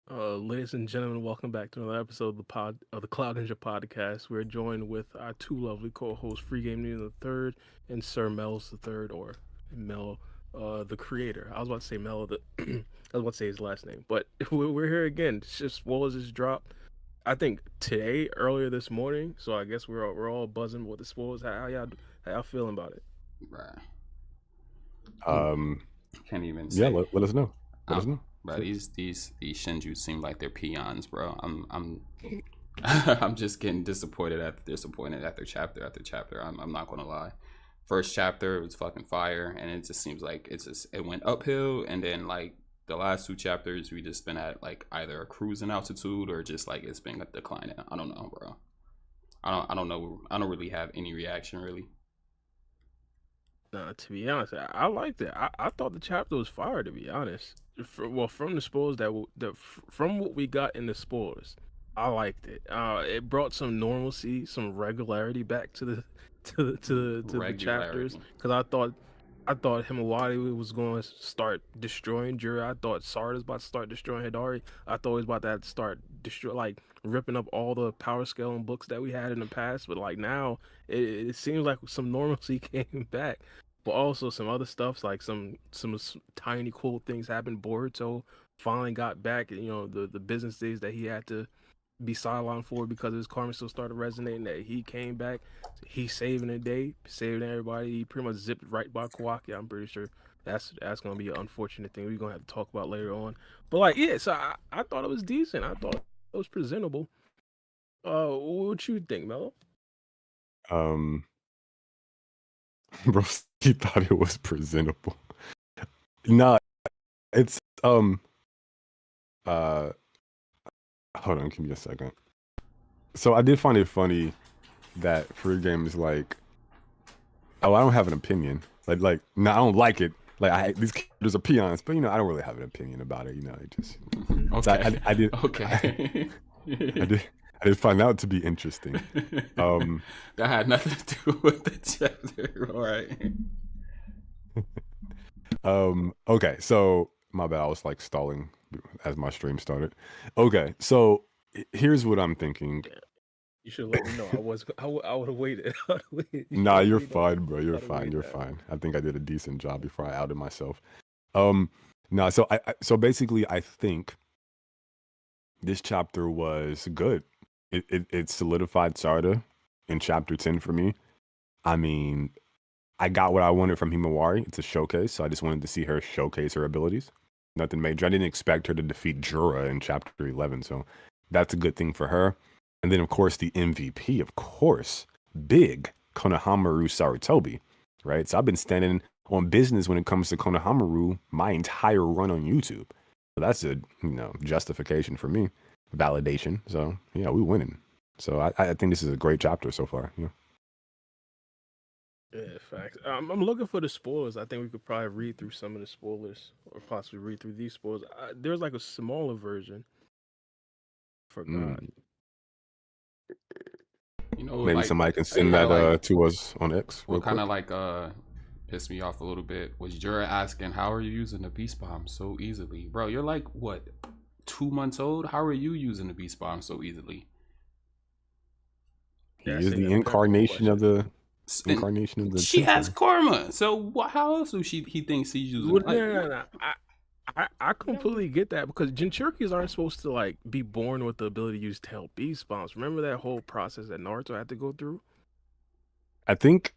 Ladies and gentlemen, welcome back to another episode of the Cloud Ninja Podcast. We're joined with our two lovely co-hosts, Free Game Newton the Third and Sir Mel's the Third, or Mello, the creator. I was about to say Mello, I was about to say his last name, but we're here again. It's just what was this drop? I think today, earlier this morning. So I guess we're all buzzing with the spoilers. How y'all feeling about it? Bruh. Um, Can't even yeah, say. let us know. Let us Um, know. bro, these Shinju seem like they're peons, bro. I'm I'm just getting disappointed after chapter after chapter. I'm not gonna lie. First chapter was fucking fire, and it just seems like it went uphill, and then like the last two chapters we just been at like either a cruising altitude or just like it's been a decline. I don't know, bro. I don't know. I don't really have any reaction really. Nah, to be honest, I liked it. I thought the chapter was fire. To be honest, from the spoilers from what we got in the spoilers, I liked it. It brought some normalcy, some regularity back to the to the chapters. Regularity. Because I thought Himawari was going to start destroying Jura. I thought Sarda's about to start destroying Hidari. I thought he was about to have to start ripping up all the power scaling books that we had in the past. But like now, it seems like some normalcy came back. But also some other stuff like some tiny cool things happened. Boruto finally got back. You know the business days that he had to be sidelined for because his karma still started resonating. That he came back, he saving the day, saving everybody. He pretty much zipped right by Kawaki. I'm pretty sure that's gonna be an unfortunate thing we're gonna have to talk about later on. But like yeah, so I thought it was decent. I thought it was presentable. What you think, Mello? Um, bro, he thought it was presentable. Nah, it's uh, hold on, give me a second. So I did find it funny that Free Game is like, oh, I don't have an opinion. No, I don't like it. These characters are peons, but I don't really have an opinion about it. It just. So Okay. I did. Okay. I did. I did find out to be interesting. That had nothing to do with the chapter, all right? Okay, so my bad. I was like stalling as my stream started. Okay, so here's what I'm thinking. You should let me know. I would have waited. I would've waited. You should Nah, let you're me know. fine, bro. You're I'd have fine. waited You're that long. fine. I think I did a decent job before I outed myself. Um, no, so so basically, I think this chapter was good. It solidified Sarda in chapter 10 for me. I mean, I got what I wanted from Himawari. It's a showcase, so I just wanted to see her showcase her abilities. Nothing major. I didn't expect her to defeat Jura in chapter 11, so that's a good thing for her. And then, of course, the MVP, of course, big Konohamaru Sarutobi, right? So I've been standing on business when it comes to Konohamaru my entire run on YouTube. So that's a justification for me, validation. So yeah, we winning. So I think this is a great chapter so far. Yeah. Yeah, facts. I'm looking for the spoilers. I think we could probably read through some of the spoilers, or possibly read through these spoilers. There's like a smaller version. Forgot. Mm. Maybe Like somebody can send I that like to us on X real what kind of quick. like pissed me off a little bit was Jura asking, "How are you using the beast bomb so easily, bro? You're like what, 2 months old? How are you using the beast bomb so easily?" He That's is an the important incarnation of question. the And she has tensei. karma, so how else would he thinks he's using Well, it? Like no, no, what? no. I completely get that because Jinchurikis aren't supposed to like be born with the ability to use tail beast bombs. Remember that whole process that Naruto had to go through? I think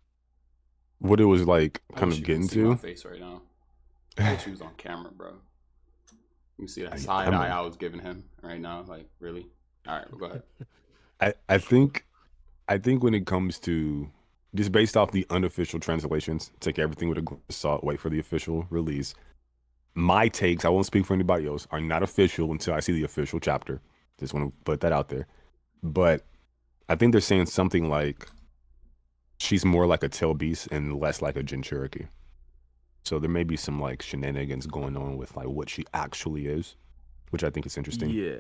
what it was like I kind wish of you could getting see my to. face right now. I wish he was on camera, bro. You see that I, side I'm eye a, I was giving him right now? Like really? All right, go ahead. I think when it comes to just based off the unofficial translations, take everything with a grain of salt, wait for the official release. My takes, I won't speak for anybody else, are not official until I see the official chapter. Just want to put that out there. But I think they're saying something like she's more like a tail beast and less like a Jinchuriki. So there may be some like shenanigans going on with like what she actually is, which I think is interesting. Yeah,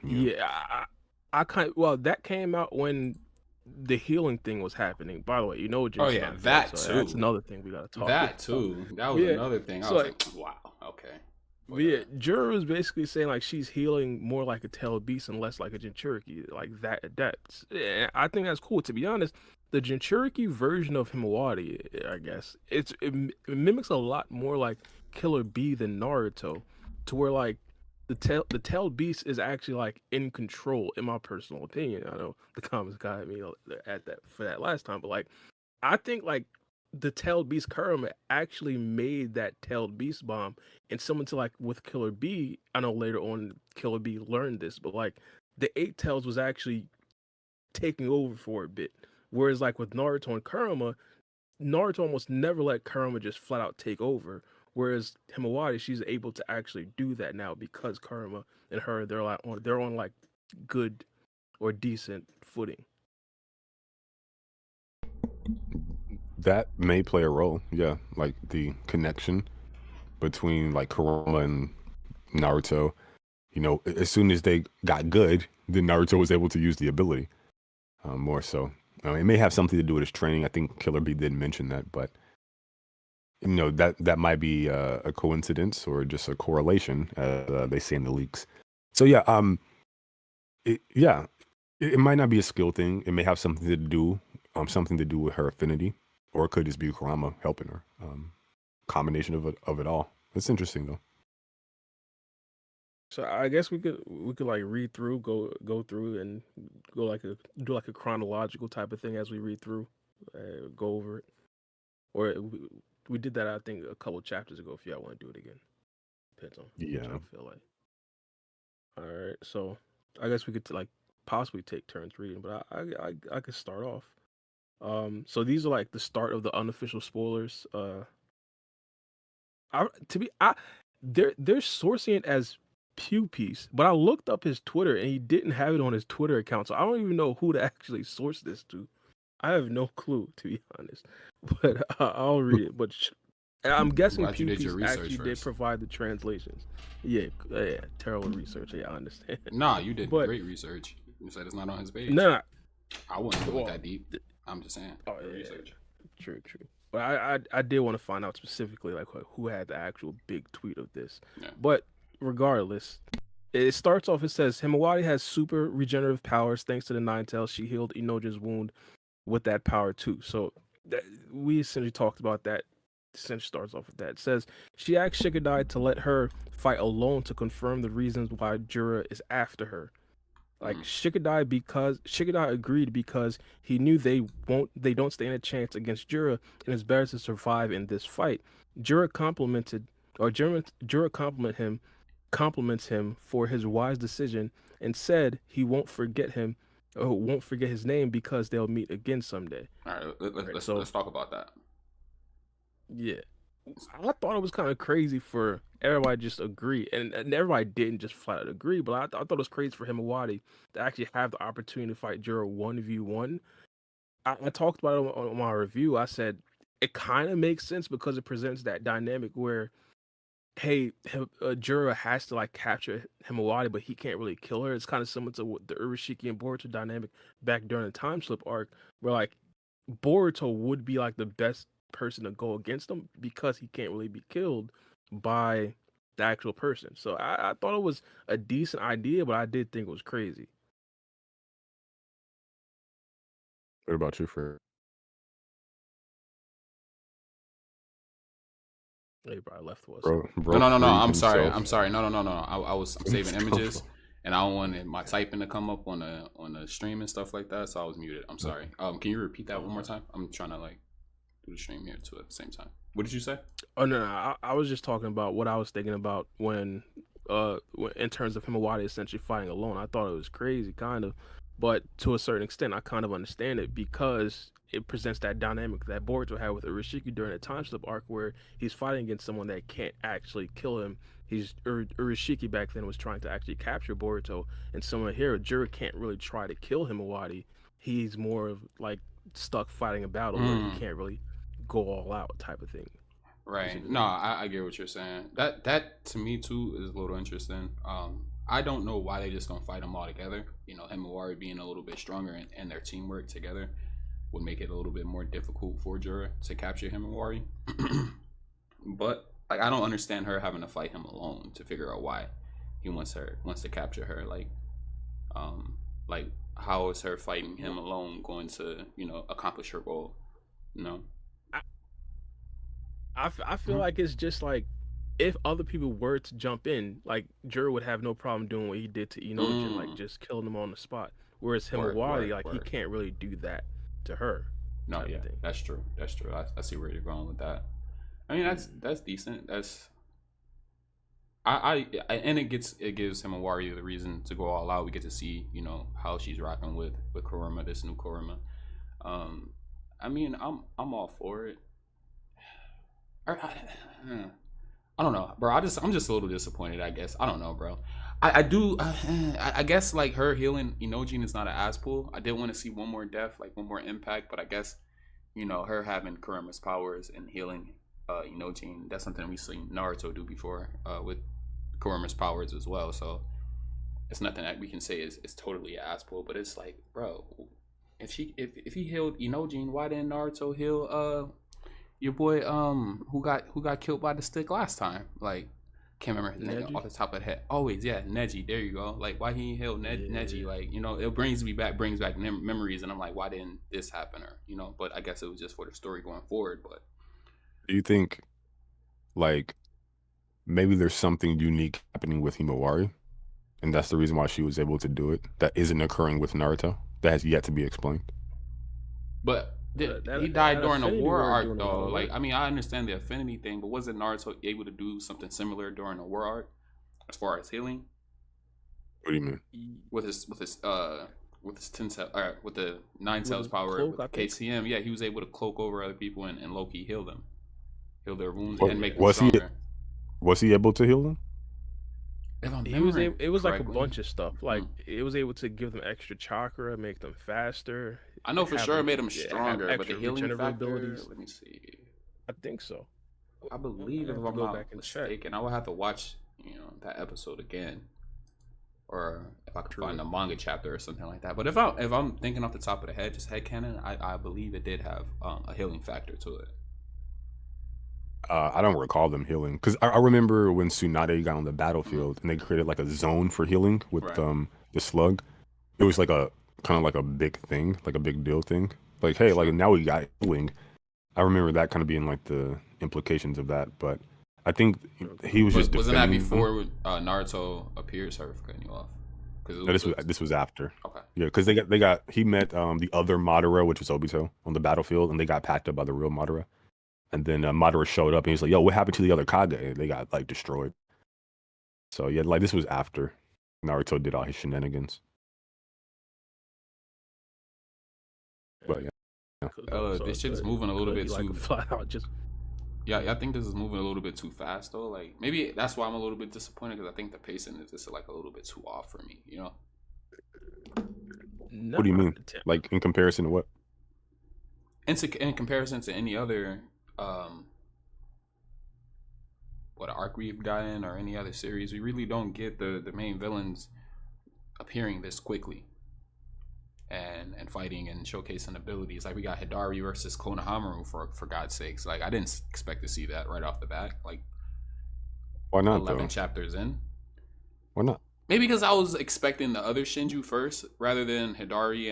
Yeah. yeah. Well, that came out when the healing thing was happening. By the way, you know Oh Jin's yeah, not dead, that so that's too. another thing we gotta talk That about. too. That was Yeah. another thing. I So was like, like, wow, okay. But yeah, Jura was basically saying like she's healing more like a tailed beast and less like a Jinchuriki. Like that. That's yeah, I think that's cool. To be honest, the Jinchuriki version of Himawari, I guess, it mimics a lot more like Killer Bee than Naruto, to where like the tailed beast is actually like in control, in my personal opinion. I know the comments got at me at that for that last time, but like I think like the tailed beast Kurama actually made that tailed beast bomb, and someone to like with Killer B. I know later on Killer B learned this, but like the eight tails was actually taking over for a bit. Whereas like with Naruto and Kurama, Naruto almost never let Kurama just flat out take over. Whereas Himawari, she's able to actually do that now because Kurama and her they're on like good or decent footing. That may play a role. Yeah, like the connection between like Kurama and Naruto. You know, as soon as they got good, then Naruto was able to use the ability more so. It may have something to do with his training. I think Killer B didn't mention that, but you know that might be a coincidence or just a correlation, as they say in the leaks. So yeah, yeah, it might not be a skill thing. It may have something to do with her affinity, or it could just be Kurama helping her. Combination of it all. It's interesting though. So I guess we could like read through, go through, and go like do like a chronological type of thing as we read through, go over it. Or we did that I think a couple chapters ago. If y'all want to do it again, depends on what Yeah, y'all feel like. All right, so I guess we could like possibly take turns reading, but I could start off. So these are like the start of the unofficial spoilers. I to be I they're sourcing it as Pew Piece, but I looked up his Twitter and he didn't have it on his Twitter account, so I don't even know who to actually source this to. I have no clue, to be honest, but I'll read it. But I'm I'm guessing glad you Pew did your Piece research actually did first. provide the translations. Yeah, yeah, terrible research. Yeah, I understand. Nah, you did But great research. You said it's not on his page. no, I wouldn't do it well, that deep. I'm just saying. oh Your yeah, research. true, true. But I did want to find out specifically like who had the actual big tweet of this. Yeah. But regardless, it starts off. It says Himawari has super regenerative powers thanks to the Nine Tails. She healed Inoja's wound with that power too. So that, we essentially talked about that. Essentially starts off with that. It says she asked Shikadai to let her fight alone to confirm the reasons why Jura is after her. Like Mm. Shikadai agreed because he knew they don't stand a chance against Jura and it's better to survive in this fight. Jura complimented Jura compliments him for his wise decision and said he won't forget him or won't forget his name because they'll meet again someday. All right. Right. Let's So talk about that. yeah. I thought it was kind of crazy for everybody to just agree, and everybody didn't just flat out agree. But I thought it was crazy for Himawari to actually have the opportunity to fight Jura 1v1. I talked about it on my review. I said it kind of makes sense because it presents that dynamic where, hey, Jura has to like capture Himawari, but he can't really kill her. It's kind of similar to what the Urashiki and Boruto dynamic back during the time slip arc, where like Boruto would be like the best person to go against him because he can't really be killed by the actual person. So I thought it was a decent idea, but I did think it was crazy. What about you, for They probably left for a bro? second. No, Bro no, no, no. freed I'm sorry. himself. I'm sorry. No, no, no, no. I'm saving images, Himself. and I don't want my typing to come up on the stream and stuff like that. So I was muted. I'm sorry. Can you repeat that one more Oh, time? I'm trying to like do the stream here too at the same time. What did you say? oh no, I was just talking about what I was thinking about in terms of Himawari essentially fighting alone. I thought it was crazy, kind of, but to a certain extent, I kind of understand it because it presents that dynamic that Boruto had with Urashiki during the time slip arc, where he's fighting against someone that can't actually kill him. Urashiki back then was trying to actually capture Boruto, and someone here, Jura can't really try to kill Himawari. He's more of like stuck fighting a battle where he Mm, can't really go all out type of thing. You see right. what I No, mean? I get what you're saying. That to me too is a little interesting. I don't know why they just don't fight them all together. You know, Himawari being a little bit stronger and their teamwork together would make it a little bit more difficult for Jura to capture Himawari. But like I don't understand her having to fight him alone to figure out why he wants to capture her. Um, like how is her fighting him alone going to accomplish her goal? You know. I, I feel Mhm. like it's just like if other people were to jump in, like Jura would have no problem doing what he did to Inojin, like Mm. just killing him on the spot. Whereas Word, Himawari, word, like he word. can't really do that to her, No, type yeah, of thing. that's true. That's true. I see where you're going with that. I mean, Mm. that's decent. That's and it gives him a warrior the reason to go all out. We get to see how she's rocking with Kurama, this new Kurama. Um, I mean, I'm all for it. I don't know, bro. I'm just a little disappointed. I guess I don't know, bro. I do. I guess like her healing Inojin is not an ass pull. I did want to see one more death, like one more impact, but I guess her having Kurama's powers and healing Inojin, that's something we've seen Naruto do before with Kurama's powers as well. So it's nothing that we can say is totally ass pull. But it's like, bro, if he healed Inojin, why didn't Naruto heal your boy who got killed by the stick last time? Like, can't remember his name Neji? off the top of the head. Always, yeah, Neji. There you go. Like, why he healed Neji? Yeah. Like, it brings back memories, and I'm like, why didn't this happen? Or but I guess it was just for the story going forward. But Do you think like maybe there's something unique happening with Himawari, and that's the reason why she was able to do it that isn't occurring with Naruto that has yet to be explained? But But he died that during the Affinity war were arc doing a lot though. of Like, work. I mean, I understand the affinity thing, but wasn't Naruto able to do something similar during the war arc as far as healing What do you mean? with his 10 cell, with the 9 With cells his power cloak, with I the think. KCM? Yeah, he was able to cloak over other people and Loki heal them, heal their wounds, What and make Yeah. them was he stronger. was he able to heal them? If I'm He was able, remembering it was like a correctly, bunch of stuff. Like hmm, it was able to give them extra chakra, make them faster, I know for have sure it them made him have stronger, but the extra healing regenerative factor. abilities. Let me see. I think so. I I believe if have to I'm go back not and check. mistaken, I will have to watch that episode again, or if I could find True. a manga chapter or something like that. But if I'm thinking off the top of the head, just headcanon, I believe it did have a healing factor to it. I don't recall them healing because I remember when Tsunade got on the Hmm. battlefield and they created like a zone for healing with Right. the slug. It was like a kind of like a big thing, like a big deal thing. Like, hey, like Sure. now we got healing. I remember that kind of being like the implications of that, but I think True. he was just But wasn't that defending them. before Naruto appears? Sorry for cutting you off. Because No, it was this was after. okay. Yeah, because they got he met the other Madara, which was Obito, on the battlefield, and they got packed up by the real Madara. And then Madara showed up, and he's like, "Yo, what happened to the other Kage?" And they got like destroyed. So yeah, like this was after Naruto did all his shenanigans. But yeah, So This shit is moving a it little could bit be like a too. flat out just Yeah, I think this is moving a little bit too fast though. Like maybe that's why I'm a little bit disappointed because I think the pacing is just like a little bit too off for me. what do you nah. mean? Like in comparison to what? In comparison to any other um what arc we've gotten or any other series, we really don't get the main villains appearing this quickly and fighting and showcasing abilities. Like we got Hidari versus Konohamaru for God's sakes. Like I didn't expect to see that right off the bat. Like Why not 11 though? chapters in. Why not? Maybe because I was expecting the other Shinju first rather than Hidari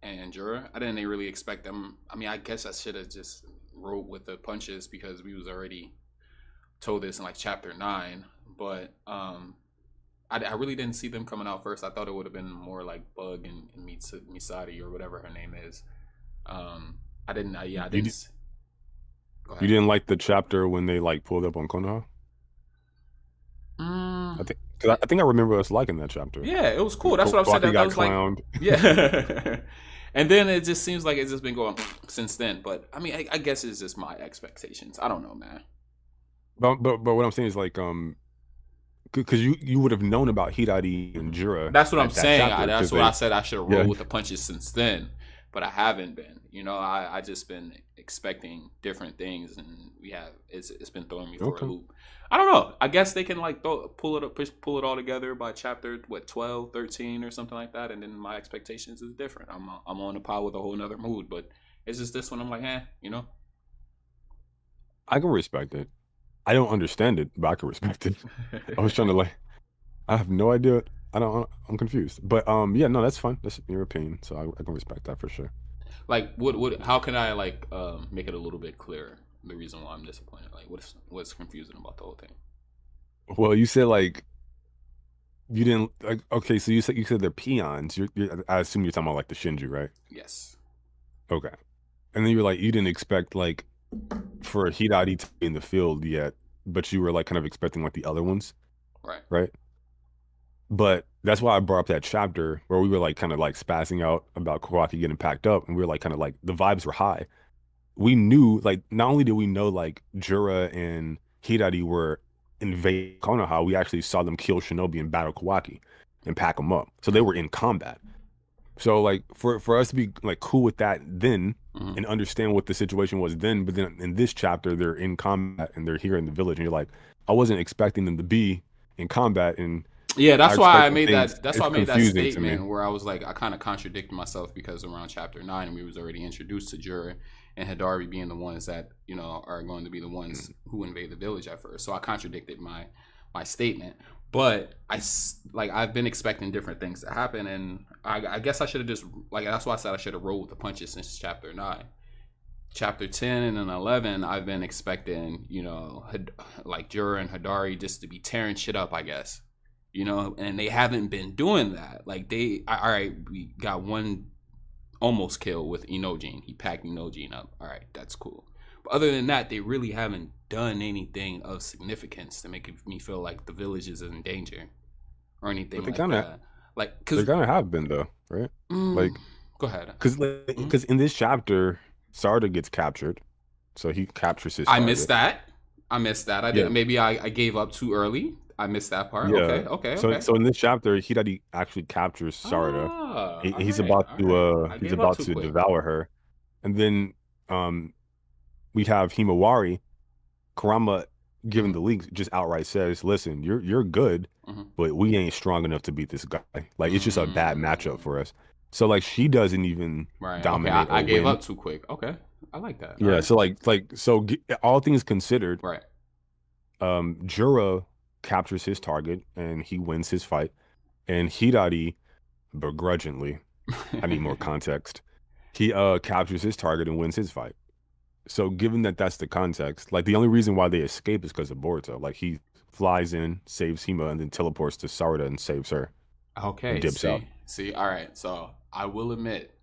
and Jura. I didn't really expect them. I mean, I guess I should have just wrote with the punches because we was already told this in like chapter 9. But I really didn't see them coming out first. I thought it would have been more like Bug and Misari or whatever her name is. I didn't. Yeah, I You didn't. Go you ahead. didn't like the chapter when they like pulled up on Konoha? Mm, I think because I think I remember us liking that chapter. yeah, it was When cool. That's what I'm saying. Kawaki That got was like, clowned. yeah. And then it just seems like it's just been going since then. But I mean, I guess it's just my expectations. I don't know, man. But what I'm saying is like because you would have known about Hidari and Mhm. Jura That's what I'm at that saying. chapter That's because what I they said. I should have yeah rolled with the punches since then, but I haven't been. I just been expecting different things, and it's been throwing me for a okay. loop. I don't know. I guess they can like pull it up, pull it all together by chapter 12, 13 or something like that, and then my expectations is different. I'm on the pile with a whole nother mood, but it's just this one. I'm like, I can respect it. I don't understand it, but I can respect it. I was trying to like, I have no idea. I'm confused. But yeah, no, that's fine. That's your opinion, so I can respect that for sure. Like, what? How can I like make it a little bit clearer? The reason why I'm disappointed. Like, what's confusing about the whole thing? Well, you said like you didn't like. Okay, so you said they're peons. I assume you're talking about like the Shinju, right? Yes. Okay, and then you're like you didn't expect like for Hidari to be in the field yet, but you were like kind of expecting like the other ones, Right. right? But that's why I brought up that chapter where we were like kind of like spazzing out about Kawaki getting packed up, and we were like kind of like the vibes were high. We knew like not only did we know like Jura and Hidari were invading Konoha, we actually saw them kill Shinobi and battle Kawaki and pack them up. So they Mm-hmm. were in combat. So like for us to be like cool with that then Mm-hmm. and understand what the situation was then, but then in this chapter they're in combat and they're here in the village, and you're like, I wasn't expecting them to be in combat, and Yeah, I that's why I expected made things. that. That's why It's I made that confusing to me. statement where I was like, I kind of contradicted myself because around chapter 9, we was already introduced to Jura and Hidari being the ones that are going to be the ones who invade the village at first. So I contradicted my statement. But I've been expecting different things to happen, and I guess I should have just like that's why I said I should have rolled with the punches since chapter 9. Chapter 10 and then 11, I've been expecting, like Jura and Hidari just to be tearing shit up, I guess. And they haven't been doing that. Like all right, we got one almost kill with Inojin. He packed Inojin up. All right, that's cool. But other than that, they really haven't done anything of significance to make me feel like the village is in danger or anything But they like kind of that. Like, they cause kind of have been though, right? Like go ahead. Mm. because in this chapter, Sarda gets captured, so he captures his I missed target. that. I missed that. I Yeah, didn't. Maybe I gave up too early. I missed that part. yeah. Okay. Okay. So Okay. so in this chapter, Hidari actually captures Sarda. Ah. All He's right. about All to right. I he's gave up about too to quick. devour her, and then we have Himawari. Kurama, given Mm-hmm. the leak, just outright says, "Listen, you're good, Mm-hmm. but we ain't strong enough to beat this guy. Like it's just a bad matchup Mm, for us." So like she doesn't even right. Okay. dominate I or gave win. up too quick. Okay. I like that. All Yeah. right. So all things considered, Right. Jura captures his target and he wins his fight, and Hidari begrudgingly, I need more context. He captures his target and wins his fight. So given that that's the context, like the only reason why they escape is because of Boruto. Like he flies in, saves Hima, and then teleports to Sarda and saves her and Okay. dips out. See. All right. So I will admit,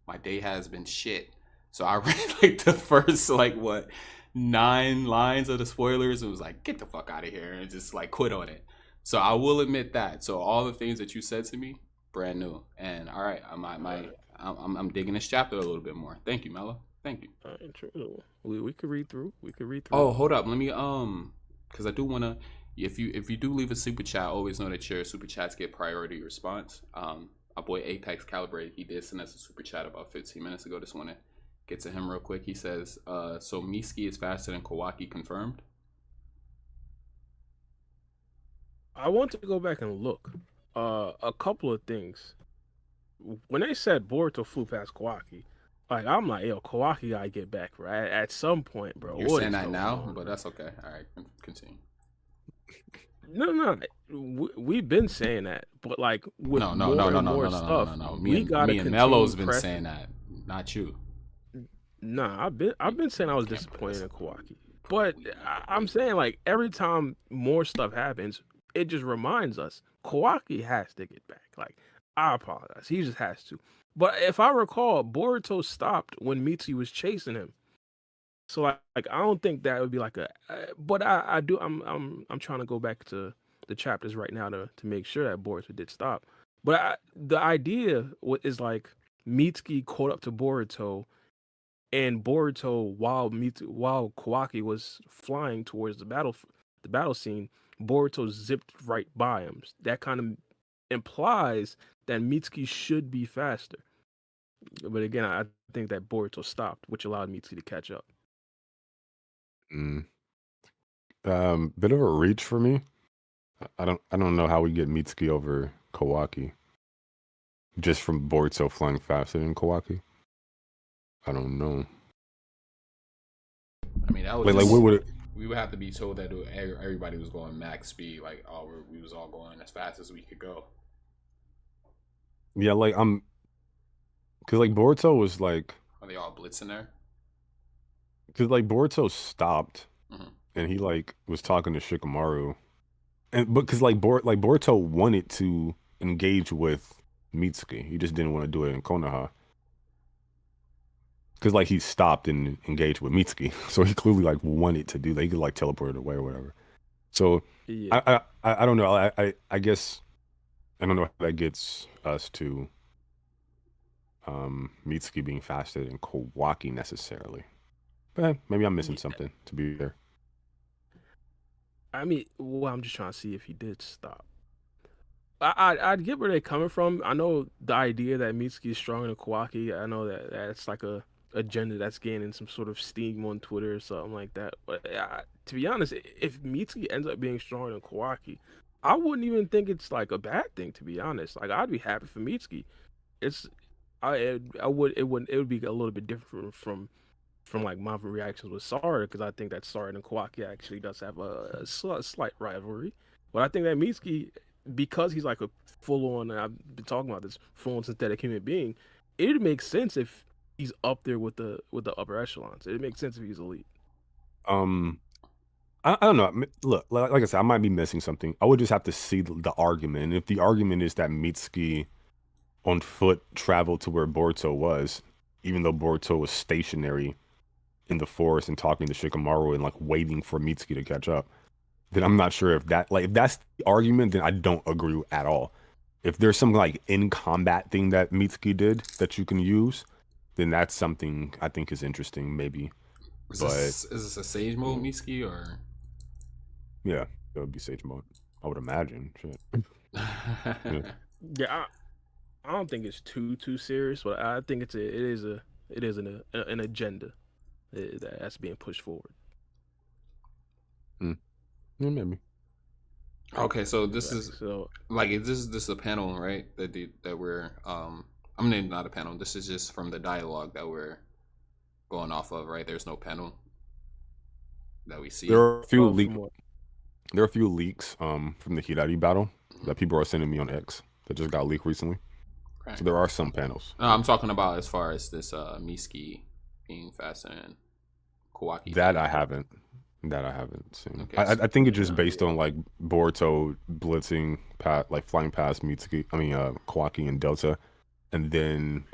my day has been shit. So I read like the first like what 9 lines of the spoilers. It was like get the fuck out of here and just like quit on it. So I will admit that. So all the things that you said to me, brand new. And all right, I'm digging this chapter a little bit more. Thank you, Mello. Thank you. True. We could read through. We could read through. Oh, hold up. Let me because I do wanna. If you do leave a super chat, always know that your super chats get priority response. Our boy Apex Calibrated, he did send us a super chat about 15 minutes ago. Just wanna get to him real quick. He says, so Miski is faster than Kawaki, confirmed. I want to go back and look. A couple of things. When they said Boruto flew past Kawaki, like I'm like, yo, Kawaki gotta get back, right? At some point, bro. You're What saying is that going now, on? but that's okay. All right, continue. No. We've been saying that, but like with No, no, no, more no, and no, no, more no, no, no, stuff, no, no. we gotta Me and continue Mello's been pressing. saying that, not you. Nah, I've been saying I was Can't put disappointed this. in Kawaki, but I'm saying like every time more stuff happens, it just reminds us Kawaki has to get back. Like I apologize, he just has to. But if I recall, Boruto stopped when Mitsu was chasing him. So like I don't think that would be like a. But I do I'm trying to go back to the chapters right now to make sure that Boruto did stop. But the idea is like Mitsuki caught up to Boruto, and Boruto while Kawaki was flying towards the battle scene, Boruto zipped right by him. That kind of implies that Mitsuki should be faster. But again, I think that Boruto stopped, which allowed Mitsuki to catch up. Mm. Bit of a reach for me. I don't know how we get Mitsuki over Kawaki just from Boruto flying faster than Kawaki. I don't know. I mean, that was Like just what would it? we would have to be told that everybody was going max speed, like oh we was all going as fast as we could go. Yeah, like because like Boruto was like, Are they all blitzing there? because like Boruto stopped Mm-hmm. and he like was talking to Shikamaru, and but because like Boruto wanted to engage with Mitsuki, he just didn't want to do it in Konoha. Because like he stopped and engaged with Mitsuki, so he clearly like wanted to do that. He could like teleport it away or whatever. So Yeah, I don't know. I guess I don't know how that gets us to Mitsuki being faster than Kawaki necessarily. But maybe I'm missing yeah. something to be there. I mean, well, I'm just trying to see if he did stop. I'd get where they're coming from. I know the idea that Mitsuki is stronger than Kawaki. I know that that's like a agenda that's gaining some sort of steam on Twitter or something like that. But to be honest, if Mitsuki ends up being stronger than Kawaki, I wouldn't even think it's like a bad thing. To be honest, like I'd be happy for Mitsuki. It's I would it would be a little bit different from like my reactions with Sara because I think that Sara and Kawaki actually does have a slight rivalry. But I think that Mitsuki, because he's like a full on, and I've been talking about this, full on synthetic human being, it makes sense if he's up there with the upper echelons. It makes sense if he's elite. Um, I don't know. Look, like I said, I might be missing something. I would just have to see the argument. And if the argument is that Mitsuki on foot traveled to where Boruto was, even though Boruto was stationary in the forest and talking to Shikamaru and like waiting for Mitsuki to catch up, then I'm not sure if that like if that's the argument, then I don't agree at all. If there's some like in combat thing that Mitsuki did that you can use, then that's something I think is interesting, maybe. But Is this a Sage mode yeah, Mitsuki or? yeah, that would be Sage mode. I would imagine. Shit. Yeah. Yeah, I don't think it's too serious, but I think it is an agenda that's being pushed forward. Mm. Yeah, maybe. Okay, so this Exactly. is So like this is a panel, right? That we're I'm mean not a panel. This is just from the dialogue that we're going off of, right? There's no panel that we There see. are a few from leaks. what? There are a few leaks from the Hirari battle Mhm. that people are sending me on X that just got leaked recently. Right. So there are some panels. No, I'm talking about as far as this Miski being faster and Kawaki That being I haven't. That I haven't seen. okay. I think it's just No, based yeah. on like Boruto blitzing, like flying past Mitsuki. I mean, Kawaki and Delta, and then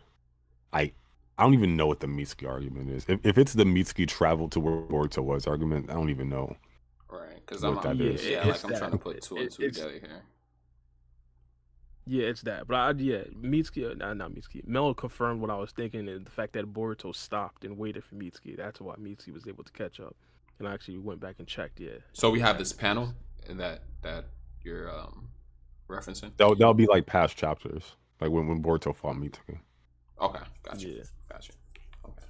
I I don't even know what the Mitsuki argument is. If it's the Mitsuki travel to where Boruto was argument, I don't even know Right, because what that Yeah, is. yeah, like it's I'm trying that. to put two and two It's together here. yeah, it's that. But yeah, Mitsuki, not Mitsuki. Mello confirmed what I was thinking, and the fact that Boruto stopped and waited for Mitsuki. That's why Mitsuki was able to catch up. And I actually went back and checked. Yeah, So we yeah, have that's this the case. panel that you're referencing. That'll be like past chapters, like when Boruto fought Mitsuki. Okay, gotcha, Yeah, gotcha. Okay,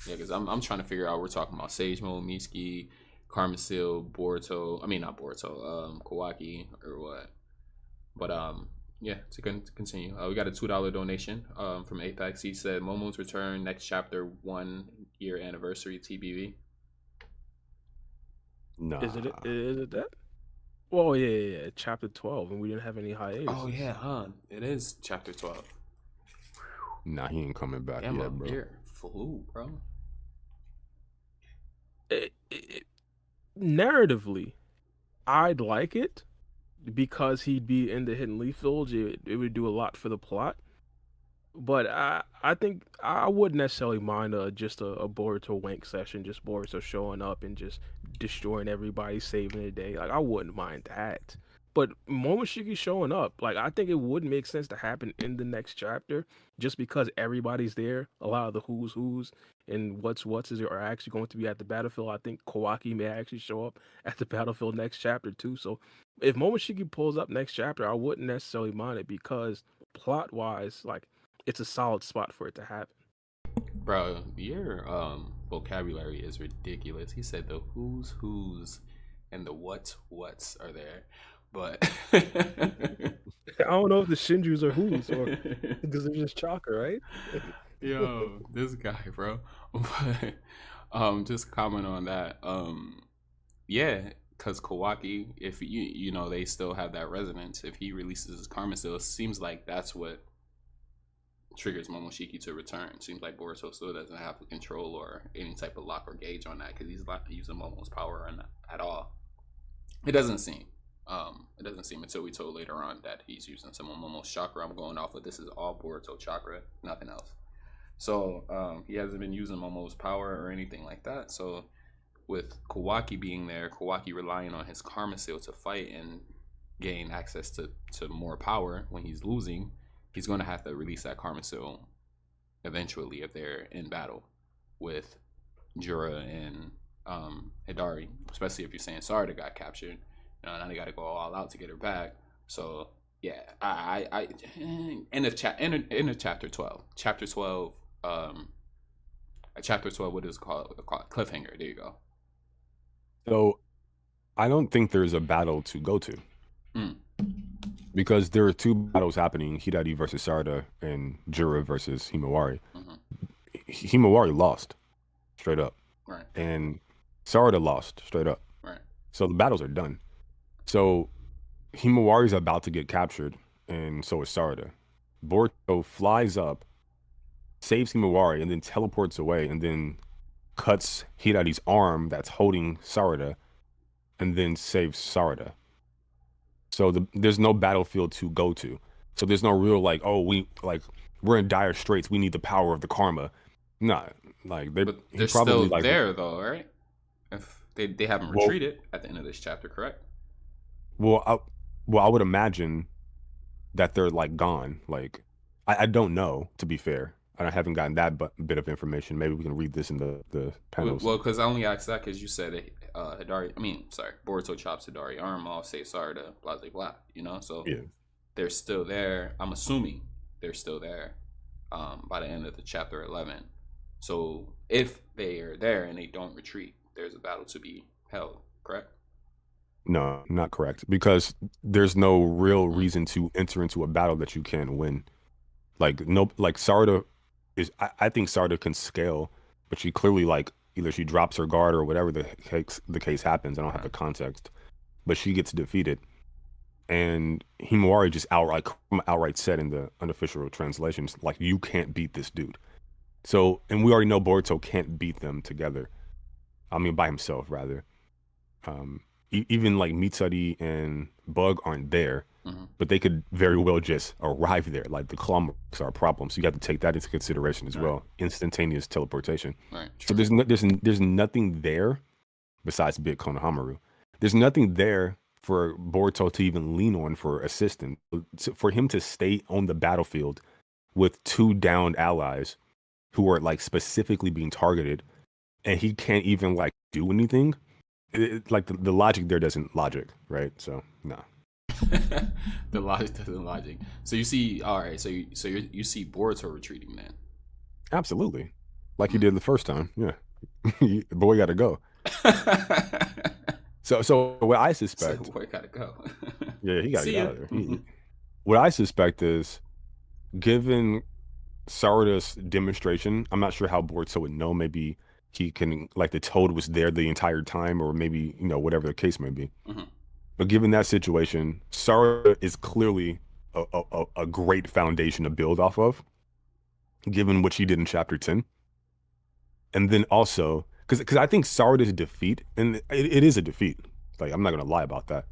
yeah, because I'm trying to figure out we're talking about Sage Mode, Miski, Carmesil, Boruto. I mean not Boruto, Kawaki or what? But yeah. To continue, we got a $2 donation from Apex. He said Momo's return next chapter 1 year anniversary TBV. Nah. is it that? Well, yeah. Chapter 12, and we didn't have any Oh hiatuses. yeah, huh? It is chapter 12. Nah, he ain't coming back Damn, my yet, bro. beer flew, bro. It, narratively, I'd like it because he'd be in the Hidden Leaf Village. It would do a lot for the plot. But I think I wouldn't necessarily mind just a Boruto wank session, just Boruto showing up and just destroying everybody, saving the day. Like I wouldn't mind that. But Momoshiki showing up, like I think it would make sense to happen in the next chapter, just because everybody's there. A lot of the who's and what's is are actually going to be at the battlefield. I think Kawaki may actually show up at the battlefield next chapter too. So if Momoshiki pulls up next chapter, I wouldn't necessarily mind it because plot wise, like it's a solid spot for it to happen. Bro, your vocabulary is ridiculous. He said the who's and the what's are there, but I don't know if the Shinjus are who's or because they're just Chaka, right? yo, this guy, bro. But just comment on that. Yeah, because Kawaki, if you know they still have that resonance. If he releases his karma still, it seems like that's what triggers Momoshiki to return. Seems like Boruto still doesn't have control or any type of lock or gauge on that because he's not using Momo's power at all. It doesn't seem. It doesn't seem until we told later on that he's using some of Momo's chakra. I'm going off of this is all Boruto chakra, nothing else. So he hasn't been using Momo's power or anything like that. So with Kawaki being there, Kawaki relying on his karma seal to fight and gain access to more power when he's losing, he's going to have to release that karma seal eventually if they're in battle with Jura and Hidari, especially if you're saying Sarada got captured. You know, now they got to go all out to get her back. So yeah, I end of chapter 12. Chapter 12. Chapter 12. What is it called? Cliffhanger. There you go. So I don't think there's a battle to go to. Because there are two battles happening, Hidari versus Sarada and Jura versus Himawari. Himawari lost, straight up. Right. And Sarada lost, straight up. Right. So the battles are done. So Himawari's about to get captured, and so is Sarada. Boruto flies up, saves Himawari, and then teleports away, and then cuts Hidari's arm that's holding Sarada, and then saves Sarada. So there's no battlefield to go to. So there's no real like, oh, we're in dire straits. We need the power of the karma. Nah, like they're probably still like, there though, right? If they haven't retreated at the end of this chapter, correct? Well, I would imagine that they're like gone. Like I don't know, to be fair. I haven't gotten that bit of information. Maybe we can read this in the panels. Well, because I only asked that because you said Boruto chops Hidari arm off, say sorry to blah blah blah. You know, so yeah. They're still there. I'm assuming they're still there by the end of the chapter 11. So if they are there and they don't retreat, there's a battle to be held. Correct? No, not correct. Because there's no real reason to enter into a battle that you can't win. Like Sarada is. I think Sarada can scale, but she clearly like either she drops her guard or whatever the case happens. I don't have the context, but she gets defeated, and Himawari just outright said in the unofficial translations, like, you can't beat this dude. So, and we already know Boruto can't beat them together. I mean, by himself rather. Even like Mitsuri and Bug aren't there, but they could very well just arrive there. Like the claw marks are a problem, so you have to take that into consideration as well. Instantaneous teleportation. Right. So there's nothing there besides Big Konohamaru. There's nothing there for Boruto to even lean on for assistance. For him to stay on the battlefield with two downed allies who are like specifically being targeted, and he can't even like do anything. Like the logic there doesn't logic, right? So no. The logic doesn't logic. So you see, all right. So you see Boruto retreating then. Absolutely, like he did the first time. Yeah, boy got to go. So what I suspect, boy got to go. Yeah, he got to get out of there. What I suspect is, given Sarada's demonstration, I'm not sure how Boruto would know. Maybe he can, like, the toad was there the entire time, or maybe, you know, whatever the case may be. But given that situation, Sarada is clearly a great foundation to build off of, given what she did in chapter 10. And then also, because I think Sarada's defeat, and it is a defeat, like, I'm not going to lie about that.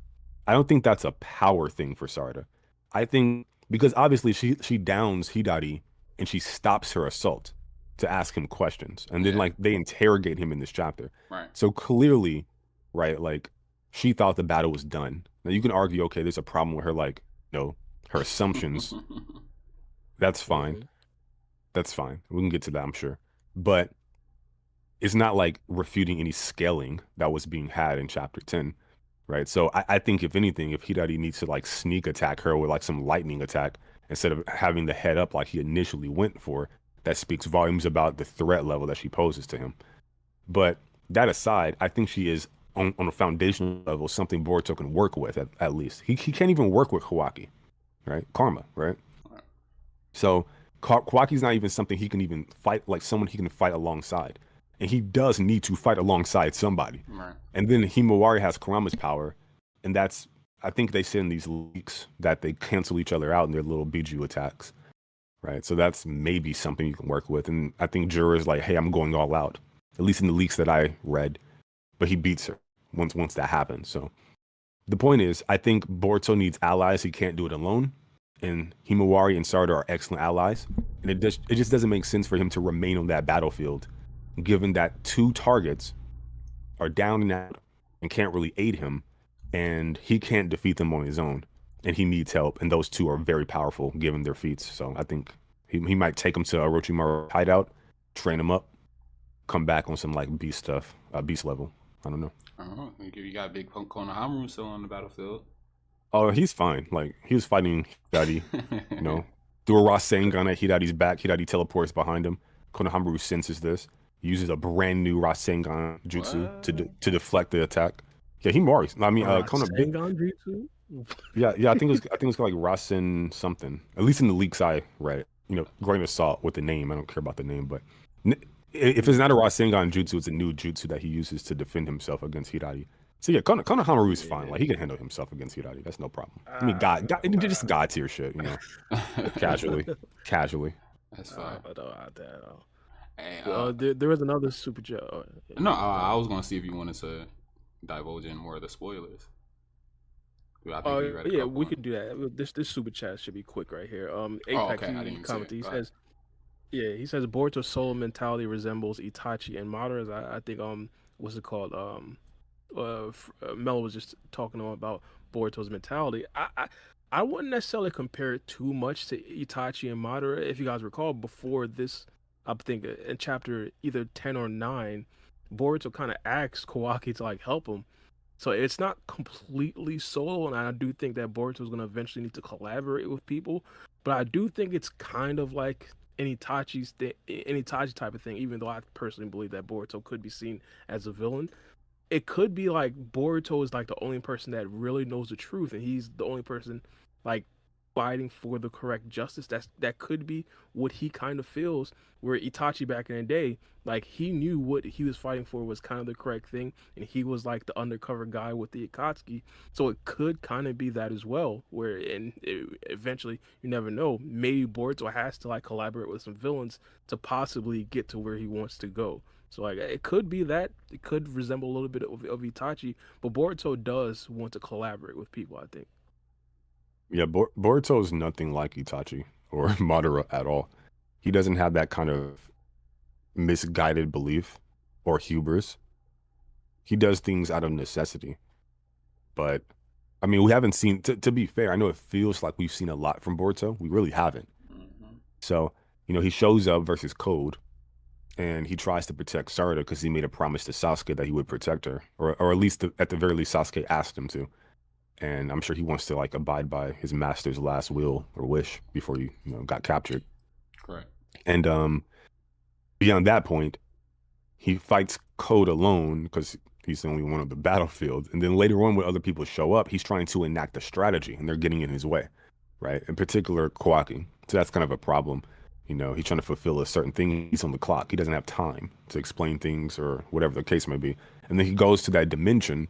I don't think that's a power thing for Sarada. I think, because obviously she downs Hidari, and she stops her assault to ask him questions. And then, like, they interrogate him in this chapter. Right. So clearly, right, like, she thought the battle was done. Now, you can argue, okay, there's a problem with her, like, her assumptions. That's fine. That's fine. We can get to that, I'm sure. But it's not like refuting any scaling that was being had in chapter 10, right? So I think, if anything, if Hidari needs to, like, sneak attack her with, like, some lightning attack instead of having the head up like he initially went for, that speaks volumes about the threat level that she poses to him. But that aside, I think she is, on a foundational level, something Boruto can work with, at least. He can't even work with Kawaki, right? Karma, right? So Kawaki's not even something he can even fight, like someone he can fight alongside. and he does need to fight alongside somebody. Right. And then Himawari has Kurama's power, and that's I think they send these leaks that they cancel each other out in their little Biju attacks, right? So that's maybe something you can work with. And I think Jura is like, hey, I'm going all out, at least in the leaks that I read. But he beats her once that happens. So the point is, I think Boruto needs allies. He can't do it alone. And Himawari and Sarada are excellent allies. And it just doesn't make sense for him to remain on that battlefield, given that two targets are down and out and can't really aid him, and he can't defeat them on his own. And he needs help. And those two are very powerful given their feats. So I think he might take him to Orochimaru hideout, train him up, come back on some like beast stuff, beast level. I don't know. Oh, you got big Konohamaru still on the battlefield. Oh, he's fine. Like, he was fighting Hidari, you know, threw a Rasengan at Hidari's back. Hidari teleports behind him. Konohamaru senses this, uses a brand new Rasengan jutsu to deflect the attack. Yeah, Himawari. I mean, Rasengan jutsu? Yeah. I think it was called like Rasen something. At least in the leaks I read. You know, grain of salt with the name. I don't care about the name, but if it's not a Rasengan jutsu, it's a new jutsu that he uses to defend himself against Hidari. So yeah, Konohamaru is fine. Like, he can handle himself against Hidari. That's no problem. I mean, just God tier shit, you know, casually. That's fine. Hey, there was another super chat. No, I was gonna see if you wanted to divulge in more of the spoilers. Yeah, we could do that. This super chat should be quick right here. Apex, okay. He says, he says Boruto's solo mentality resembles Itachi and Madara's. I think what's it called? Mello was just talking about Boruto's mentality. I wouldn't necessarily compare it too much to Itachi and Madara. If you guys recall, before this, I think in chapter either 10 or 9, Boruto kind of asks Kawaki to like help him. So it's not completely solo, and I do think that Boruto is going to eventually need to collaborate with people. But I do think it's kind of like an Itachi type of thing, even though I personally believe that Boruto could be seen as a villain. It could be like Boruto is like the only person that really knows the truth, and he's the only person like fighting for the correct justice. That could be what he kind of feels. Where Itachi back in the day, like, he knew what he was fighting for was kind of the correct thing, and he was like the undercover guy with the Akatsuki. So it could kind of be that as well. Where eventually, you never know. Maybe Boruto has to like collaborate with some villains to possibly get to where he wants to go. So like, it could be that. It could resemble a little bit of Itachi, but Boruto does want to collaborate with people, I think. Yeah, Boruto is nothing like Itachi or Madara at all. He doesn't have that kind of misguided belief or hubris. He does things out of necessity. But, I mean, we haven't seen, to be fair, I know it feels like we've seen a lot from Boruto. We really haven't. Mm-hmm. So, you know, he shows up versus Code, and he tries to protect Sarada because he made a promise to Sasuke that he would protect her. Or at least, at the very least, Sasuke asked him to. And I'm sure he wants to like abide by his master's last will or wish before he, got captured. Correct. And beyond that point, he fights Code alone because he's the only one on the battlefield. And then later on, when other people show up, he's trying to enact a strategy, and they're getting in his way, right? In particular, Kawaki. So that's kind of a problem. You know, he's trying to fulfill a certain thing. He's on the clock. He doesn't have time to explain things or whatever the case may be. And then he goes to that dimension,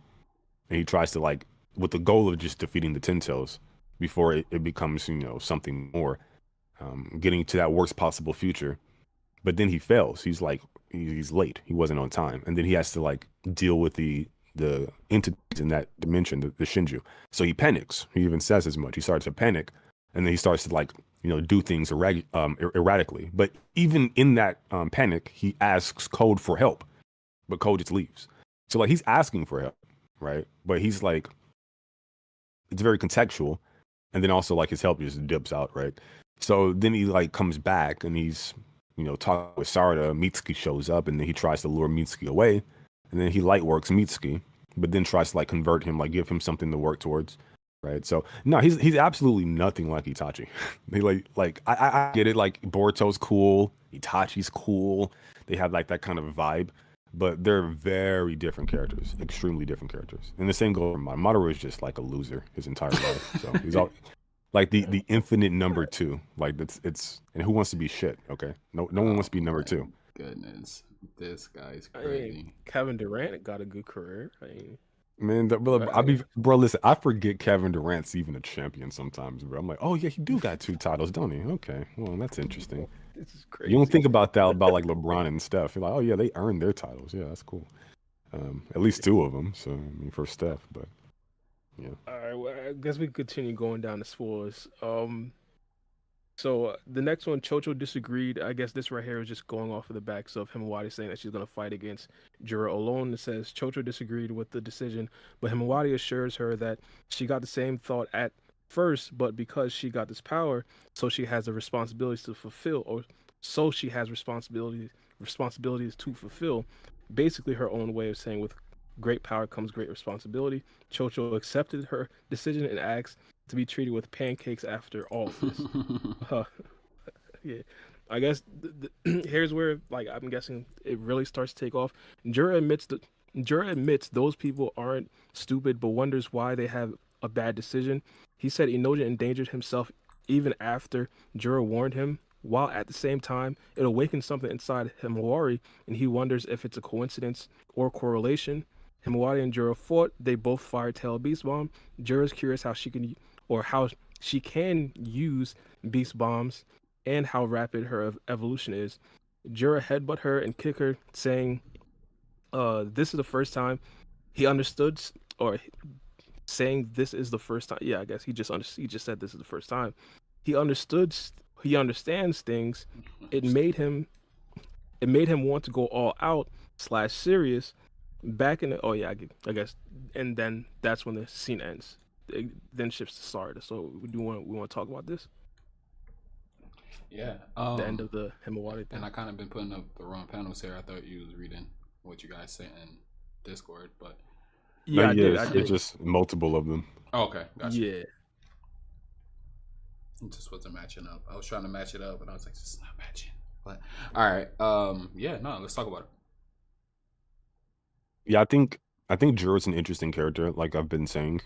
and he tries to like, with the goal of just defeating the Ten Tails before it becomes, something more, getting to that worst possible future. But then he fails. He's like, he's late. He wasn't on time. And then he has to like deal with the entities in that dimension, the Shinju. So he panics. He even says as much. He starts to panic, and then he starts to like, do things erratically. But even in that panic, he asks Code for help, but Code just leaves. So like, he's asking for help, right? But he's like, it's very contextual, and then also like his help just dips out, right? So then he like comes back, and he's talking with Sarada. Mitsuki shows up, and then he tries to lure Mitsuki away, and then he light works Mitsuki, but then tries to like convert him, like give him something to work towards, right? So no, he's absolutely nothing like Itachi. They like I get it, like Boruto's cool, Itachi's cool, they have like that kind of vibe. But they're very different characters, extremely different characters. And the same goes for Madara is just like a loser his entire life. So he's all like the infinite number 2. Like it's and who wants to be shit? Okay, no one wants to be number 2. Goodness, This guy's I mean, crazy. Kevin Durant got a good career. I mean, Man, bro, bro, listen, I forget Kevin Durant's even a champion sometimes, bro. I'm like, oh yeah, he do got 2 titles, don't he? Okay, well, that's interesting. this is You don't crazy. think about that about like LeBron and Steph. You're like, oh yeah, they earned their titles. Yeah, that's cool. At least 2 of them. So I mean, for Steph, but yeah. All right, well, I guess we continue going down the spoilers. So the next one, Chocho disagreed. I guess this right here is just going off of the backs of Himawari saying that she's going to fight against Jura alone. It says Chocho disagreed with the decision, but Himawari assures her that she got the same thought at first, but because she got this power, so she has the responsibilities to fulfill, or so she has responsibilities to fulfill. Basically, her own way of saying with great power comes great responsibility. Chocho accepted her decision and asked to be treated with pancakes after all of this. Uh, yeah, I guess here's where like I'm guessing it really starts to take off. Jura admits that Jura admits those people aren't stupid, but wonders why they have a bad decision. He said Inoja endangered himself even after Jura warned him, while at the same time it awakens something inside Himawari, and he wonders if it's a coincidence or correlation. Himawari and Jura fought. They both fired Tail Beast Bomb. Jura's curious how she can, or how she can use Beast Bombs and how rapid her evolution is. Jura headbutt her and kick her, saying, this is the first time he understood, or saying this is the first time. Yeah, I guess he just said this is the first time. He understood, he understands things. It made him, it made him want to go all out slash serious. Back in the, oh yeah, I guess, and then that's when the scene ends. It then shifts to Sarda. So we want to talk about this? Yeah. The end of the Himawari And thing. I kind of been putting up the wrong panels here. I thought you was reading what you guys sent in Discord, but No, Yeah, I did. I it's did. just multiple of them. oh, okay, gotcha. Yeah. It just wasn't matching up. I was trying to match it up, and I was like, "It's not matching." But all right, yeah, no, let's talk about it. Yeah, I think Jura's an interesting character. Like I've been saying,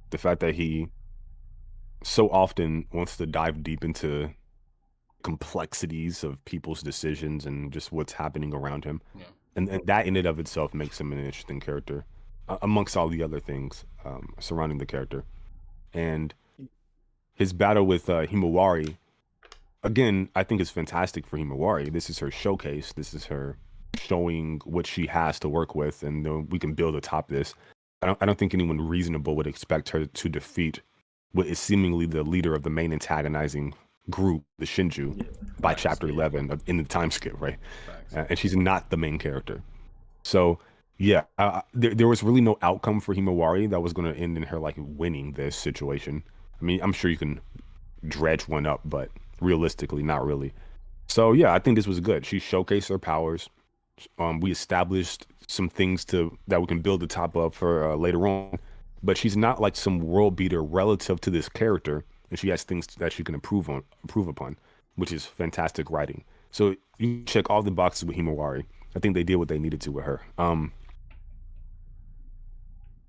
the fact that he so often wants to dive deep into complexities of people's decisions and just what's happening around him. Yeah, And that in and of itself makes him an interesting character, amongst all the other things surrounding the character. And his battle with Himawari, again, I think is fantastic for Himawari. This is her showcase. This is her showing what she has to work with, and then we can build atop this. I don't think anyone reasonable would expect her to defeat what is seemingly the leader of the main antagonizing group, the Shinju, Yeah. by Facts. chapter 11 in the time skip, right? facts. And she's not the main character. So yeah, there was really no outcome for Himawari that was going to end in her like winning this situation. I mean, I'm sure you can dredge one up, but realistically, not really. So yeah, I think this was good. She showcased her powers. We established some things to that we can build the top of for later on. But she's not like some world beater relative to this character, and she has things that she can improve upon, which is fantastic writing. So you check all the boxes with Himawari. I think they did what they needed to with her.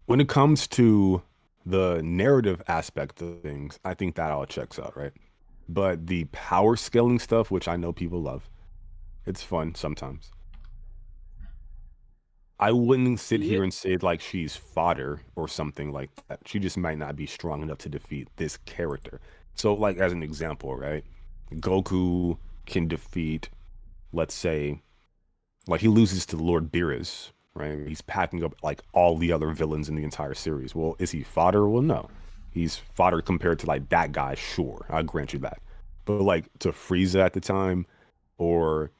When it comes to the narrative aspect of things, I think that all checks out, right? But the power scaling stuff, which I know people love, it's fun sometimes. I wouldn't sit Yeah. here and say like she's fodder or something like that. She just might not be strong enough to defeat this character. So, like as an example, right? Goku can defeat, let's say, like he loses to Lord Beerus, right? He's packing up like all the other villains in the entire series. Well, is he fodder? Well, no. He's fodder compared to like that guy, sure. I'll grant you that. But like to Frieza at the time, or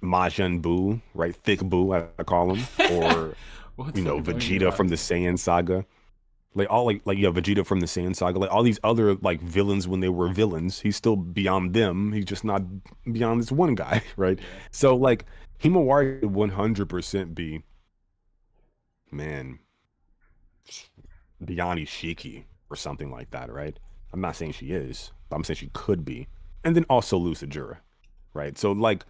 Majin Buu, right? Thick Buu, I call him, or What the fuck are you Vegeta from the guys? Saiyan saga. Like all like yeah, Vegeta from the Saiyan saga. Like all these other like villains when they were villains, he's still beyond them. He's just not beyond this one guy, right? Yeah, So like Himawari would 100% be man beyond Ishiki or something like that, right? I'm not saying she is, but I'm saying she could be. And then also lose to Jura, right? So like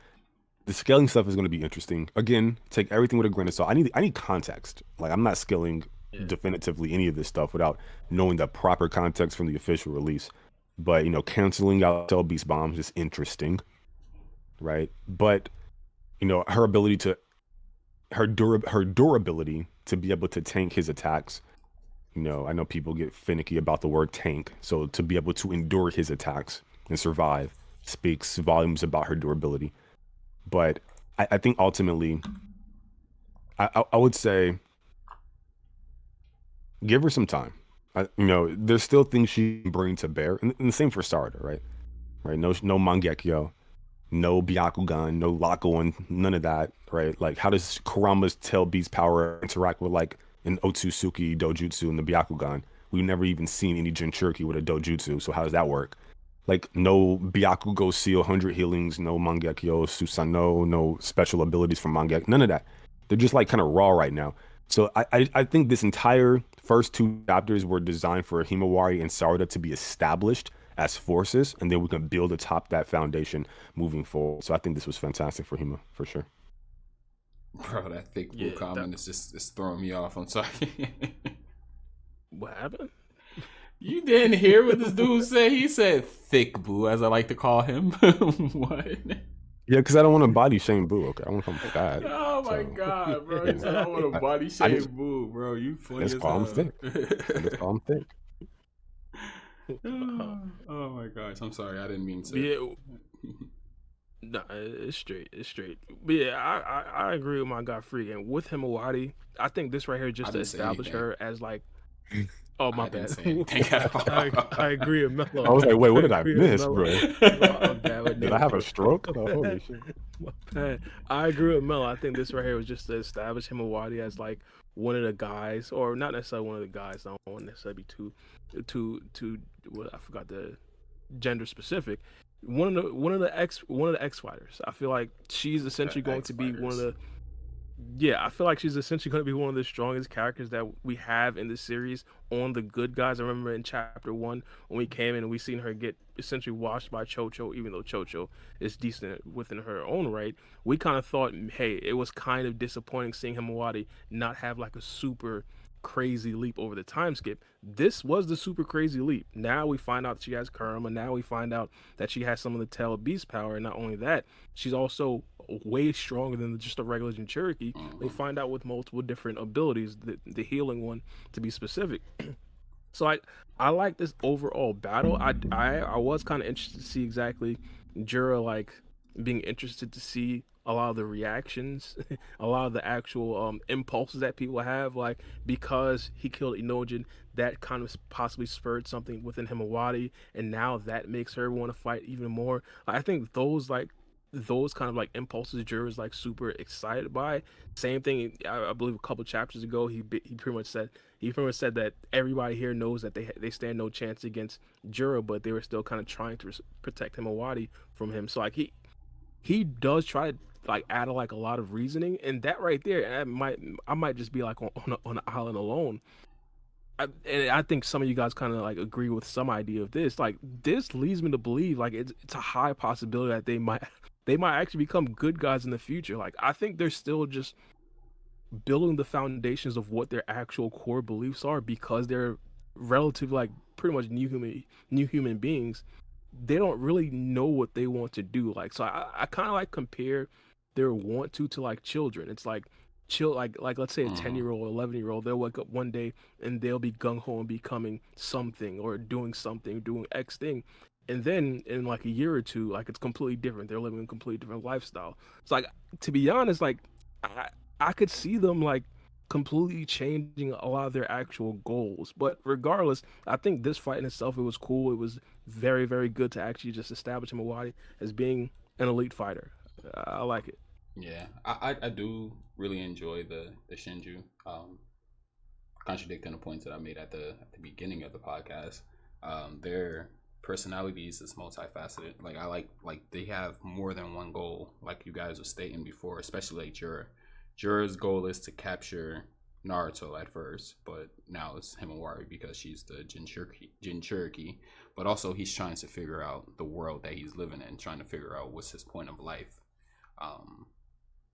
the scaling stuff is going to be interesting. Again, take everything with a grain of salt. I need context. Like I'm not scaling Yeah. definitively any of this stuff without knowing the proper context from the official release. But canceling out Cell Beast bombs is interesting, right? But her ability to her durability to be able to tank his attacks. You know, I know people get finicky about the word tank, so to be able to endure his attacks and survive speaks volumes about her durability. But I think ultimately, I would say give her some time. You know, there's still things she can bring to bear, and the same for Sarada, right? Right? No Mangekyo, no Byakugan, no Lakuin, none of that, right? Like, how does Kurama's tail beast power interact with like an Otsutsuki dojutsu and the Byakugan? We've never even seen any Jinchuriki with a dojutsu, so how does that work? Like, no Byakugo seal 100 healings, no Mangekyo, Susanoo, no special abilities from Mangek, none of that. They're just like kind of raw right now. So I think this entire first two chapters were designed for Himawari and Sarada to be established as forces, and then we can build atop that foundation moving forward. So I think this was fantastic for Hima, for sure. Bro, that thick blue Yeah, comment is just it's throwing me off. I'm sorry. what happened? You didn't hear what this dude said? He said thick boo, as I like to call him. What? Yeah, because I don't want to body shame Boo. Okay, I want to come fat. Oh my So, god, bro. you He know, said I want to body I shame just boo, bro. You funny that's as why I'm hell. thick. That's why I'm thick. Oh my gosh. I'm sorry. I didn't mean to. Yeah, no, it's straight. It's straight. But yeah, I agree with my guy Freak. And with Himawari, I think this right here I just to didn't say establish anything. her as like, oh my I didn't bad. say anything at I all. agree with I Mello. was like, wait, I what did I agree with miss, Mello. bro? My bad, my Did I name have a dropped. stroke? Oh, holy shit. My bad. I agree with Mello. I think this right here was just to establish Himawari as like one of the guys, or not necessarily one of the guys. I don't want to necessarily be too. What I forgot the gender specific. One of the X fighters. I feel like she's The essentially going X to be one of Fighters. the yeah, I feel like she's essentially going to be one of the strongest characters that we have in the series on the good guys. I remember in chapter one when we came in and we seen her get essentially washed by Chocho, even though Chocho is decent within her own right. We kind of thought, hey, it was kind of disappointing seeing Himawari not have like a super crazy leap over the time skip. This was the super crazy leap. Now we find out that she has Kurama. Now we find out that she has some of the tail beast power. And not only that, she's also way stronger than just a regular Jinchuriki. They Mm-hmm. find out with multiple different abilities, the healing one to be specific. So I like this overall battle. I was kind of interested to see exactly Jura like being interested to see a lot of the reactions, a lot of the actual impulses that people have, like because he killed Inojin, that kind of possibly spurred something within Himawari, and now that makes her want to fight even more. I think those kind of like impulses Jura is like super excited by. Same thing, I believe a couple chapters ago he pretty much said that everybody here knows that they stand no chance against Jura, but they were still kind of trying to protect Himawari from him. So like he does try to like add like a lot of reasoning, and that right there, I might just be like on an island alone. And I think some of you guys kind of like agree with some idea of this. Like this leads me to believe like it's a high possibility that they might actually become good guys in the future. Like I think they're still just building the foundations of what their actual core beliefs are because they're relative like pretty much new human beings. They don't really know what they want to do. Like so I kind of like compare their want to like children. It's like chill like let's say a Mm-hmm. 10-year-old, 11-year-old, they'll wake up one day and they'll be gung-ho and becoming something or doing something, doing X thing. And then in like a year or two, like it's completely different. They're living a completely different lifestyle. It's like to be honest, like I I could see them like completely changing a lot of their actual goals. But regardless, I think this fight in itself it was cool. It was very very good to actually just establish Himawari as being an elite fighter. I like it. Yeah, I do really enjoy the Shinju. Contradicting the points that I made at the beginning of the podcast. Their personalities is multifaceted. Like I like they have more than one goal. Like you guys were stating before, especially like Jura. Jura's goal is to capture Naruto at first, but now it's Himawari because she's the Jinchuriki. But also he's trying to figure out the world that he's living in, trying to figure out what's his point of life. Um,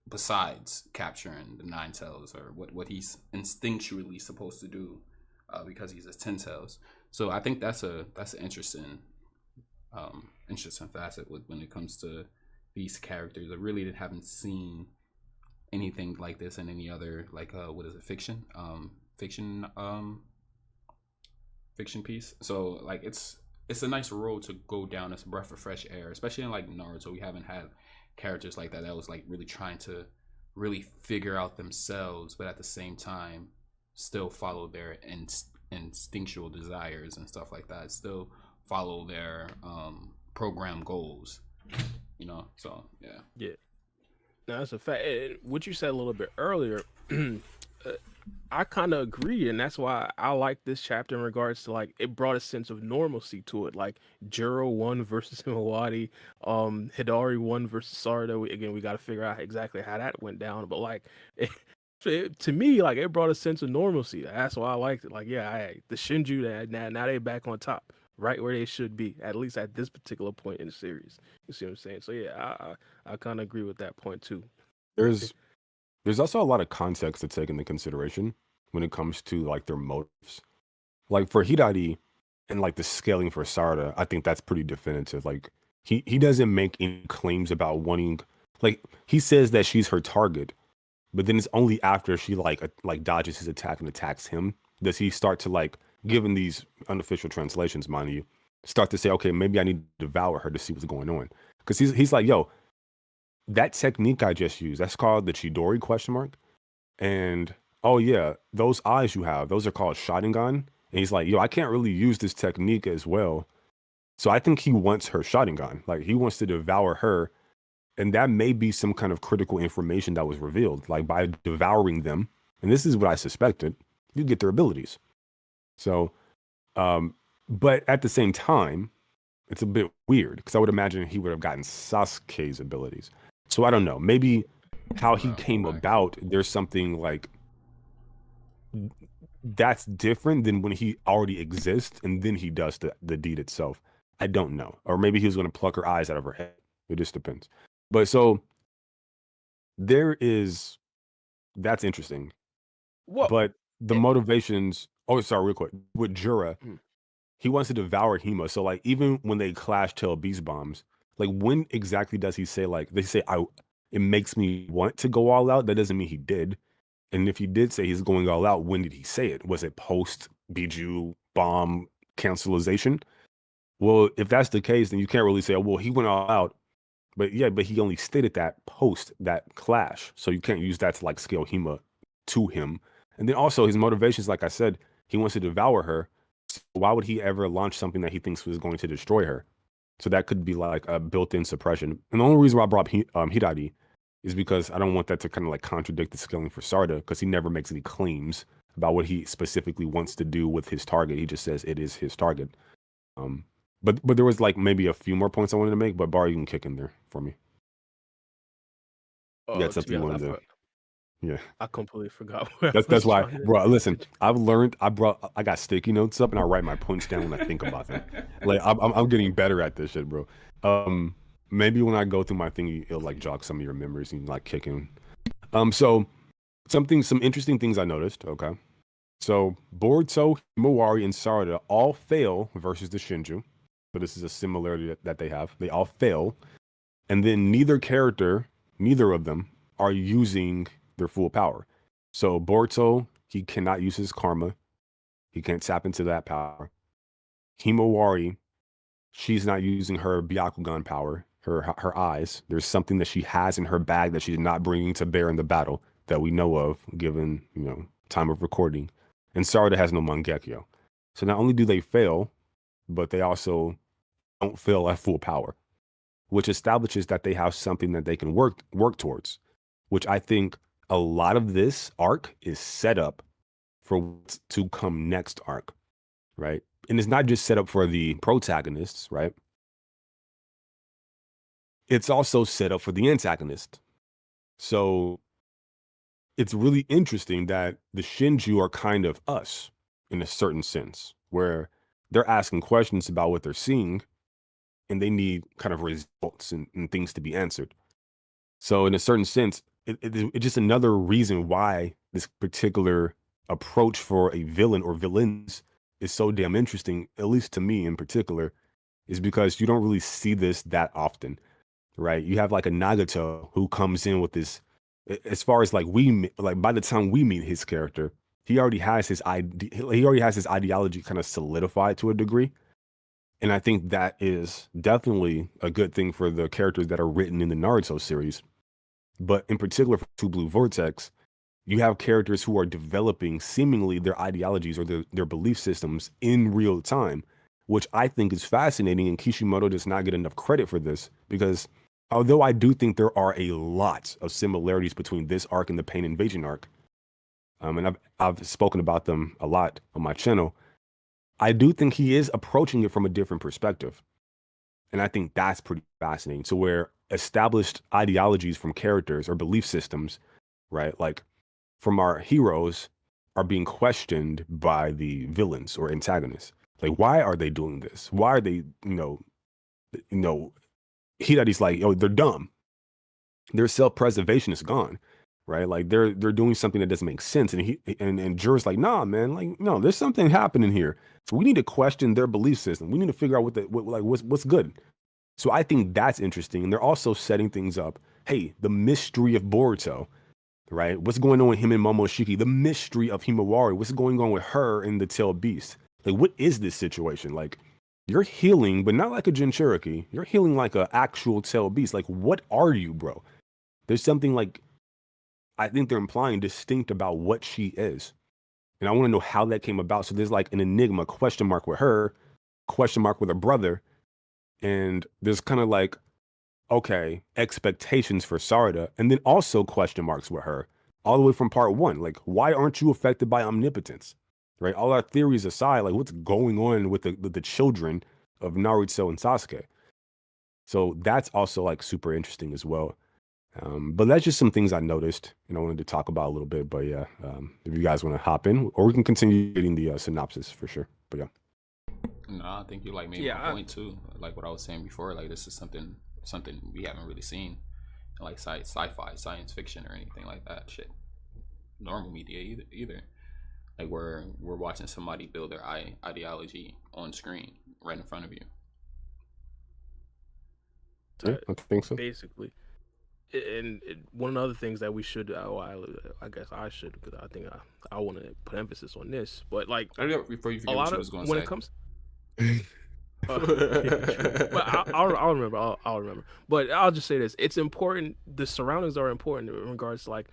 Besides capturing the nine tails or what he's instinctually supposed to do because he's a 10 tails. So I think that's an interesting facet with when it comes to these characters. I really haven't seen anything like this in any other like what is it, fiction fiction piece. So like it's a nice road to go down. It's a breath of fresh air, especially in like Naruto. We haven't had characters like that was like really trying to really figure out themselves, but at the same time still follow their instinctual desires and stuff like that. Still follow their program goals. You know, so yeah. Yeah. No, that's a fact. And what you said a little bit earlier, I kind of agree, and that's why I like this chapter in regards to like it brought a sense of normalcy to it. Like Juro won versus Himawari, Hidari won versus Sarda. Again, we got to figure out exactly how that went down, but like to me, like it brought a sense of normalcy. That's why I liked it. Like, yeah, the Shinju now they back on top, right where they should be, at least at this particular point in the series. You see what I'm saying? So yeah, I kind of agree with that point too. There's there's also a lot of context to take into consideration when it comes to like their motives. Like for Hidari and like the scaling for Sarda, I think that's pretty definitive. Like he doesn't make any claims about wanting, like he says that she's her target, but then it's only after she like dodges his attack and attacks him does he start to like, given these unofficial translations, mind you, start to say, okay, maybe I need to devour her to see what's going on. Because he's like, yo, that technique I just used, that's called the Chidori question mark. And oh yeah, those eyes you have, those are called Sharingan. And he's like, yo, I can't really use this technique as well. So I think he wants her Sharingan. Like he wants to devour her. And that may be some kind of critical information that was revealed. Like by devouring them, and this is what I suspected, you get their abilities. So but at the same time, it's a bit weird because I would imagine he would have gotten Sasuke's abilities. So I don't know. Maybe how he came about, there's something like that's different than when he already exists and then he does the deed itself. I don't know. Or maybe he was going to pluck her eyes out of her head. It just depends. But so that's interesting. Well, But the it, motivations, oh, sorry, real quick. With Jura, mm, he wants to devour Hema. So like even when they clash tail beast bombs, like when exactly does he say like they say it makes me want to go all out? That doesn't mean he did. And if he did say he's going all out, when did he say it? Was it post Biju bomb cancelization? Well, if that's the case, then you can't really say, oh, well, he went all out. But yeah, but he only stated that post that clash. So you can't use that to like scale Hema to him. And then also his motivations, like I said, he wants to devour her. So why would he ever launch something that he thinks was going to destroy her? So that could be like a built-in suppression. And the only reason why I brought Hidari is because I don't want that to kind of like contradict the scaling for Sarda because he never makes any claims about what he specifically wants to do with his target. He just says it is his target. But there was like maybe a few more points I wanted to make, but Bar, you can kick in there for me. Yeah, it's to be something you honest, wanted to. Yeah, I completely forgot where I that's was why, trying to. bro. Listen, I've learned. I got sticky notes up and I write my points down when I think about them. Like I'm getting better at this shit, bro. Maybe when I go through my thing, it'll like jog some of your memories and like kick in. So some interesting things I noticed. Okay, so Boruto, Himawari, and Sarada all fail versus the Shinju. So this is a similarity that they have. They all fail, and then neither of them are using their full power. So Boruto, he cannot use his karma. He can't tap into that power. Himawari, she's not using her Byakugan power, her eyes. There's something that she has in her bag that she's not bringing to bear in the battle that we know of, given time of recording. And Sarada has no Mangekyo. So not only do they fail, but they also don't fail at full power, which establishes that they have something that they can work towards, which I think a lot of this arc is set up for what's to come next arc, right? And it's not just set up for the protagonists, right? It's also set up for the antagonist. So it's really interesting that the Shinju are kind of us in a certain sense, where they're asking questions about what they're seeing and they need kind of results and things to be answered. So in a certain sense, it's just another reason why this particular approach for a villain or villains is so damn interesting, at least to me in particular, is because you don't really see this that often, right? You have like a Nagato who comes in with this As far as like like by the time we meet his character, he already has his ideology kind of solidified to a degree. And I think that is definitely a good thing for the characters that are written in the Naruto series. But in particular for Two Blue Vortex, you have characters who are developing seemingly their ideologies or their belief systems in real time, which I think is fascinating. And Kishimoto does not get enough credit for this because although I do think there are a lot of similarities between this arc and the Pain Invasion arc, and I've spoken about them a lot on my channel, I do think he is approaching it from a different perspective. And I think that's pretty fascinating. So where established ideologies from characters or belief systems, right? Like from our heroes are being questioned by the villains or antagonists. Like, why are they doing this? Why are they, Hidari's like, oh, they're dumb. Their self-preservation is gone, right? Like they're doing something that doesn't make sense. And Jura's like, nah, man, like, no, there's something happening here. So we need to question their belief system. We need to figure out what's good. So I think that's interesting. And they're also setting things up. Hey, the mystery of Boruto, right? What's going on with him and Momoshiki? The mystery of Himawari. What's going on with her and the Tailed Beast? Like, what is this situation? Like, you're healing, but not like a Jinchuriki. You're healing like an actual Tailed Beast. Like, what are you, bro? There's something like, I think they're implying distinct about what she is. And I want to know how that came about. So there's like an enigma, question mark with her, question mark with her brother. And there's kind of like, okay, expectations for Sarda, and then also question marks with her, all the way from part one. Like, why aren't you affected by omnipotence? Right? All our theories aside, like what's going on with the children of Naruto and Sasuke? So that's also like super interesting as well. But that's just some things I noticed and I wanted to talk about a little bit. But yeah, if you guys want to hop in, or we can continue reading the synopsis for sure. But yeah. No, I think you like made my point too. Like what I was saying before, like this is something we haven't really seen, like sci-fi, science fiction, or anything like that. Shit, normal media either. Like we're watching somebody build their ideology on screen right in front of you. Yeah, I think so. Basically. And one of the other things that we should, I guess I should, because I think I want to put emphasis on this, but like Before you a forget lot what you of was going to when say. it comes, yeah, true. But I'll remember. I'll remember. But I'll just say this: it's important. The surroundings are important in regards to like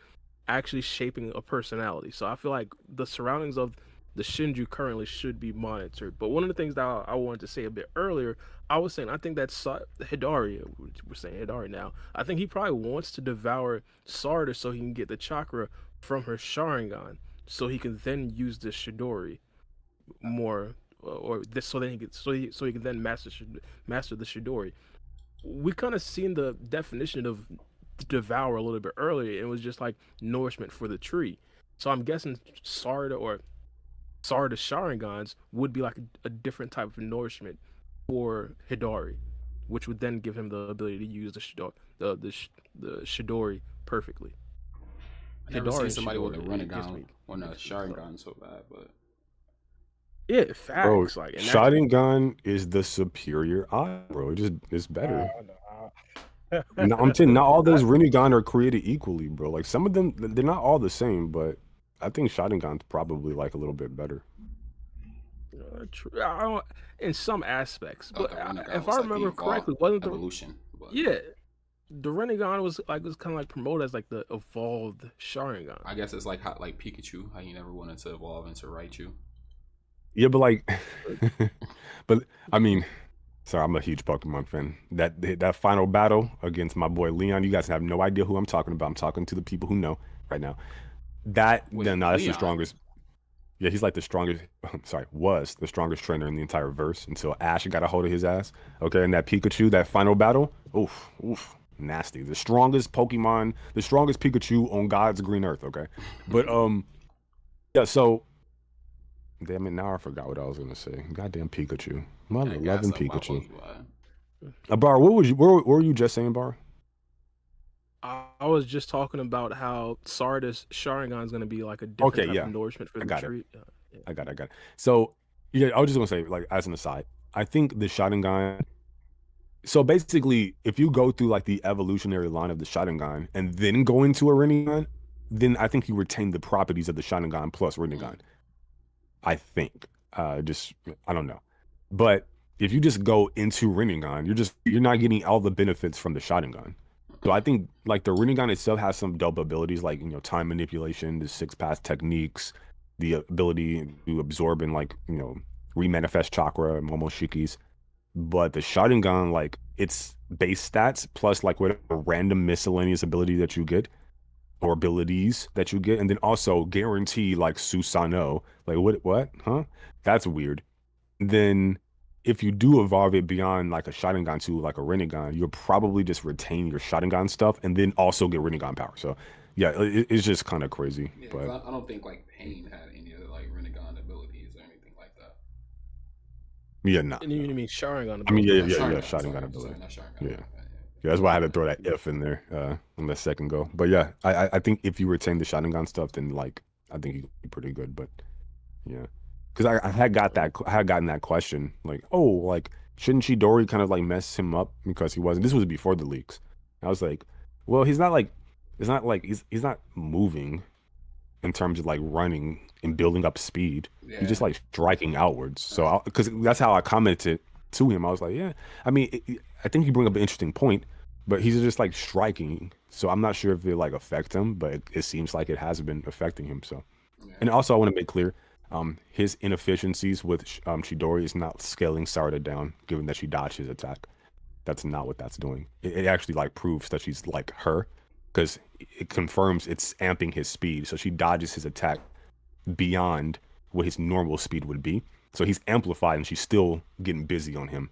actually shaping a personality. So I feel like the surroundings of the Shinju currently should be monitored. But one of the things that I wanted to say a bit earlier, I was saying I think that Hidari, we're saying Hidari now. I think he probably wants to devour Sarda so he can get the chakra from her Sharingan, so he can then use the Shidori more, or this, so then he can so he can then master the Shidori. We kind of seen the definition of devour a little bit earlier. It was just like nourishment for the tree. So I'm guessing Sarda or Sarda Sharingans would be like a different type of nourishment for Hidari, which would then give him the ability to use the Shidori, the Shidori perfectly. I never Hidari seen and somebody with a Shidori, it gets Renegon me on a confused. So. Sharingan so bad, but Yeah, Bro, facts. Like, and that's Sharingan is the superior eye, bro. It's better. uh, No, I'm saying not all those Rinnegan are created equally, bro. Like some of them, they're not all the same, but I think Sharingan's probably like a little bit better. true. I don't, in some aspects, oh, but the Renegon if was I like the remember correctly, wasn't the evolution. But yeah the Renegon was kind of like promoted as like the evolved Sharingan. I guess it's like how, like Pikachu, how he never wanted to evolve into Raichu. Yeah, but like, but I mean, sorry, I'm a huge Pokemon fan. That final battle against my boy Leon, you guys have no idea who I'm talking about. I'm talking to the people who know right now. Wait, No, that's the Leon. strongest. Yeah, he's like the strongest. Sorry, was the strongest trainer in the entire verse until Ash got a hold of his ass. Okay, and that Pikachu, that final battle, oof, nasty. The strongest Pokemon, the strongest Pikachu on God's green earth. Okay, but yeah. So, damn it, now I forgot what I was gonna say. Goddamn Pikachu, mother Got gas loving up by Pikachu. Pokemon. Bar, what were you just saying, Bar? I was just talking about how Sardis Sharingan is going to be like a different Okay, type of yeah, nourishment for I the got it. tree. Yeah. I got it. So, yeah, I was just gonna say, like, as an aside, I think the Sharingan So basically, if you go through like the evolutionary line of the Sharingan and then go into a Rinnegan, then I think you retain the properties of the Sharingan plus Rinnegan. Mm. I think. Just I don't know. But if you just go into Rinnegan, you're not getting all the benefits from the Sharingan. So I think like the Rinnegan itself has some dope abilities like time manipulation, the six pass techniques, the ability to absorb and like remanifest chakra, Momoshikis. But the Sharingan, like its base stats plus like whatever random miscellaneous ability that you get or abilities that you get, and then also guarantee like Susano. Like what? Huh? That's weird. Then if you do evolve it beyond like a Sharingan to like a Rinnegan, you'll probably just retain your Sharingan stuff and then also get Rinnegan power. So yeah, it's just kind of crazy. Yeah, But because I don't think like Pain had any other like Renegon abilities or anything like that. yeah, nah, And no. you mean Sharingan I mean, ability? yeah, Sharingan. Sharingan Sorry, ability. not Sharingan. Yeah. My bad. Yeah, that's why I had to throw that if in there on the second go. But yeah, I think if you retain the Sharingan stuff, then like I think you could be pretty good. But yeah, because I had gotten that question like, oh, like shouldn't Chidori kind of like mess him up because he wasn't? This was before the leaks. I was like, well, it's not like he's not moving in terms of like running and building up speed. He's Yeah. just like striking outwards. So because that's how I commented to him. I was like, yeah, I mean, I think you bring up an interesting point, but he's just like striking. So I'm not sure if it like affect him, but it seems like it has been affecting him. So, Yeah. and also I want to make clear, his inefficiencies with Chidori is not scaling Sarada down, given that she dodged his attack. That's not what that's doing. It actually like proves that she's like her, because it confirms it's amping his speed. So she dodges his attack beyond what his normal speed would be. So he's amplified and she's still getting busy on him.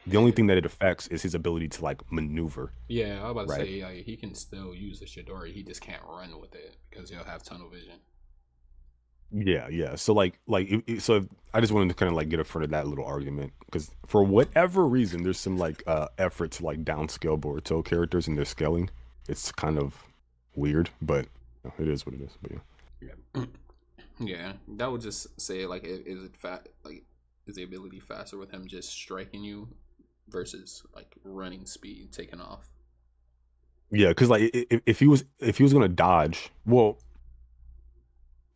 The only thing that it affects is his ability to like maneuver, Yeah, I was about to right? say like, he can still use the Shidori. He just can't run with it because he'll have tunnel vision. Yeah, yeah. So I just wanted to kind of like get in front of that little argument because for whatever reason, there's some like effort to like downscale Boruto characters and their scaling. It's kind of weird, but it is what it is. But yeah. Yeah. Yeah, that would just say like, is it fat? Like, is the ability faster with him just striking you versus like running speed taking off? Yeah, because like if he was gonna dodge, well,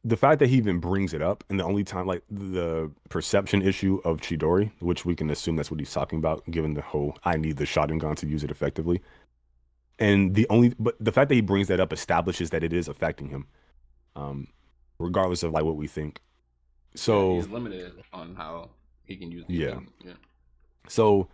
the fact that he even brings it up, and the only time like the perception issue of Chidori, which we can assume that's what he's talking about, given the whole I need the Sharingan to use it effectively, and but the fact that he brings that up establishes that it is affecting him, um, regardless of like what we think. Yeah, So he's limited on how he can use the yeah, ability. Yeah. so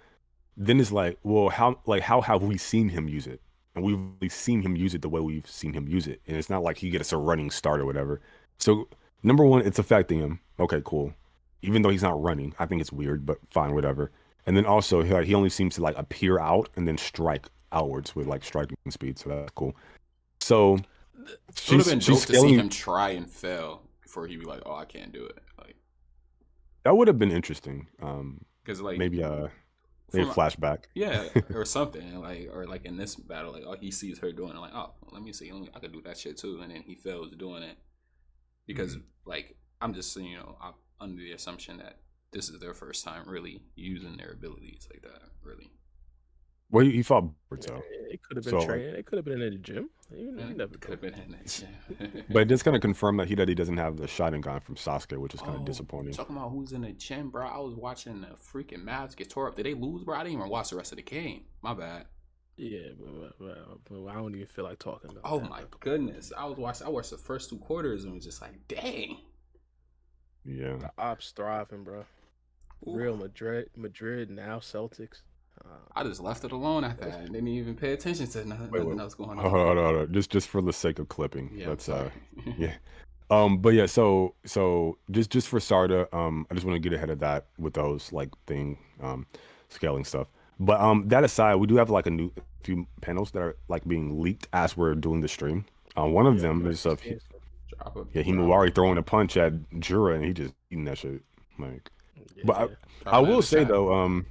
then it's like, well, how have we seen him use it? And we've really seen him use it the way we've seen him use it. And it's not like he gets a running start or whatever. So number one, it's affecting him. Okay, cool. Even though he's not running, I think it's weird, but fine, whatever. And then also he only seems to like appear out and then strike outwards with like striking speed. So that's cool. So It would have been she's dope to see scaling. him try and fail before he be like, "Oh, I can't do it." Like, That would have been interesting. because like Maybe maybe from flashback. yeah, or something like, or like in this battle, like, oh, he sees her doing it, like, oh, let me see, I could do that shit too, and then he fails doing it because Mhm. like I'm just I'm under the assumption that this is their first time really using their abilities like that, really. Well, he fought Boruto. It could have been So like, training. It could have been in the gym. You Yeah, never could have know. been in that. but it does kind of confirm that he doesn't have the Sharingan from Sasuke, which is kind of Oh, disappointing. talking about who's in the gym, bro. I was watching the freaking Mavs get tore up. Did they lose, bro? I didn't even watch the rest of the game. My bad. Yeah, but I don't even feel like talking about Oh that. my goodness. I watched the first 2 quarters and was just like, dang. Yeah. The ops thriving, bro. Ooh. Real Madrid now Celtics. I just left it alone at that and didn't even pay attention to nothing else going on. Hold on. Just for the sake of clipping. Yeah, Let's sorry. yeah. But yeah, so just for Sarda, I just want to get ahead of that with those like scaling stuff. But that aside, we do have like a few panels that are like being leaked as we're doing the stream. One of them is of Drop a yeah, drop. Himawari throwing a punch at Jura and he just eating that shit. Like, but Yeah. I Drop that in will the say chat. though,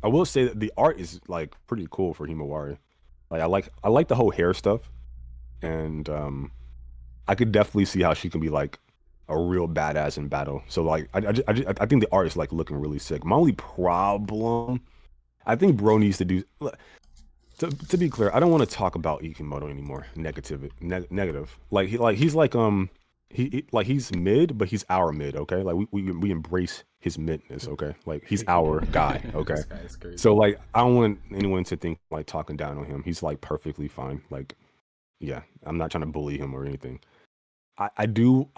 I will say that the art is like pretty cool for Himawari. Like I like the whole hair stuff, and I could definitely see how she can be like a real badass in battle. So like I think the art is like looking really sick. My only problem I think bro needs to do. To be clear, I don't want to talk about Ikimoto anymore. Negative. He's like he's mid, but he's our mid. Okay, like we embrace his midness. Okay, like he's our guy. Okay, This guy is crazy. so like I don't want anyone to think like talking down on him. He's like perfectly fine. Like yeah, I'm not trying to bully him or anything. I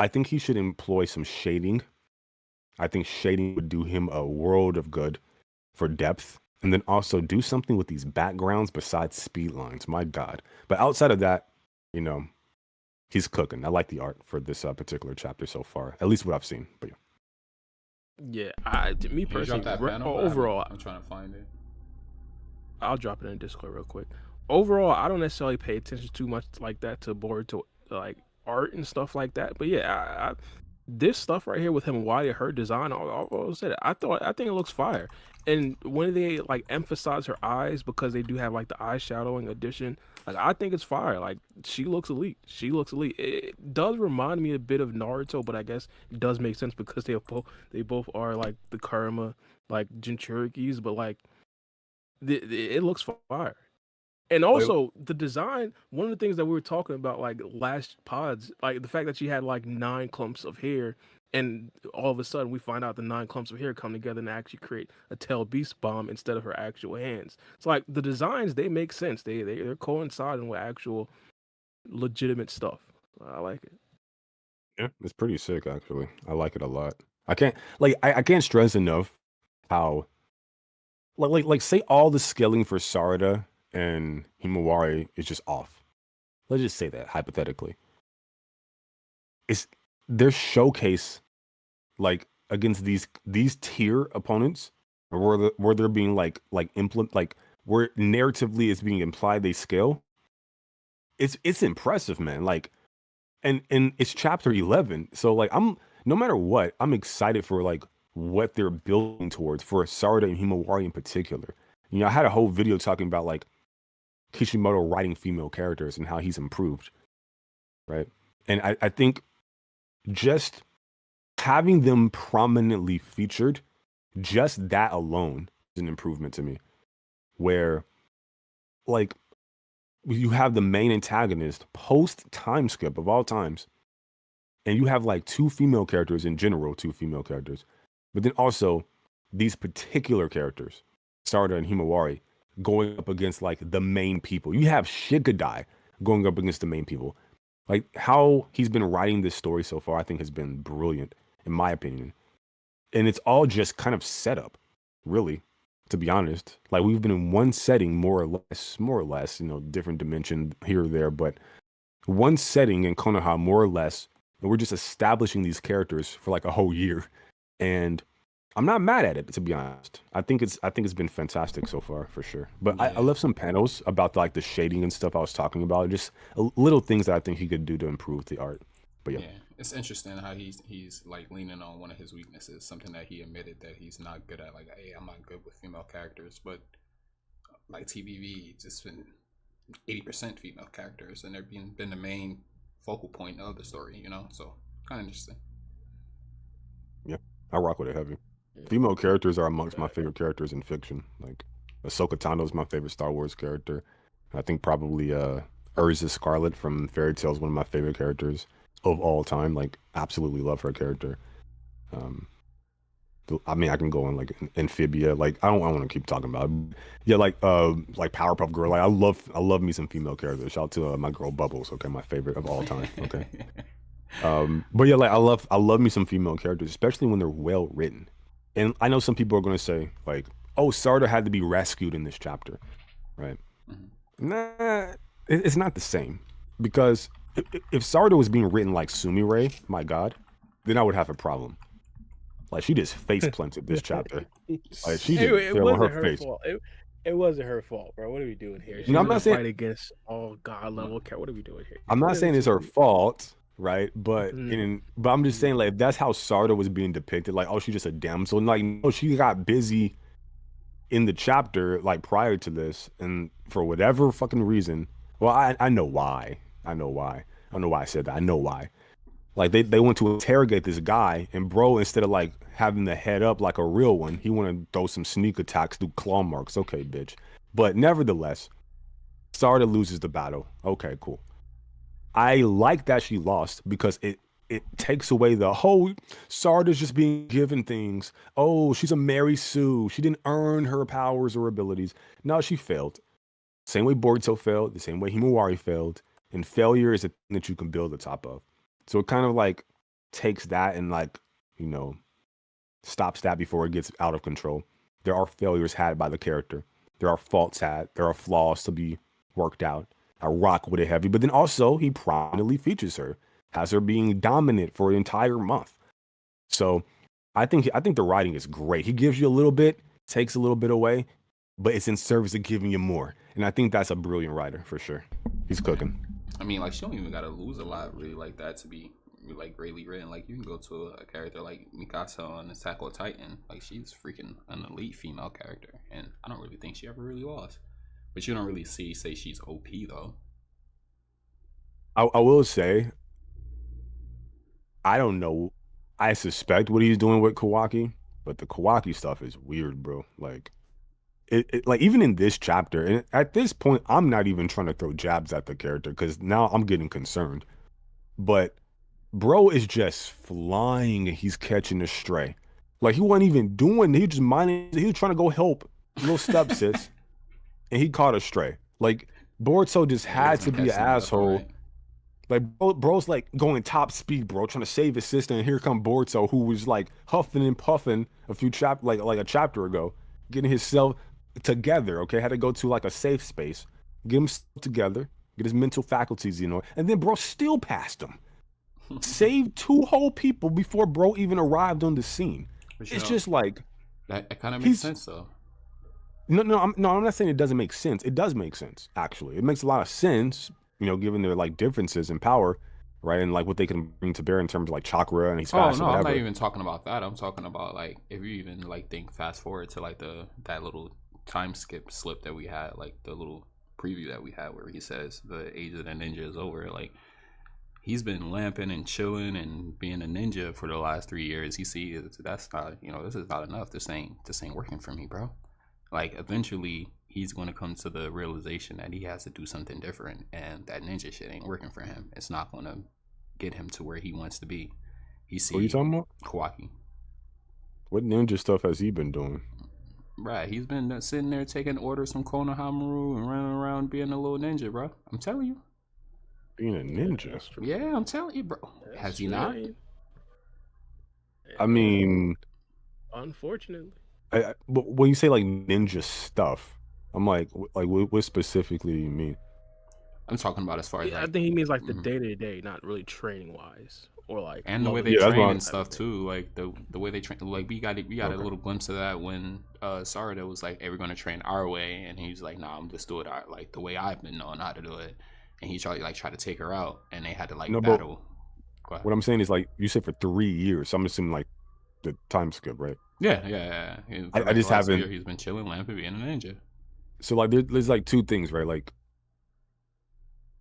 think he should employ some shading. I think shading would do him a world of good for depth. And then also do something with these backgrounds besides speed lines. My God. But outside of that, you know, he's cooking. I like the art for this particular chapter so far, at least what I've seen. But Yeah, me Can you drop personally, that panel? overall, I'm trying to find it. I'll drop it in Discord real quick. Overall, I don't necessarily pay attention too much like that to Boruto, like art and stuff like that. But yeah, this stuff right here with him, why her design, I said it. I think it looks fire. And when they like emphasize her eyes because they do have like the eye shadowing addition, like I think it's fire. Like she looks elite. She looks elite. It does remind me a bit of Naruto, but I guess it does make sense because they both are like the Karma like Jinchurikis, but like it looks fire. And wait, also the design, one of the things that we were talking about like last pods, like the fact that she had like 9 clumps of hair, and all of a sudden we find out the 9 clumps of hair come together and actually create a tail beast bomb instead of her actual hands. It's like the designs, they make sense. They're coinciding with actual legitimate stuff. I like it. yeah, it's pretty sick actually. I like it a lot. I can't stress enough how like say all the scaling for Sarada and Himawari is just off. Let's just say that hypothetically. It's their showcase like against these tier opponents or where they're being like implement like where narratively it's being implied they scale. It's impressive, man. Like and it's chapter 11. So like I'm no matter what, I'm excited for like what they're building towards for Sarada and Himawari in particular. You know, I had a whole video talking about like Kishimoto writing female characters and how he's improved, right? And I think just having them prominently featured, just that alone is an improvement to me. Where like you have the main antagonist post time skip of all times, and you have like two female characters in general, two female characters, but then also these particular characters, Sarada and Himawari, going up against like the main people. You have Shigadai going up against the main people. Like how he's been writing this story so far, I think has been brilliant, in my opinion. And it's all just kind of setup, really, to be honest. Like we've been in one setting, more or less, you know, different dimension here or there, but one setting in Konoha, more or less, and we're just establishing these characters for like a whole year. And I'm not mad at it, to be honest. I think it's been fantastic so far for sure. But I Yeah. left some panels about like the shading and stuff I was talking about, just little things that I think he could do to improve the art. But yeah, Yeah, it's interesting how he's like leaning on one of his weaknesses, something that he admitted that he's not good at. Like, hey, I'm not good with female characters, but like TBV, it's just been 80% female characters, and they're been the main focal point of the story. You know, so kind of interesting. yeah, I rock with it heavy. Yeah. Female characters are amongst my favorite characters in fiction. Like Ahsoka Tano is my favorite Star Wars character. I think probably Urza Scarlet from Fairy Tail is one of my favorite characters of all time. Like absolutely love her character. Um, I mean, I can go on like Amphibia. Like I want to keep talking about it. Yeah, like Powerpuff Girl. Like I love me some female characters. Shout out to my girl Bubbles. Okay, my favorite of all time. Okay. But yeah, like I love me some female characters, especially when they're well written. And I know some people are going to say like, "Oh, Sarda had to be rescued in this chapter," right? Mhm. Nah, it's not the same because if Sarda was being written like Sumire, my God, then I would have a problem. Like she just face planted this chapter. Like she just It fell on wasn't her her face. fault. It wasn't her fault, bro. What are we doing here? You know, She's I'm in a not saying fight against all god level. What are we doing here? I'm not What saying is it's her fault, right? But Mm, but I'm just saying like if that's how Sarda was being depicted, like oh she's just a damsel, like no, she got busy in the chapter like prior to this, and for whatever fucking reason, well I know why, I know why I said that, I know why, Like they went to interrogate this guy, and bro, instead of like having the head up like a real one, he want to throw some sneak attacks, do claw marks. Okay, bitch. But nevertheless, Sarda loses the battle. Okay, cool. I like that she lost because it takes away the whole Sarda's just being given things. Oh, she's a Mary Sue. She didn't earn her powers or abilities. No, she failed. Same way Boruto failed, the same way Himawari failed. And failure is a thing that you can build the top of. So it kind of like takes that and like, you know, stops that before it gets out of control. There are failures had by the character. There are faults had. There are flaws to be worked out. I rock with it heavy, but then also he prominently features her, has her being dominant for an entire month. So I think the writing is great. He gives you a little bit, takes a little bit away, but it's in service of giving you more. And I think that's a brilliant writer for sure. He's cooking. I mean, like, she don't even gotta lose a lot really like that to be like greatly written. Like, you can go to a character like Mikasa on Attack on Titan. Like, she's freaking an elite female character, and I don't really think she ever really lost. But you don't really say she's OP though. I will say, I don't know. I suspect what he's doing with Kawaki, but the Kawaki stuff is weird, bro. Like like even in this chapter, and at this point, I'm not even trying to throw jabs at the character because now I'm getting concerned. But bro is just flying and he's catching a stray. Like he wasn't even doing. He just minding. He was trying to go help little stepsis, and he caught a stray. Like Boruto just Yeah, he had wasn't to be an catching nothing, asshole. right? Like bro's like going top speed, bro, trying to save his sister, and here come Boruto, who was like huffing and puffing a few like a chapter ago, getting himself together. Okay, had to go to like a safe space, get himself together, get his mental faculties, and then bro still passed him, saved two whole people before bro even arrived on the scene. But It's just like that kind of makes he's sense though. no, I'm not saying it doesn't make sense. It does make sense, actually. It makes a lot of sense, given their like differences in power, right? And like what they can bring to bear in terms of like chakra and he's Oh fast or no, I'm not whatever. even talking about that. I'm talking about like if you even like think fast forward to like that little time skip slip that we had, like the little preview that we had where he says the age of the ninja is over. Like he's been lamping and chilling and being a ninja for the last 3 years. He sees that's not this is not enough. This ain't working for me, bro. Like eventually he's going to come to the realization that he has to do something different, and that ninja shit ain't working for him. It's not going to get him to where he wants to be. He What are you see talking about? Kawaki. What ninja stuff has he been doing? Right, he's been sitting there taking orders from Konohamaru and running around being a little ninja, bro. I'm telling you. Being a Yeah, ninja. that's true. Yeah, I'm telling you, bro. That's Has he true. not? I mean, Unfortunately. but when you say like ninja stuff, I'm like what specifically do you mean? I'm talking about as far as Yeah, I like, think he means like the mhm. day to day, not really training wise, or like And the way leveling they Yeah, that's train what and type of stuff thing. too. Like the way they train. Like we got a okay. little glimpse of that when Sarada was like, "Hey, we're gonna train our way," and he's like, "Nah, I'm just do it like the way I've been knowing how to do it." And he try to take her out, and they had to like No, but battle. Go ahead. what I'm saying is like you said for 3 years, so I'm assuming like the time skip, right? Yeah. For I like the just last haven't. year, he's been chilling, lamping, being a ninja. So like there's like two things, right? Like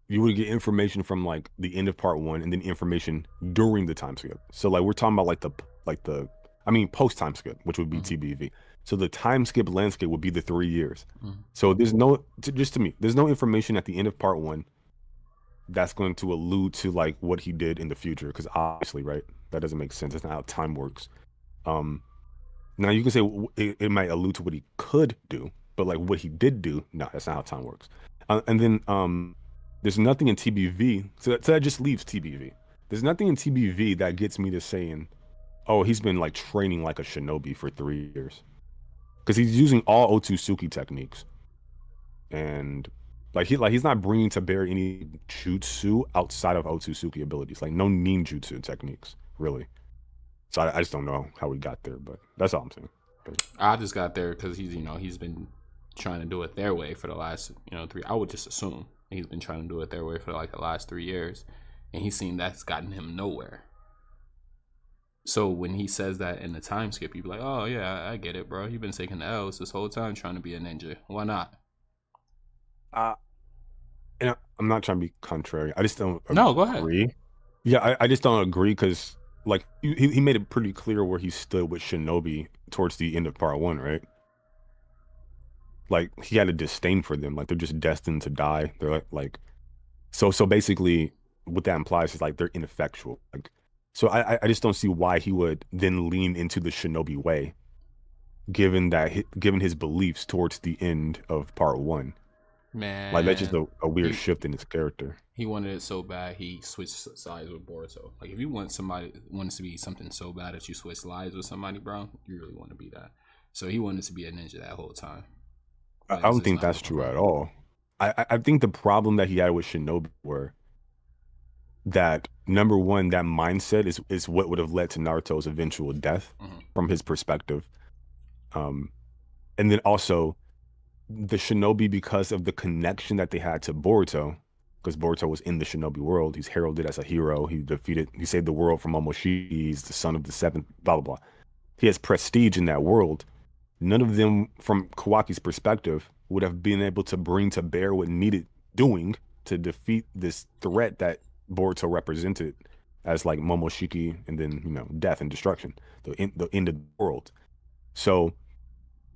you would get information from like the end of part one and then information during the time skip. So like we're talking about like the I mean post time skip, which would be Mm-hmm. TBV. So the time skip landscape would be the 3 years. Mm-hmm. So there's no just to me, there's no information at the end of part one that's going to allude to like what he did in the future, because obviously, right, that doesn't make sense. That's not how time works. Um, Now you can say it might allude to what he could do, but like what he did do, no, that's not how time works. And then there's nothing in TBV, so that just leaves TBV. There's nothing in TBV that gets me to saying, oh, he's been like training like a shinobi for 3 years, because he's using all Otsutsuki techniques, and he's not bringing to bear any jutsu outside of Otsutsuki abilities, like no ninjutsu techniques, really. So I just don't know how we got there, but that's all I'm saying. But, I just got there because he's been trying to do it their way for the last three. I would just assume he's been trying to do it their way for like the last 3 years, and he's seen that's gotten him nowhere. So when he says that in the time skip, you'd be like, "Oh yeah, I get it, bro. You've been taking the L's this whole time trying to be a ninja. Why not?" uh, and I'm not trying to be contrary. I just don't No, go ahead. agree. Yeah, I just don't agree because like he made it pretty clear where he stood with Shinobi towards the end of part one, right? Like he had a disdain for them, like they're just destined to die. They're so basically what that implies is like they're ineffectual. Like so I just don't see why he would then lean into the Shinobi way, given his beliefs towards the end of part one. Like that's just Man, a weird he shift in his character. he wanted it so bad he switched sides with Boruto. Like if you wants to be something so bad that you switch sides with somebody, bro, you really want to be that. So he wanted to be a ninja that whole time, but I it's don't just think not that's going true well. at all. I think the problem that he had with Shinobi were that number one, that mindset is what would have led to Naruto's eventual death Hmm. from his perspective. Um, and then also the Shinobi, because of the connection that they had to Boruto, because Boruto was in the Shinobi world, he's heralded as a hero. He saved the world from Momoshiki. He's the son of the seventh, blah, blah, blah. He has prestige in that world. None of them, from Kawaki's perspective, would have been able to bring to bear what needed doing to defeat this threat that Boruto represented as like Momoshiki and then, death and destruction, the end of the world. So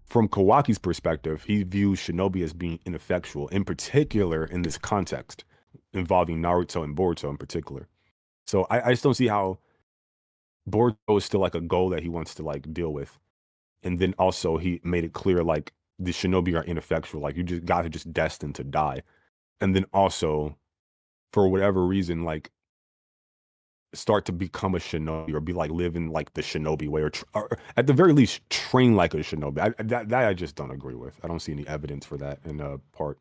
from Kawaki's perspective, he views Shinobi as being ineffectual, in particular in this context involving Naruto and Boruto in particular. So I just don't see how Boruto is still like a goal that he wants to like deal with. And then also he made it clear like the Shinobi are ineffectual, like you just guys are just destined to die. And then also for whatever reason, like start to become a shinobi or be like living like the shinobi way or at the very least train like a shinobi. That I just don't agree with. I don't see any evidence for that in part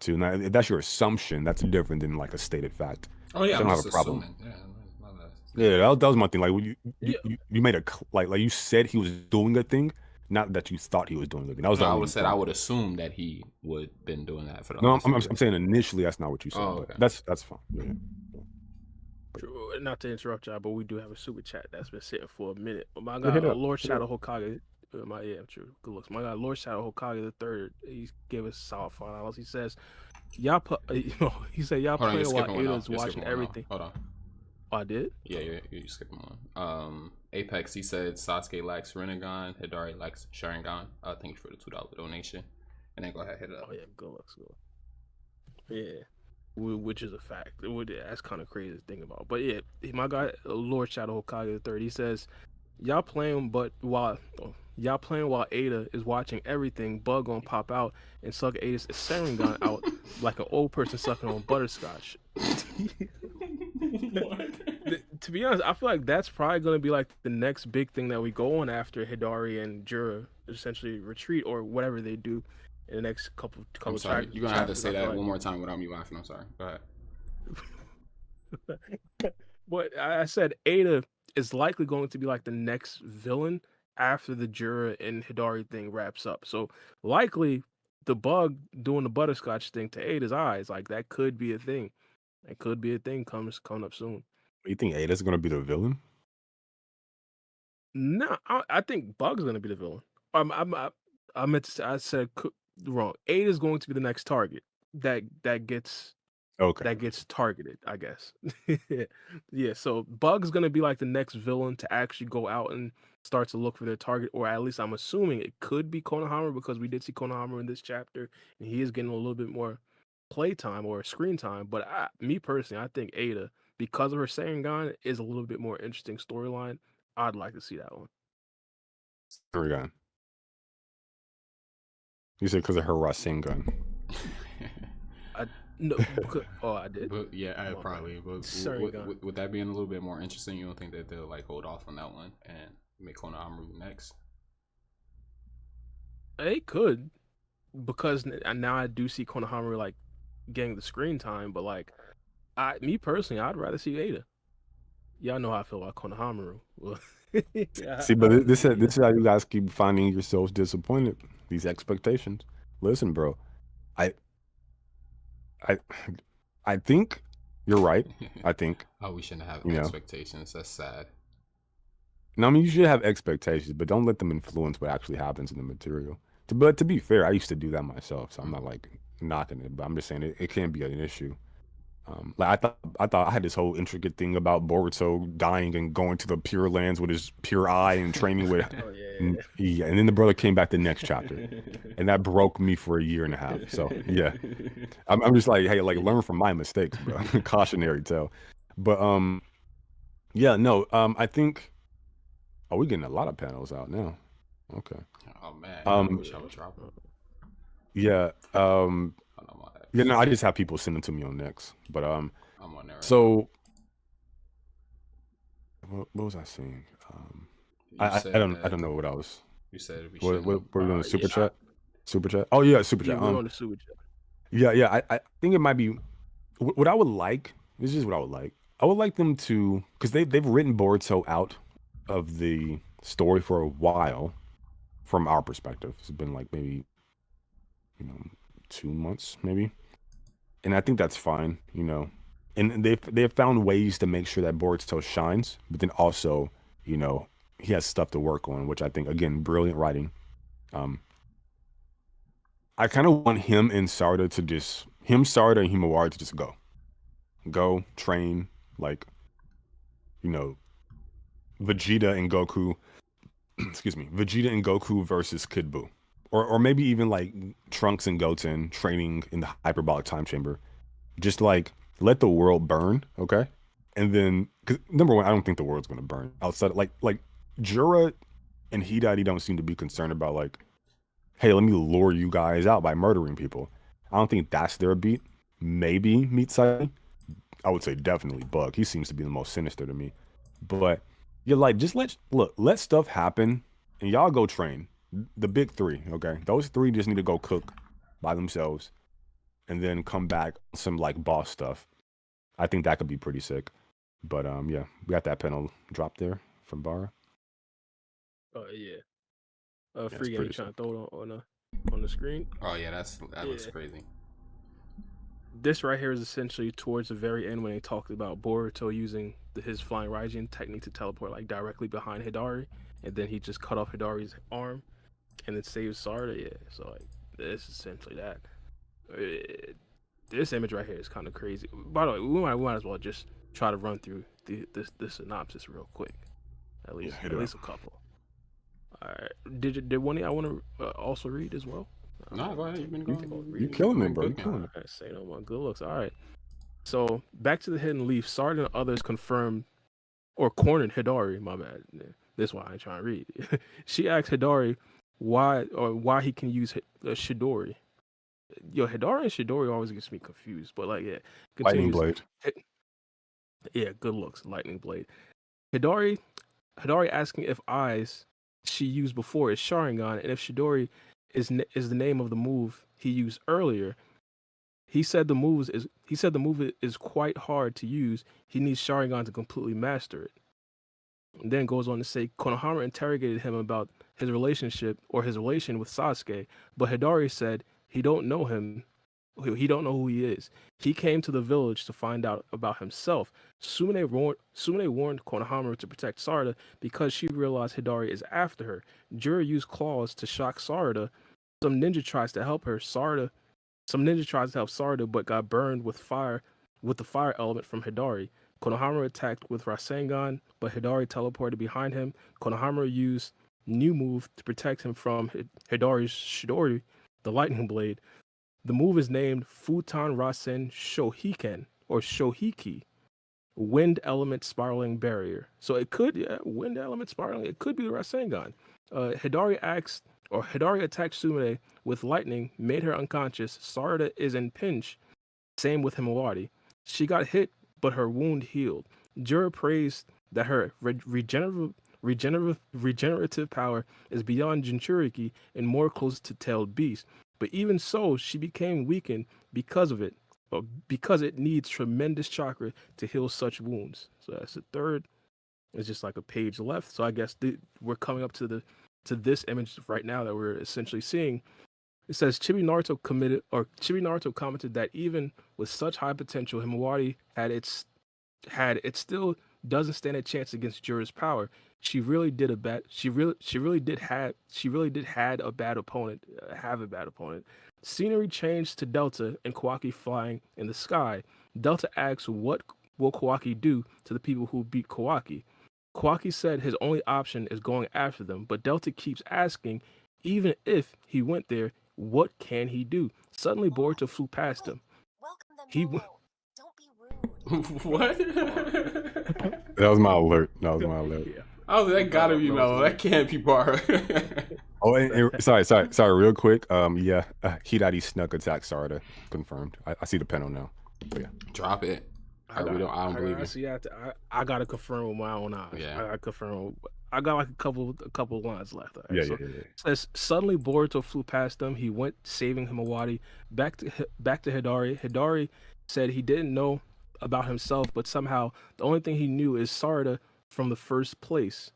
two. Now, if that's your assumption, that's different than like a stated fact. Oh yeah, So I I'm don't have just a problem. assuming. Yeah, my bad. Yeah, that was my thing. Like when Yeah, you made like you said he was doing a thing, not that you thought he was doing a thing. That was No, the I would only have said I thing. would assume that he would been doing that for the No, last I'm, few I'm years. saying initially that's not what you said, Oh, but okay. that's fine. Yeah. true. Not to interrupt y'all, but we do have a super chat that's been sitting for a minute. But my Yeah, guy, hit up, Lord hit up. Shadow Hokage, true, good looks. My guy, Lord Shadow Hokage the third, he gave us solid $5. He says, "Y'all, he said y'all Hold on, you're playing while skipping one Ada off. is You're skipping watching one off. everything." Hold on. Oh, I did. Yeah, you're skipping one. Apex, he said Sasuke likes Rinnegan, Hidari likes Sharingan. Thank you for the $2 donation. And then go ahead, hit it Oh up. yeah, good looks. Good. Yeah, which is a fact. That's kind of crazy to think about. But yeah, my guy, Lord Shadow Hokage the third, he says, "Y'all playing, but while y'all playing while Ada is watching everything, Bug gonna pop out and suck Ada's Sharingan out like an old person sucking on butterscotch." What? To be honest, I feel like that's probably gonna be like the next big thing that we go on after Hidari and Jura essentially retreat or whatever they do in the next I'm couple sorry. You're gonna have to chapters. say I feel that like. one more time without me laughing. I'm sorry. Go ahead. But I said Ada is likely going to be like the next villain after the Jura and Hidari thing wraps up. So likely the bug doing the butterscotch thing to Ada's eyes, like that could be a thing. That could be a thing coming up soon. You think Ada's gonna be the villain? No, I think Bug's gonna be the villain. I meant to say, I said wrong. Ada's going to be the next target that gets Okay. that gets targeted, I guess. Yeah, so Bug's gonna be like the next villain to actually go out and start to look for their target, or at least I'm assuming it could be Konohamaru because we did see Konohamaru in this chapter, and he is getting a little bit more playtime or screen time. But me personally, I think Ada, because of her Sharingan, is a little bit more interesting storyline. I'd like to see that one. Sharingan. You said because of her Rasengan. I no, because, oh, I did. But yeah, I My bad. probably. But Sharingan. with that being a little bit more interesting, you don't think that they'll like hold off on that one and make Konohamaru next? They could because now I do see Konohamaru like getting the screen time, but like me personally, I'd rather see Ada. Y'all know how I feel about Konohamaru. Well, yeah, See, I'd but rather this see this Ada. is how you guys keep finding yourselves disappointed. These expectations. Listen, bro. I I I think you're right. I think Oh, we shouldn't have you know. expectations. That's sad. No, I mean you should have expectations, but don't let them influence what actually happens in the material. But to be fair, I used to do that myself, so I'm not like knocking it. But I'm just saying it can be an issue. Like I thought I had this whole intricate thing about Boruto dying and going to the Pure Lands with his pure eye and training with, Oh yeah. yeah. And then the brother came back the next chapter, and that broke me for a year and a half. So yeah, I'm just like, hey, like learn from my mistakes, bro. Cautionary tale. But yeah, no, I think. Oh, we're getting a lot of panels out now. Okay. Oh man, I Um, wish I would drop them. yeah. Hold on, my Yeah, ex. no, I just have people send them to me on next. But I'm on there right now. so what was I saying? You I don't know what I was. you said we What shouldn't. were we doing? Yeah. Super chat? Super chat? Oh yeah, super Yeah, chat. we're on the sewage. Yeah, yeah. I think it might be what I would like. This is what I would like. I would like them to, because they've written Boruto out of the story for a while. From our perspective, it's been like maybe, you know, 2 months maybe, and I think that's fine. And they've found ways to make sure that Boruto shines, but then also, you know, he has stuff to work on, which I think again, brilliant writing. Um, I kind of want Sarada and Himawari to just go train, like, you know, Vegeta and Goku. Excuse me, Vegeta and Goku versus Kid Buu, or maybe even like Trunks and Goten training in the hyperbolic time chamber. Just like let the world burn, okay? And then, because number one, I don't think the world's gonna burn outside. Like Jura and Hidari don't seem to be concerned about like, hey, let me lure you guys out by murdering people. I don't think that's their beat. Maybe Mitsai. I would say definitely Bug. He seems to be the most sinister to me. But you're like, just let stuff happen, and y'all go train. The big three, okay? Those three just need to go cook by themselves, and then come back on some like boss stuff. I think that could be pretty sick. But yeah, we got that panel drop there from Bara. Oh yeah. Yeah, it's Free game, you pretty trying sick. to throw it on the screen? Oh yeah, that looks Yeah. crazy. This right here is essentially towards the very end when they talked about Boruto using his flying Raijin technique to teleport like directly behind Hidari, and then he just cut off Hidari's arm and then saves Sarda. Yeah, so like this is essentially that. This image right here is kind of crazy. By the way, we might as well just try to run through the synopsis real quick. At Yeah, least hit at it up. least a couple. All right. Did one of y'all want to also read as well? No, go ahead. You've been going. You You've killing it, been bro. You cooking. killing it. All right, say no more. Good looks. All right. So back to the Hidden Leaf. Sarda and others confirmed or cornered Hidari. My bad. This is why I ain't trying to read. She asked Hidari why he can use Shidori. Yo, Hidari and Shidori always gets me confused. But like, yeah, Lightning continues. blade. Yeah, good looks. Lightning blade. Hidari asking if eyes she used before is Sharingan, and if Shidori is the name of the move he used earlier. He said the move is quite hard to use. He needs Sharingan to completely master it. And then goes on to say Konohamaru interrogated him about his relationship or his relation with Sasuke, but Hidari said he don't know him. He don't know who he is. He came to the village to find out about himself. Sumune warned Konohamaru to protect Sarada because she realized Hidari is after her. Jura used claws to shock Sarada. Some ninja tries to help her. Some ninja tries to help Sarada, but got burned with the fire element from Hidari. Konohamaru attacked with Rasengan, but Hidari teleported behind him. Konohamaru used new move to protect him from Hidari's Shidori, the lightning blade. The move is named Futon Rasen Shohiken or Shohiki, wind element spiraling barrier. So it could, yeah, wind element spiraling. It could be the Rasengan. Hidari attacked Sumune with lightning, made her unconscious. Sarada is in pinch. Same with Himawari. She got hit, but her wound healed. Jura praised that her regenerative power is beyond Jinchuriki and more close to tailed beast. But even so, she became weakened because of it, because it needs tremendous chakra to heal such wounds. So that's the third. It's just like a page left. So I guess we're coming up to this image right now that we're essentially seeing. It says Chibi Naruto commented that even with such high potential, Himawari had it still doesn't stand a chance against Jura's power. She really did a bad opponent. Have a bad opponent. Scenery changed to Delta and Kawaki flying in the sky. Delta asks what will Kawaki do to the people who beat Kawaki. Kawaki said his only option is going after them, but Delta keeps asking, even if he went there, what can he do? Suddenly, Boruto flew past him. He What? That was my alert. That was my alert. yeah. Oh, that gotta be Mello. That can't be Bar. Oh, and sorry, real quick. Hidari snuck attack Sarda. Confirmed. I see the panel now. But yeah. Drop it. I don't believe you. See, I gotta confirm with my own eyes. Yeah. I gotta confirm. I got like a couple lines left. Right? Yeah, So, yeah. Says suddenly Boruto flew past them. He went saving Himawari back to Hidari. Hidari said he didn't know about himself, but somehow the only thing he knew is Sarda from the first place.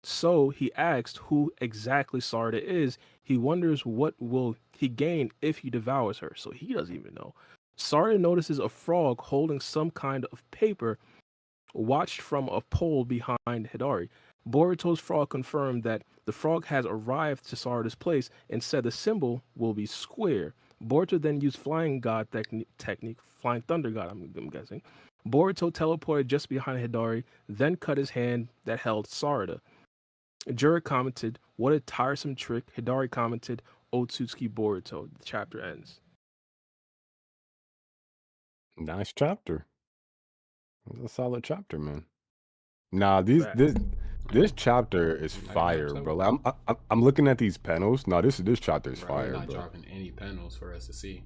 So he asked who exactly Sarda is. He wonders what will he gain if he devours her. So he doesn't even know. Sarda notices a frog holding some kind of paper watched from a pole behind Hidari. Boruto's frog confirmed that the frog has arrived to Sarda's place and said the symbol will be square. Boruto then used flying god technique, flying thunder god, I'm guessing. Boruto teleported just behind Hidari, then cut his hand that held Sarda. Jura commented, "What a tiresome trick." Hidari commented, "Otsutsuki Boruto." The chapter ends. Nice chapter. It was a solid chapter, man. Nah, this chapter is fire, bro. Like, I'm looking at these panels. No, this chapter is fire, We're not bro. dropping any panels for us to see.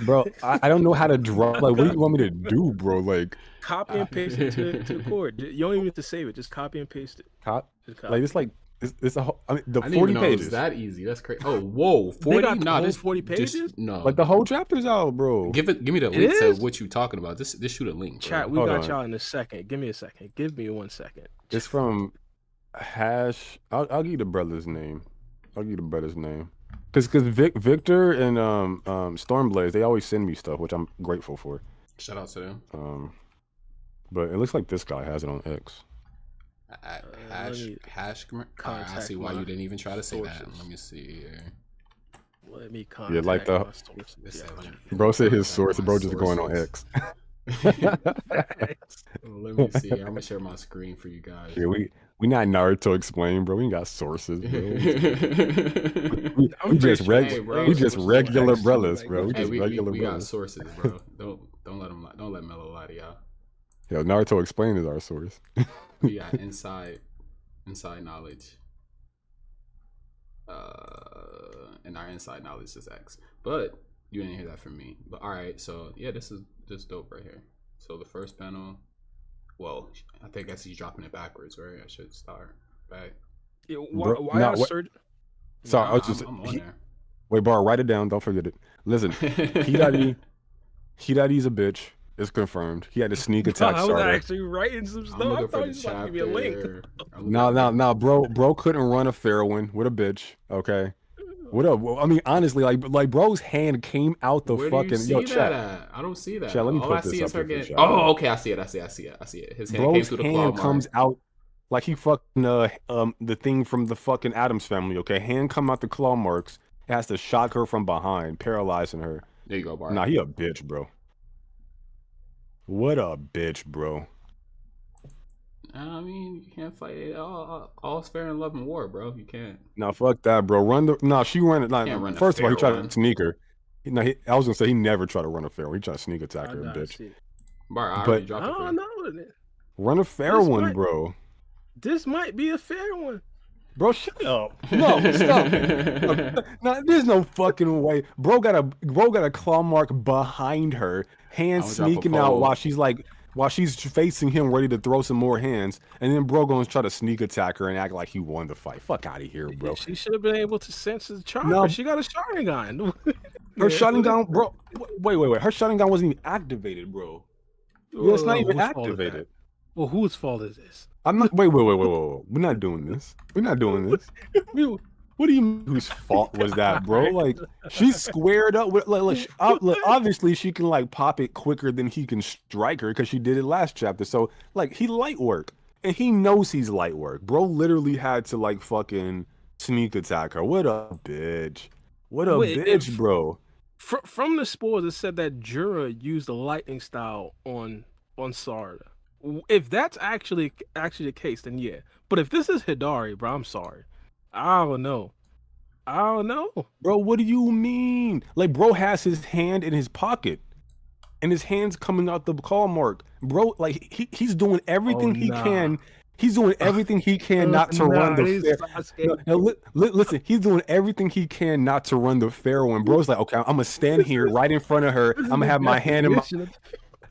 Bro, I don't know how to draw. Like, what do you want me to do, bro? Like, copy and paste it to the cord. You don't even have to save it. Just copy and paste it. It's a whole. I mean, the I didn't 40 even know it was pages. that easy. That's crazy. Oh, whoa, 40? They got the whole this 40 pages? no. Like the whole chapter's out, bro. Give me the link to what you talking about. This shoot a link. Bro. Chat, we Hold got on. y'all in a second. Give me a second. Give me 1 second. It's from Hash. I'll give you the brother's name. Cause Victor and Stormblaze, they always send me stuff, which I'm grateful for. Shout out to them. But it looks like this guy has it on X. Hash. I see why you didn't even try to say that. Let me see here. Let me contact Yeah, like the my sources. bro said his source. Bro just going on X. Let me see. I'm gonna share my screen for you guys. Yeah, we not Naruto explained, bro. We ain't got sources, bro. we just regular brothers, bro. We just regular we got brothers. sources, bro. Don't let Mello lie to y'all. Yo, Naruto explained is our source. We got inside knowledge. And our inside knowledge is X. But you didn't hear that from me. But all right, so yeah, this is just dope right here. So the first panel, well, I think I see you dropping it backwards, right? I should start back. Yeah, why Sorry, Nah, I was just I'm on there. wait, bar, write it down. Don't forget it. Listen, Hidari's a bitch. It's confirmed. He had to sneak attack I was Sarda. actually writing some stuff. I'm I looking thought for he the was about to give me a link. chapter. Nah, bro couldn't run a fair one with a bitch. Okay. What up? I mean, honestly, like bro's hand came out the Where fucking do you see yo that chat. at? I don't see that. Chat, let me All put I this see up is her here for getting. chat. Oh, okay, I see it. His hand came Bro's through the claw hand mark. comes out like he fucking the thing from the fucking Addams Family. Okay, hand come out the claw marks. It has to shock her from behind, paralyzing her. There you go, Bart. Nah, he a bitch, bro. What a bitch, bro. I mean, you can't fight it. All's fair in love and war, bro. You can't. Nah, fuck that, bro. She ran it. Can't run a First of all, he fair tried one. to sneak her. I was gonna say he never tried to run a fair one. He tried to sneak attack her, I bitch. see it. Bart, I But- already I dropped it. don't know. Run a fair This one, might- bro. This might be a fair one. Bro, shut up. No, stop. No, there's no fucking way. Bro got a claw mark behind her, hands I'ma drop a sneaking out poll. while she's facing him, ready to throw some more hands, and then bro gonna try to sneak attack her and act like he won the fight. Fuck out of here, bro. She should have been able to sense the chakra. No. She got a Sharingan. Her Sharingan, bro. Wait. Her Sharingan wasn't even activated, bro. Yeah, it's not even Whose fault is that? activated. Well, whose fault is this? I'm not. Wait. We're not doing this. What do you mean? Whose fault was that, bro? Like she's squared up with. Obviously, she can like pop it quicker than he can strike her because she did it last chapter. So like he light work, and he knows he's light work. Bro literally had to like fucking sneak attack her. What a bitch. What a Wait, bitch, bro. from the spoilers, it said that Jura used the lightning style on Sarda. If that's actually the case, then yeah. But if this is Hidari, bro, I'm sorry. I don't know. I don't know. Bro, what do you mean? Like, bro has his hand in his pocket, and his hand's coming out the claw mark. Bro, like he's doing Oh everything he nah. can. He's doing everything he can not to run Nah, the this fair. No, Sasuke. no, listen, he's doing everything he can not to run the fair one. Bro's like, okay, I'm gonna stand here right in front of her. This is I'm gonna the have my hand in my definition of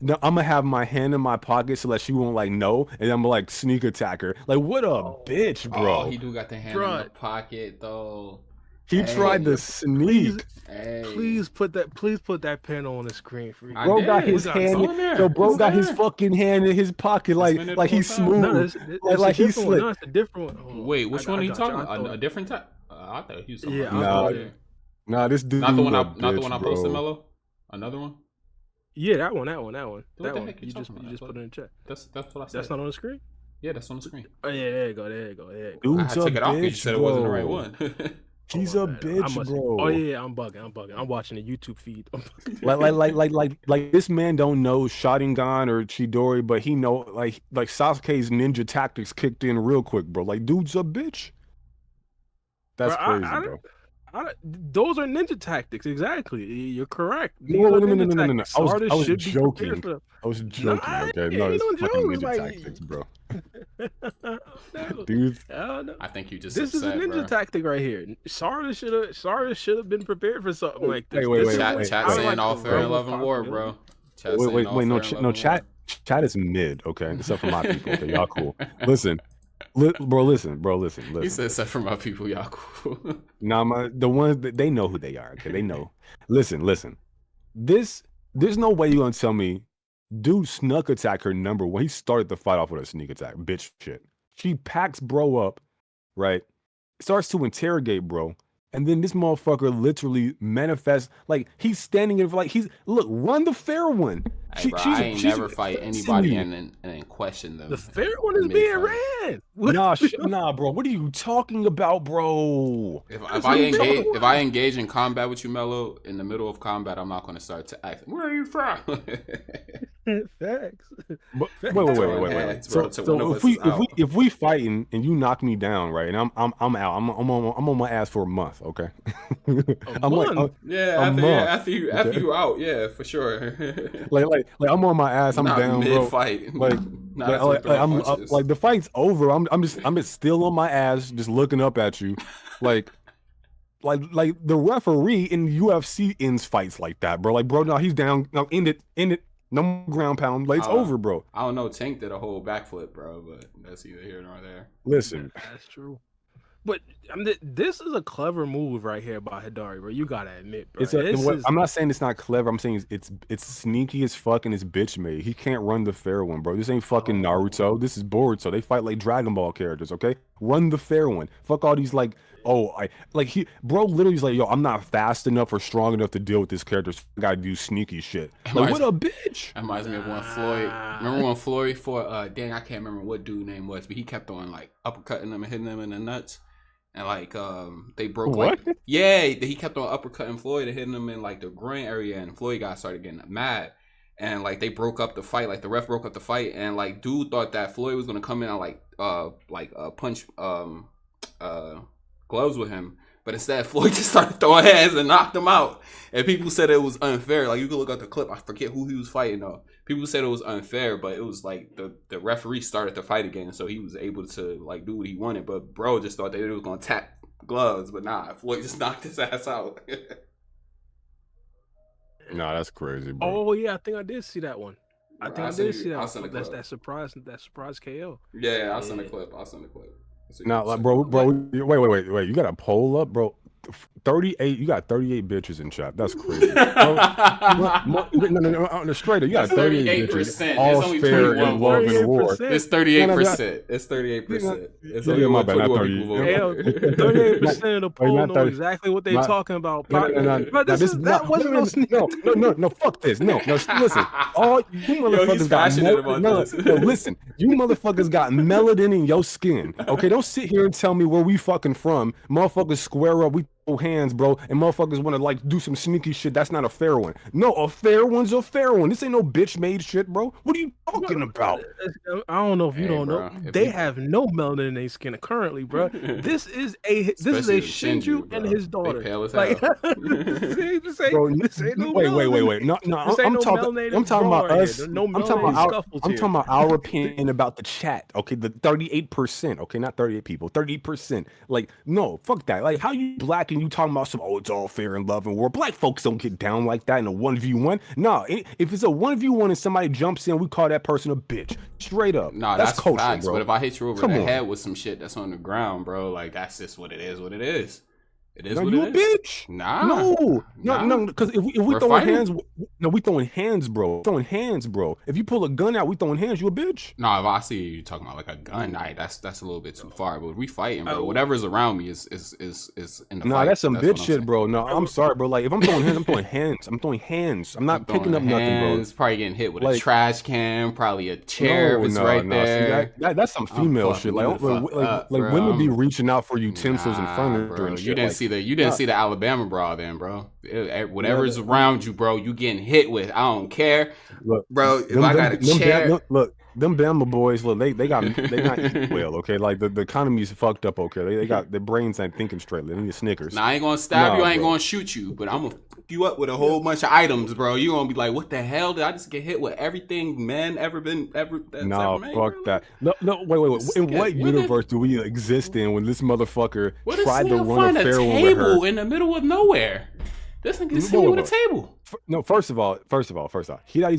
no, I'm gonna have my hand in my pocket so that she won't like know, and I'm gonna like sneak attack her. Like, what a oh, bitch, Oh, bro. he do got the hand in Bruh. the pocket though. He tried to Hey, please, sneak. hey. please put that panel on the screen for me. I Bro got did. his We gotta It's hand. talk. on there. Yo, bro It's got his there. fucking hand in his pocket, It's been there the like whole he's time. smooth, No, it's like a he's different one. slick. No, it's a different one. Hold on. Wait, which one are you got talking I about? thought, A different type? I thought he was talking yeah, about I Nah, thought, yeah. nah, this dude Not the one a not the one I bitch, posted, bro. Mello. Another one. yeah, that one. What That the one. heck you You just talking you about? just put it in chat. That's what I said. That's not on the screen. Yeah, that's on the screen. Oh yeah, there you go. There you go. There you go. I Dude's had a took it off because you bitch, said it wasn't the right bro. one. He's Oh, a man, I bitch, must. Oh bro. yeah, I'm bugging. I'm watching the YouTube feed. Like this man don't know Sharingan or Chidori, but he know like Sasuke's ninja tactics kicked in real quick, bro. Like, dude's a bitch. That's Bro, crazy, bro. those are ninja tactics. Exactly. You're correct. These No, are no, no, no, ninja no, no, no. tactics. I was Sardis should be joking. prepared for them. I was Nah, joking. Okay, no, ain't it's no fucking jokes. ninja Like, tactics, bro. no, Dude, hell no. I think you just This is a upset, ninja bro. tactic right here. Sardis should have been prepared for something like this. Wait, This wait, is Chat when chat I saying like all the fair and realm of love and war, possibility. bro. Chat saying all no, fair and love and war. chat is mid, okay, except for my people. Okay, y'all cool. Listen, bro, listen. He said, "Except for my people, y'all cool." Nah, the ones that they know who they are. Okay, they know. Listen. There's no way you gonna tell me, dude snuck attack her number one. He started the fight off with a sneak attack, bitch shit. She packs bro up, right? Starts to interrogate bro, and then this motherfucker literally manifests like he's standing in like look, run the fair one. Hey, bro, I ain't she's never fight facing anybody you. and then question them. The fair one is being mid-fight. ran. Nah, bro. What are you talking about, bro? If That's I what I'm engage talking if I engage in combat with you, Mello, in the middle of combat, I'm not gonna start to ask, where are you from? Facts. But, Facts. wait. Bro, to one of So us is out. if we fighting and you knock me down, right, and I'm out, I'm on my ass for a month, okay? I'm like, month? Yeah, a month, after okay? you out, yeah, for sure. like I'm on my ass, I'm Not down, bro. mid-fight. Like, Not after we throw I'm punches. like the fight's over. I'm just still on my ass, just looking up at you, like the referee in UFC ends fights like that, bro. Like, bro, no, he's down. No, end it. No more ground pound. Like, it's over, bro. I don't know. Tank did a whole backflip, bro, but that's either here nor there. Listen, That's true. But I mean, this is a clever move right here by Hidari, bro. You gotta admit, bro. I'm not saying it's not clever. I'm saying it's sneaky as fuck and it's bitch made. He can't run the fair one, bro. This ain't fucking Naruto. This is Boruto. They fight like Dragon Ball characters, okay? Run the fair one. Fuck all these like, bro literally is like, yo, I'm not fast enough or strong enough to deal with this character. So I gotta do sneaky shit. Like, what a bitch. That reminds me of when Floyd. Remember when Floyd fought? Dang, I can't remember what dude name was, but he kept on like uppercutting them and hitting them in the nuts. And like they broke What? he kept on uppercutting Floyd and hitting him in like the groin area, and Floyd got started getting mad, and like they broke up the fight. Like the ref broke up the fight, and like dude thought that Floyd was gonna come in and punch gloves with him, but instead Floyd just started throwing hands and knocked him out. And people said it was unfair. Like you could look at the clip. I forget who he was fighting though. People said it was unfair, but it was like the referee started the fight again, so he was able to like do what he wanted. But bro just thought they was gonna tap gloves, but nah, Floyd just knocked his ass out. Nah, that's crazy, bro. Oh yeah, I think I did see that one. I think I did see that. I'll send a That's clip. that surprise KO. Yeah, I'll send a clip. Nah, like, bro, wait. You got a poll up, bro. 38. You got 38 bitches in chat. That's crazy. No, straight up. You got 38 bitches. All fair and love and war. It's 38%. It's 38%. It's only my bad, not 21 30. people Hell, voting. 38% of the poll not know 30. exactly what they're talking about. But That wasn't no sneak. No, fuck this. No, listen. All you motherfuckers he's got passionate about this. no, listen. You motherfuckers got melanin in your skin. Okay, don't sit here and tell me where we fucking from. Motherfuckers square up. We hands, bro, and motherfuckers want to like do some sneaky shit. That's not a fair one. No, a fair one's a fair one. This ain't no bitch made shit, bro. What are you talking about? I don't know if you Hey, don't know. bro, if They you- have no melanin in their skin currently, bro. This is a Especially the Shinju and bro. his They daughter. pale as Like hell. Bro, this ain't no wait. melanin. No, This ain't I'm no talking. melanated I'm talking brawl about right here. us. There's no I'm talking melanated about scuffles I'm here. talking about our opinion about the chat. Okay, the 38%. Okay, not 38 people. 30%. Like, no, fuck that. Like, how you black and you talking about some? Oh, it's all fair and love and war. Black folks don't get down like that in a 1v1. No, if it's a 1v1 and somebody jumps in, we call that person a bitch. Straight up. Nah, that's that's culture, facts. bro. But if I hit you over Come the on. head with some shit that's on the ground, bro, like that's just what it is. What it is. It is No, what you a it is. bitch. Nah. No, because if we We're throwing fighting. hands, no, we throwing hands, bro. Throwing hands, bro. If you pull a gun out, we throwing hands. You a bitch. No, if I see you talking about like a gun, that's a little bit too far. But we fighting, bro. Oh. Whatever's around me is in the Nah, fight. that's some what bitch I'm shit, saying. bro. No, I'm sorry, bro. Like if I'm throwing hands, I'm throwing hands. I'm throwing hands. I'm not picking up nothing, bro. Hands, probably getting hit with a Like- trash can, probably a chair if it's right there. See, that's some I'm female fucking shit. you Like, the fuck up, bro. women be reaching out for utensils and Nah, furniture bro. and shit. You didn't like, see the Alabama brawl then, bro. Whatever's around you, bro, you getting hit with. I don't care, look, bro. If I got a chair, look, them Bama boys, look, they got eating well, okay. Like the economy's fucked up, okay. They got their brains ain't thinking straight. They need Snickers. now I ain't gonna stab Nah, you. I ain't bro. gonna shoot you, but I'm gonna fuck you up with a whole bunch of items, bro. You gonna be like, what the hell did I just get hit with? Everything men that's No, ever made, fuck bro? that. No, wait. This In guy- what where did- universe do we exist in when this motherfucker Where does tried to nigga run find a a fair one with her? table in the middle of nowhere? This nigga is Whoa, sitting whoa, with a table. No, first of all, he's a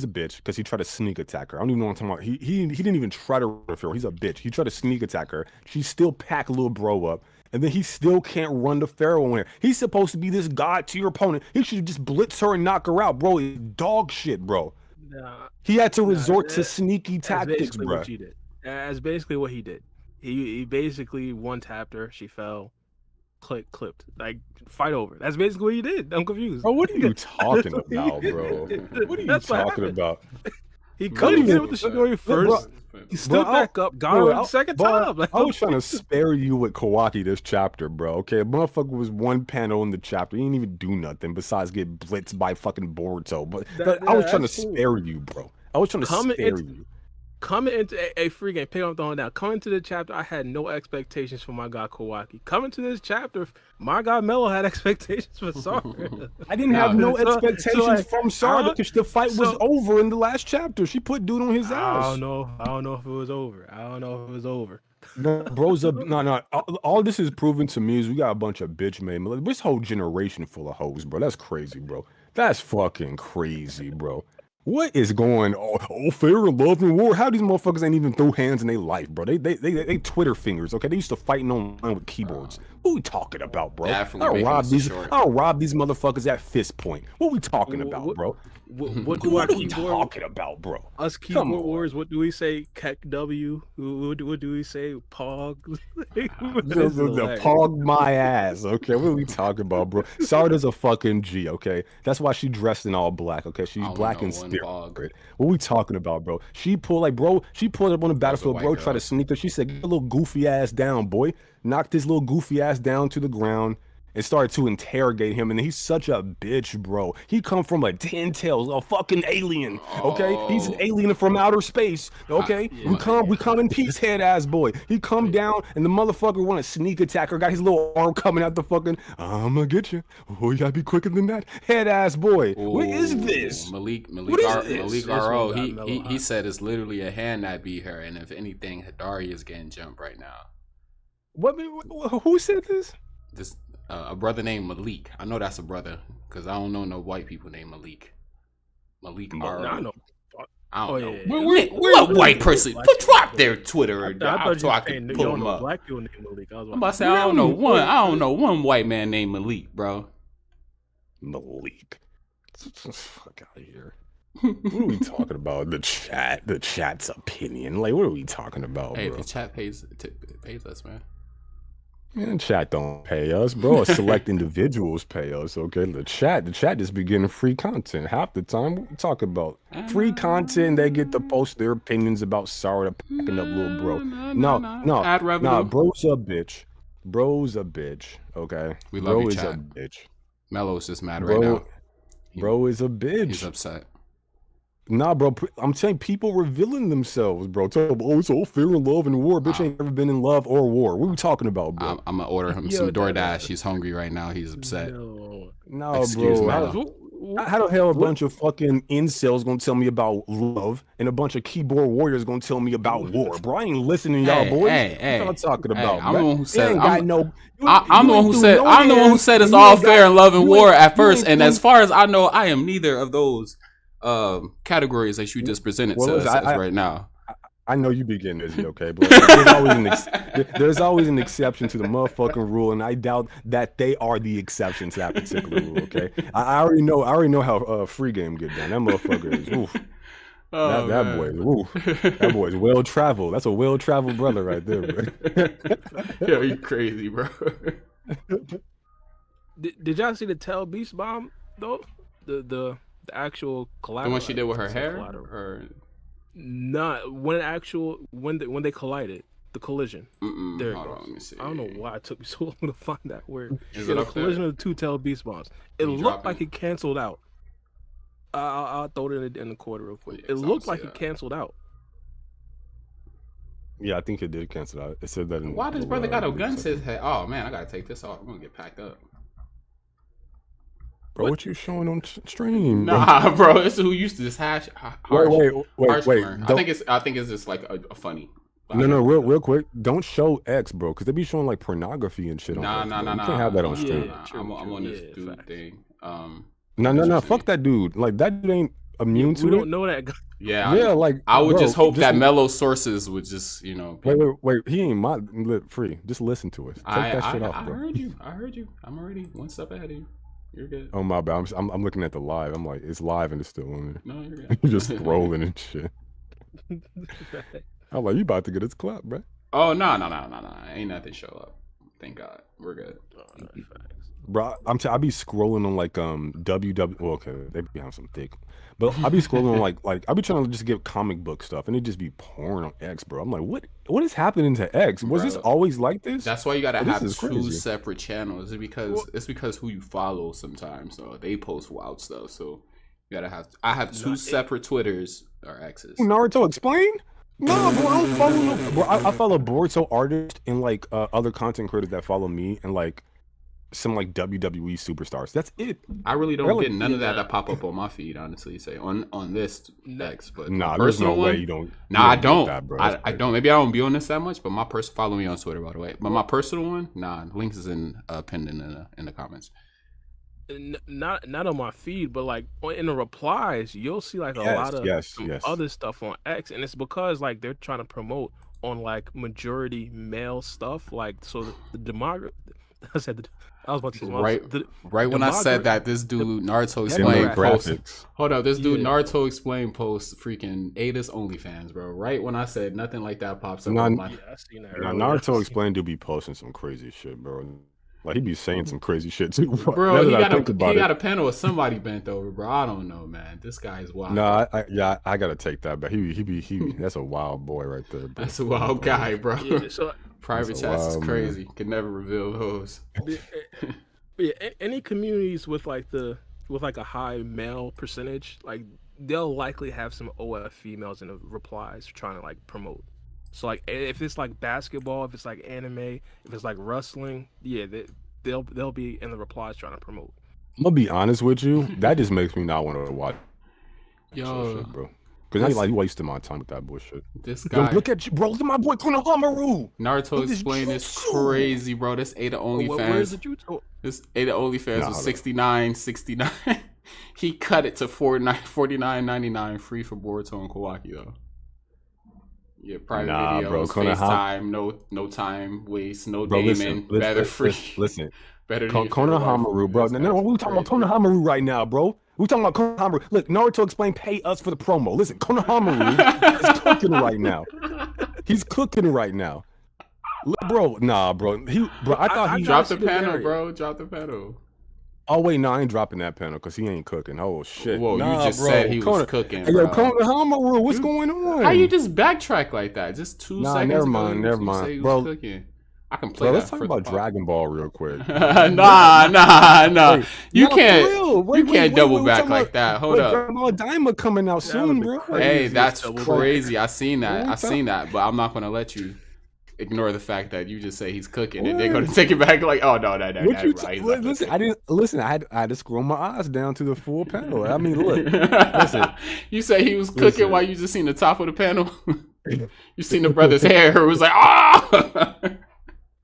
bitch because he tried to sneak attack her. I don't even know what I'm talking about. He didn't even try to run a fair. He's a bitch. He tried to sneak attack her. She still pack little bro up. And then he still can't run the Pharaoh on her. He's supposed to be this god to your opponent. He should just blitz her and knock her out, bro. It's dog shit, bro. Nah, He had to resort to that- sneaky that's tactics, basically bro. what she did. That's basically what he did. He basically one tapped her. She fell. Clipped. Like fight over. That's basically what he did. I'm confused. Bro, what are you talking about, bro? What are you That's what talking happened. about? He couldn't get with the story first. He stood Bro, back up, got her the second time. Like, I was trying to spare you with Kawaki this chapter, bro. Okay, motherfucker was one panel in the chapter. He didn't even do nothing besides get blitzed by fucking Boruto. But I was trying to that's cool. spare you, bro. I was trying to spare you. Coming into a free game, pick up throwing down. Coming to the chapter, I had no expectations for my guy Kawaki. Coming to this chapter, my guy Mello had expectations for Sakura. I didn't have no So, expectations like, from Sarah because the fight was over in the last chapter. She put dude on his ass. I don't know if it was over. No, bros up. No. All this is proven to me is we got a bunch of bitch made. This whole generation full of hoes, bro. That's crazy, bro. That's fucking crazy, bro. What is going on? Oh, fair and love and war. How these motherfuckers ain't even throw hands in their life, bro? They Twitter fingers, okay? They used to fighting online with keyboards. What we talking about, bro? Definitely I'll rob these motherfuckers at fist point. What we talking about, bro? What do What I are we keyboard? talking about, bro? Us Come keyboard on. warriors. What do we say? Kek W. What do we say? Pog. The pog my ass, okay? What are we talking about, bro? Sarda's a fucking G, okay? That's why she dressed in all black, okay? She's black in spirit. What we talking about, bro? She pulled up on the battlefield, bro, tried to sneak her. She said, get a little goofy ass down, boy. Knocked his little goofy ass down to the ground and started to interrogate him. And he's such a bitch, bro. He come from a 10 tails, a fucking alien, okay? He's an alien from outer space, okay? We come in peace, head ass boy. He come down and the motherfucker want to sneak attack her, got his little arm coming out the fucking, I'm gonna get you. Oh, you gotta be quicker than that. Head ass boy. What is this? Malik this? RO, he said it's literally a hand that beat her, and if anything, Hidari is getting jumped right now. Who said this? This a brother named Malik. I know that's a brother because I don't know no white people named Malik. Malik RO. I know. I don't know. Yeah. What white person? Drop their Twitter. I thought so you I were saying can you pull don't them know up. black people named Malik. I was I'm about to say I don't know one white man named Malik, bro. Malik. Fuck out of here. What are we talking about? The chat's opinion. Like, what are we talking about, Hey, bro? the chat pays us, man. Man, chat don't pay us, bro. Select individuals pay us, okay? The chat just be getting free content half the time. What we talking about? Free content. They get to post their opinions about Sarah packing up little bro. No, Ad revenue. bro's a bitch. Bro's a bitch. Okay, We love bro you, is a chat. bitch. Mello's just mad right now. Bro is a He's bitch. upset. Nah, bro. I'm saying people revealing themselves, bro. Talking about, oh, it's all fear and love and war. Bitch ain't never been in love or war. What are we talking about, bro? I'm gonna order him Yo, some DoorDash. He's hungry right now. He's upset. no. No, Excuse bro. Mello. How the hell a What? bunch of fucking incels gonna tell me about love and a bunch of keyboard warriors gonna tell me about war, bro? I ain't listening to y'all boys. What y'all talking about, I'm the bro? one who You said ain't got no. I'm the You one ain't who through said no I'm the one who hands, said it's and you all ain't got fair in love and you war ain't at you first. ain't And through. as far as I know, I am neither of those categories that you just presented Well, to listen, us as right now. I know you be getting busy, okay, but there's always an exception to the motherfucking rule, and I doubt that they are the exception to that particular rule. Okay, I already know how free game get down. That motherfucker is oof. Oh That boy, man. oof. That boy is well traveled. That's a well traveled brother right there, bro. Yo, you crazy, bro. Did y'all see the Tell Beast bomb though? The actual The collateral. one she did with her I said hair, collateral. or Not when they collided, the collision. There it hold goes. on, let me see. I don't know why it took me so long to find that word. Is Yeah, it the up there? collision of the two Tell Beast bombs. It Can you looked drop like it? it canceled out. I'll throw it in the quarter real quick. Yeah, It 'cause I don't looked like see it that. canceled out. Yeah, I think it did cancel out. It said that in Why does brother got a gun to section. his head? Oh man, I gotta take this off. I'm gonna get packed up. Bro, what you showing on stream, bro? Nah, bro, this is who used to this harsh. Wait. Humor. I think it's just like a funny. No, real quick. Don't show X, bro, because they be showing like pornography and shit on X. Bro. You can't have that on stream. True, I'm on this yeah, dude facts. thing. No. Fuck that dude. Like that dude ain't immune to We it. don't know that guy. Yeah, Yeah, like I would bro, just hope that Mello sources would just be... Wait. He ain't free. Just listen to us. Take that shit off, bro. I heard you. I'm already one step ahead of you. You're good. Oh my bad. I'm looking at the live. I'm like, it's live and it's still on there. No, you're good. You're just scrolling and shit. I'm like, you about to get his clap, bro. Oh no. Ain't nothing show up. Thank God. We're good. Bro, I be scrolling on like WW. Well, okay, they be having some thick, but I be scrolling on like I be trying to just get comic book stuff, and it just be porn on X, bro. I'm like, what is happening to X? Was this always like this? That's why you gotta have two crazy. separate channels. It's because who you follow sometimes. So they post wild stuff. So you gotta have. I have two separate Twitters or X's. Naruto explain. No, bro, I don't follow no. Bro, I follow Boruto artists and like other content creators that follow me and like some like WWE superstars. That's it. I really don't get none of that pop up on my feed, honestly. Say on this X, but nah, there's no way you don't. Nah, I don't. That, bro. I don't. Maybe I don't be on this that much, but my follow me on Twitter, by the way. But my personal one, nah, links is pinned in the comments. Not on my feed, but like in the replies, you'll see like a lot of other stuff on X, and it's because like they're trying to promote on like majority male stuff, like so the demographic. I was about to say right when I said that, this dude Naruto explained post. Hold up, this dude Naruto explained post freaking Ada's OnlyFans, bro. Right when I said nothing like that pops up. I seen that. Naruto explained to be posting some crazy shit, bro. Like he be saying some crazy shit too, bro. He got a panel with somebody bent over, bro. I don't know, man. This guy is wild. No, I gotta take that, but he that's a wild boy right there, bro. That's a wild guy, bro. Yeah, so, private chats is crazy. Can never reveal those. Yeah, any communities with like a high male percentage, like they'll likely have some OF females in the replies trying to like promote. So like if it's like basketball, if it's like anime, if it's like wrestling, yeah, they'll be in the replies trying to promote. I'm gonna be honest with you, that just makes me not want to watch. Yo, shit, bro. Because I ain't like wasting my time with that bullshit. This guy, look at you, bro. Look at my boy Konohamaru. Naruto explained this crazy, bro. This Ada OnlyFans. This Ada OnlyFans was $69.69. He cut it to $49.99 free for Boruto and Kawaki though. Yeah, private videos, bro. FaceTime, no time waste, no Damon, better free. Listen, better Konohamaru, bro. No, we talking about Konohamaru right now, bro. We talking about Konohamaru. Look, Naruto explained, pay us for the promo. Listen, Konohamaru is cooking right now. He's cooking right now. Look, bro, nah, bro. I thought he dropped the panel, bro. Drop the panel. Oh wait, no, I ain't dropping that panel because he ain't cooking. Oh shit! Whoa, you just said he was cooking. Hey, yo, Konohamaru, what's going on? How you just backtrack like that? Just 2 seconds. Never mind, bro. I can play Bro, let's that talk for the about pod. Dragon Ball real quick. Nah. Wait, You no, for can't. real. You can't double We're back talking like about that. Hold what up. Dragon Ball Daima coming out That was soon, the bro. Hey, craziest that's double crazy. I seen What that. we I seen talk- that. But I'm not gonna let you ignore the fact that you just say he's cooking, and they're What? gonna take it back like, oh no, What bro, you he's not listen? cooking. I didn't listen. I had to scroll my eyes down to the full panel. I mean, look, listen, You say he was cooking listen. while you just seen the top of the panel. You seen the brother's hair. It was like, ah.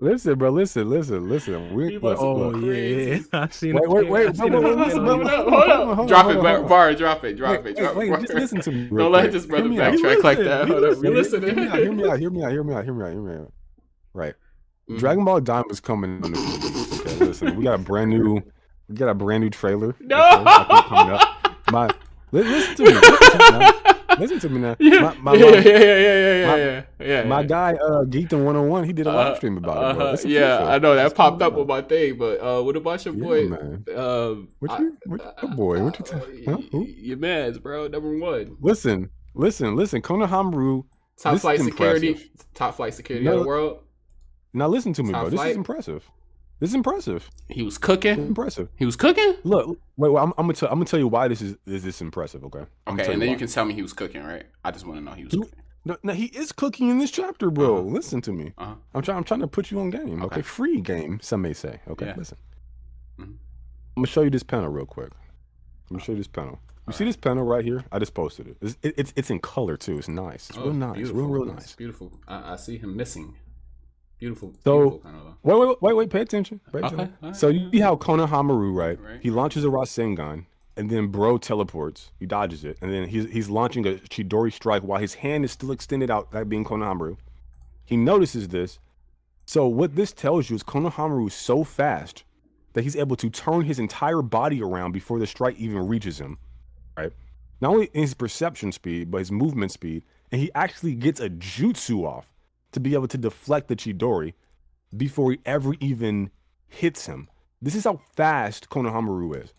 Listen, bro. Listen. He Look, must Oh look look. yeah, crazy. I seen Wait, it. wait, wait, I seen wait, it. listen, bro. Hold up. Drop it, Bar. Drop it. Wait, just listen to me real Don't quick. let this brother Hear me out. backtrack like that. He Hold up. We listen. listening. Hear me out. Right. Dragon Ball Daima is coming in a few weeks. Okay, listen. We got a brand new trailer. No. Okay, I think coming up. Listen to me. Listen to me now. Yeah. My guy, Geekdom 101, he did a live stream about it, bro. It's Yeah, official. I know that It's popped coming up on my thing, but what about your Yeah, boy? man. What boy? What you huh? Who? Your man's, bro. Number one. Listen. Konohamaru. Top This flight is security. impressive. Top flight security of the world. Now listen to me, Top bro. This flight. is impressive. This is impressive. He was It's cooking. impressive. He was cooking. Look, wait. I'm gonna tell you why this is impressive. Okay. Okay, and then you can tell me he was cooking, right? I just want to know he was cooking. No, he is cooking in this chapter, bro. Listen to me. Uh-huh. I'm trying to put you on game. Okay. Free game, some may say. Okay, Yeah. listen. Mhm. I'm gonna show you this panel real quick. You see this panel right here? I just posted it. It's in color too. It's nice. It's real nice. Beautiful. Real It's nice. beautiful. I see him missing. Beautiful. So Beautiful kind of, wait. Pay attention. Okay, alright. So you see how Konohamaru, right? Right. He launches a Rasengan, and then bro teleports. He dodges it, and then he's launching a Chidori strike while his hand is still extended out. That being Konohamaru. He notices this. So what this tells you is Konohamaru is so fast that he's able to turn his entire body around before the strike even reaches him. Right? Not only in his perception speed, but his movement speed, and he actually gets a jutsu off to be able to deflect the Chidori before he ever even hits him. This is how fast Konohamaru is.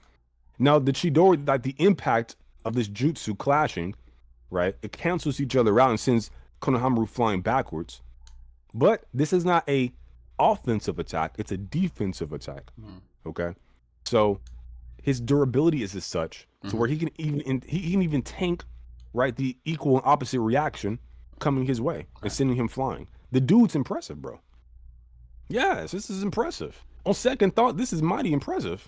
Now, the Chidori, like the impact of this jutsu clashing, right? It cancels each other out and sends Konohamaru flying backwards. But this is not a offensive attack; it's a defensive attack. Okay, so his durability is as such to where he can even tank, right, the equal and opposite reaction coming his way and sending him flying. The dude's impressive, bro. Yes, this is impressive. On second thought, this is mighty impressive.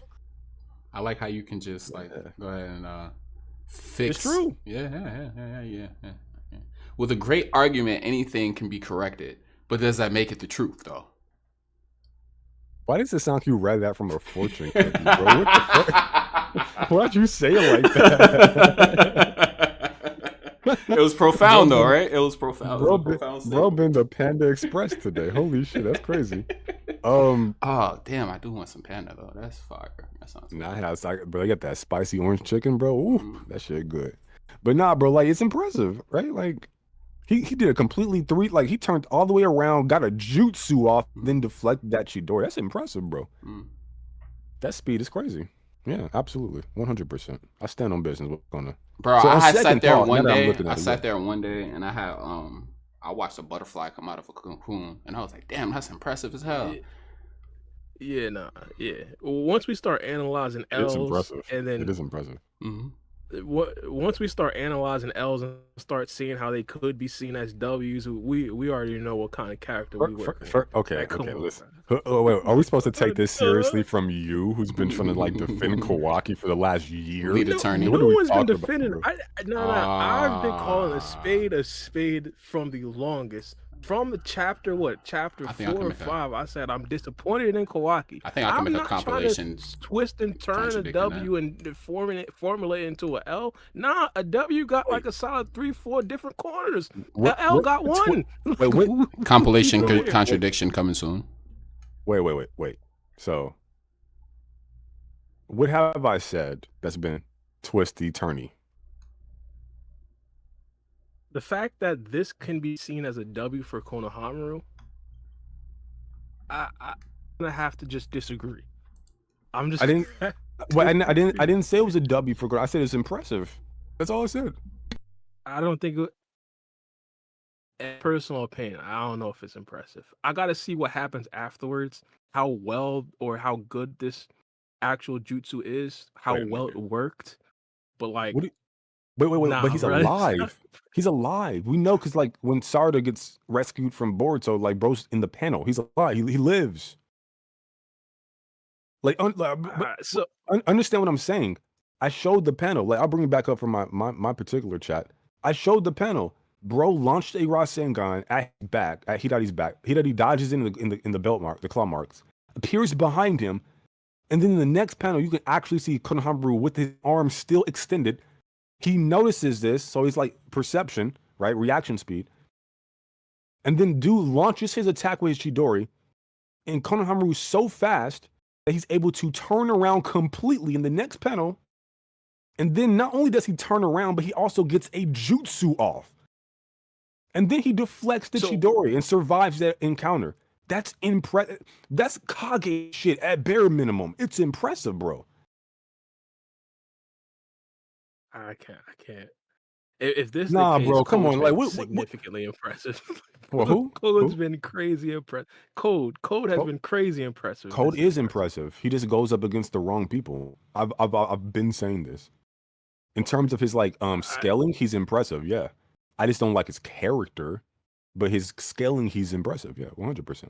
I like how you can just like go ahead and fix. It's true. Yeah. With a great argument, anything can be corrected. But does that make it the truth, though? Why does it sound like you read that from a fortune cookie, bro? What the fuck? Why'd you say it like that? It was profound, though, right? It was profound. Bro, been the Panda Express today. Holy shit, that's crazy. Oh damn, I do want some panda though. That's fire. That sounds. Bro, I got that spicy orange chicken, bro. Ooh, that shit good. But nah, bro, like it's impressive, right? Like he did a completely he turned all the way around, got a jutsu off, then deflected that Chidori. That's impressive, bro. That speed is crazy. Yeah, absolutely, 100%. I stand on business. What's gonna, bro? So I had sat there one day. I sat there one day and I had I watched a butterfly come out of a cocoon and I was like, damn, that's impressive as hell. Yeah. Once we start analyzing L's, and then it is impressive. Once we start analyzing L's and start seeing how they could be seen as W's, we already know what kind of character we were. Okay, listen. Wait, are we supposed to take this seriously from you, who's been trying to like defend Kawaki for the last year? Lead attorney. No one's been defending. I've been calling a spade from the longest. From the chapter 4 or 5, I said I'm disappointed in Kawaki. I think I can make a compilation. Twist and turn a W and formulate into a L. Nah, a W got like a solid 3-4 different corners. The L got one. Compilation contradiction coming soon. Wait. So, what have I said that's been twisty turny? The fact that this can be seen as a W for Konohamaru, I'm gonna have to just disagree. I'm just. I didn't say it was a W for. I said it's impressive. That's all I said. I don't think. personal opinion, I don't know if it's impressive. I gotta see what happens afterwards, how well or how good this actual jutsu is, how Wait a well it minute. worked. But like, What? Wait. But nah, he's bro. alive. He's alive. We know because like when Sarda gets rescued from Boruto, like bro's in the panel. He's alive. He lives. Like, So understand what I'm saying. I showed the panel. Like, I'll bring it back up from my particular chat. I showed the panel. Bro launched a Rasengan at Hidari's back. Hidari dodges in the belt mark, the claw marks, appears behind him, and then in the next panel, you can actually see Konohamaru with his arm still extended. He notices this, so he's like perception, right? Reaction speed. And then dude launches his attack with his Chidori, and Konohamaru is so fast that he's able to turn around completely in the next panel. And then not only does he turn around, but he also gets a jutsu off. And then he deflects the Chidori and survives that encounter. That's impressive. That's Kage shit at bare minimum. It's impressive, bro. I can't. If this is Nah, the case, bro, come Code's on. been Like, what? significantly impressive. Well, who? Code's Who? been crazy impressive. Code has Code- been crazy impressive. Code This is impressive. He just goes up against the wrong people. I've been saying this. In terms of his like scaling, he's impressive. Yeah, I just don't like his character, but his scaling, he's impressive. Yeah, 100%.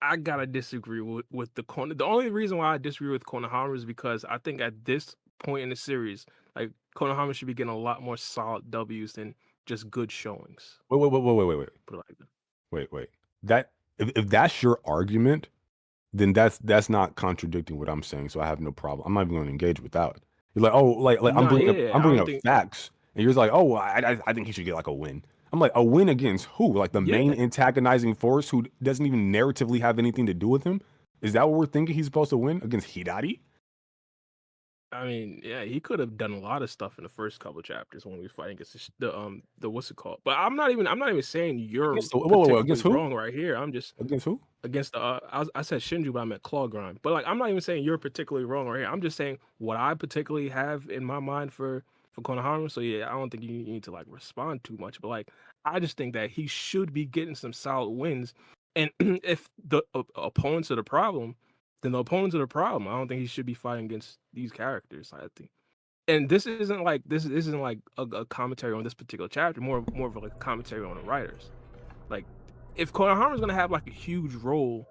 I gotta disagree with the Kono. The only reason why I disagree with Konohamaru is because I think at this point in the series, like Konohamaru should be getting a lot more solid W's than just good showings. Wait. Put it like that. Wait. That if that's your argument, then that's not contradicting what I'm saying. So I have no problem. I'm not even going to engage with that. You're like, oh, like I'm Nah, bringing yeah, I'm I bringing don't up think. facts, and you're just like, oh, I think he should get like a win. I'm like, a win against who? Like the main Yeah, antagonizing force who doesn't even narratively have anything to do with him? Is that what we're thinking he's supposed to win against Hidari? I mean, yeah, he could have done a lot of stuff in the first couple chapters when we were fighting against the what's it called? But I'm not even saying you're Whoa, particularly against who? wrong right here. I'm just Against who? against the I said Shinju, but I meant Claw Grind. But like, I'm not even saying you're particularly wrong right here. I'm just saying what I particularly have in my mind for Konohamaru. So yeah, I don't think you need to like respond too much. But like, I just think that he should be getting some solid wins. And if the opponents are the problem, then the opponents are the problem. I don't think he should be fighting against these characters. I think. And this isn't like a commentary on this particular chapter. More of like a commentary on the writers. Like, if Konohamaru's gonna have like a huge role,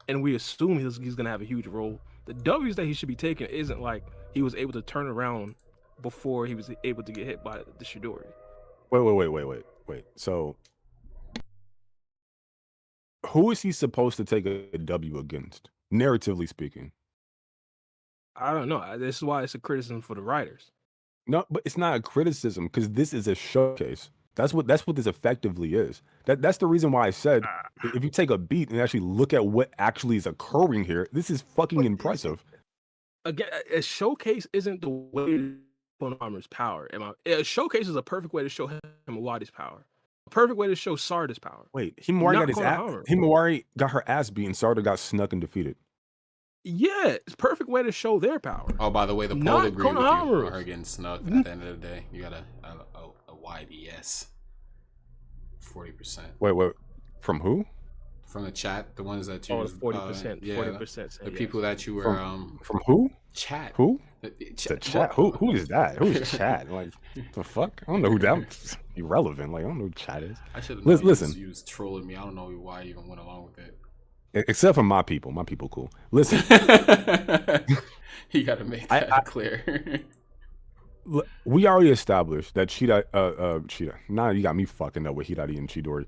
and we assume he's gonna have a huge role, the W's that he should be taking isn't like he was able to turn around before he was able to get hit by the Chidori. Wait. So who is he supposed to take a W against, narratively speaking? I don't know. This is why it's a criticism for the writers. No, but it's not a criticism because this is a showcase. That's what this effectively is. That's the reason why I said if you take a beat and actually look at what actually is occurring here, this is fucking impressive. Again, a showcase isn't the way to show Konohamaru's power. A showcase is a perfect way to show Himawari's power. A perfect way to show Sarda's power. Wait, Himawari Not got his ass. Konohamaru. Himawari got her ass beaten. Sarda got snuck and defeated. Yeah, it's a perfect way to show their power. Oh, by the way, the poll Not agreed with you Konohamaru. on her getting snuck. At the end of the day, you got a wide yes. 40%. Wait. From who? From the chat, the ones that you. Oh, 40%. Yeah, 40%. the people that you were From who? chat. Who? The The chat. Who is that? Who's chat? Like the fuck? I don't know who that. Irrelevant. Like I don't know who chat is. I should have Listen, known listen. you was trolling me. I don't know why you even went along with it. Except for my people. My people cool. Listen. You got to make that clear. We already established that Cheetah. Now you got me fucking up with Hidari and Chidori.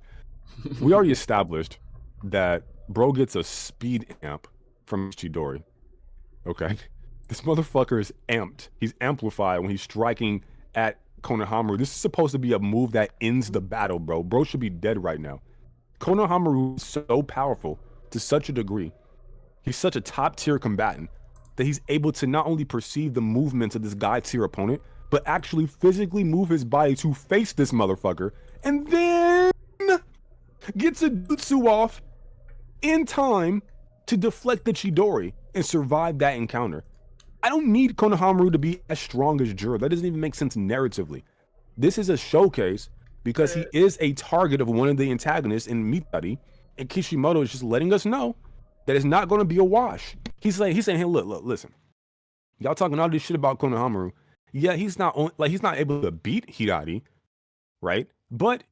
We already established that bro gets a speed amp from Chidori. Okay, this motherfucker is amped. He's amplified when he's striking at Konohamaru. This is supposed to be a move that ends the battle, bro. Bro should be dead right now. Konohamaru is so powerful to such a degree. He's such a top tier combatant that he's able to not only perceive the movements of this god tier opponent, but actually physically move his body to face this motherfucker, and then gets a jutsu off in time to deflect the Chidori and survive that encounter. I don't need Konohamaru to be as strong as Jura. That doesn't even make sense narratively. This is a showcase because he is a target of one of the antagonists in Mitari, and Kishimoto is just letting us know that it's not going to be a wash. He's saying, hey, look, listen, y'all talking all this shit about Konohamaru. Yeah, he's not able to beat Hirari, right? But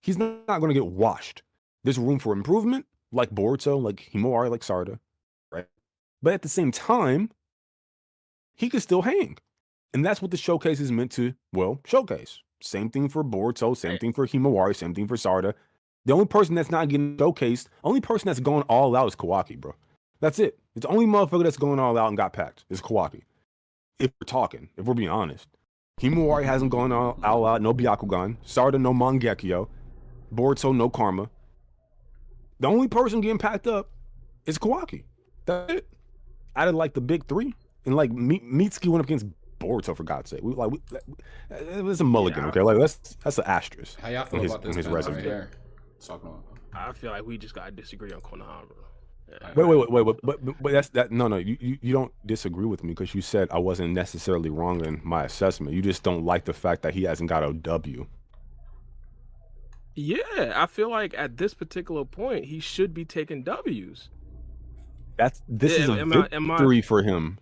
he's not going to get washed. There's room for improvement, like Boruto, like Himawari, like Sarda, right? But at the same time, he could still hang. And that's what the showcase is meant to, well, showcase. Same thing for Boruto, same thing for Himawari, same thing for Sarda. The only person that's not getting showcased, only person that's going all out is Kawaki, bro. That's it. It's the only motherfucker that's going all out and got packed is Kawaki. If we're being honest. Himawari hasn't gone all out, no Byakugan. Sarda, no Mangekyo. Boruto, no Karma. The only person getting packed up is Kawaki. That's it. Out of like the big three. And like Mitsuki went up against Boruto, for God's sake. It's a mulligan, okay? Like that's an asterisk. How y'all feel about this resume right here? Talking about. I feel like we just gotta disagree on Konohamaru. Wait, but that's that. No, you don't disagree with me because you said I wasn't necessarily wrong in my assessment. You just don't like the fact that he hasn't got a W. Yeah, I feel like at this particular point he should be taking W's. This is a victory for him.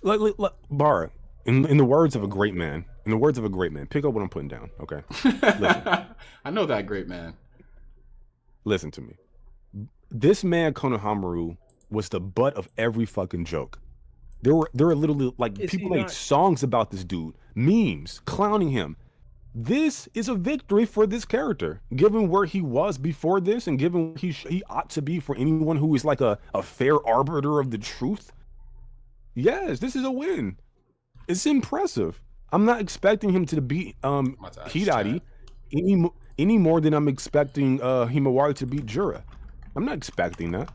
Like Bara, in the words of a great man, pick up what I'm putting down, okay? Listen. I know that great man. Listen to me. This man Konohamaru was the butt of every fucking joke. There were literally like people made songs about this dude, memes clowning him. This is a victory for this character, given where he was before this, and given he ought to be for anyone who is like a fair arbiter of the truth. Yes, this is a win. It's impressive. I'm not expecting him to beat Hirari any more than I'm expecting Himawari to beat Jura. I'm not expecting that.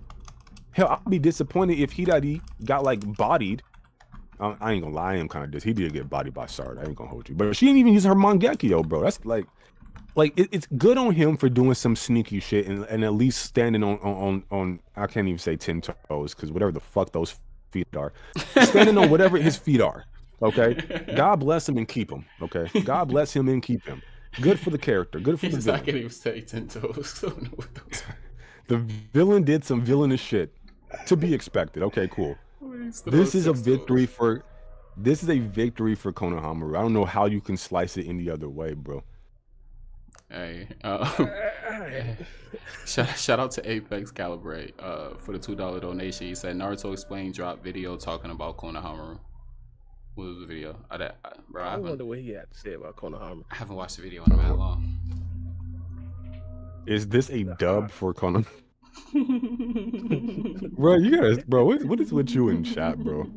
Hell, I'll be disappointed if Hirari got like bodied. I ain't gonna lie, I am kind of he did get bodied by Sarda. I ain't gonna hold you, but she didn't even use her Mangekyo, bro. That's like it's good on him for doing some sneaky shit and at least standing on I can't even say 10 toes because whatever the fuck those feet are, standing on whatever his feet are. Okay, God bless him and keep him. Okay, God bless him and keep him. Good for the character. Good for the villain. I can't even say 10 toes. I don't know what those are. The villain did some villainous shit to be expected. Okay, cool. This is a victory for Konohamaru. I don't know how you can slice it any other way, bro. Hey, shout out to Apex Calibrate for the $2 donation. He said Naruto Explained dropped video talking about Konohamaru. What was the video? I wonder what he had to say about Konohamaru. I haven't watched the video in a that long. Is this a dub for Konohamaru? Bro, you guys, bro, what is with you in chat, bro?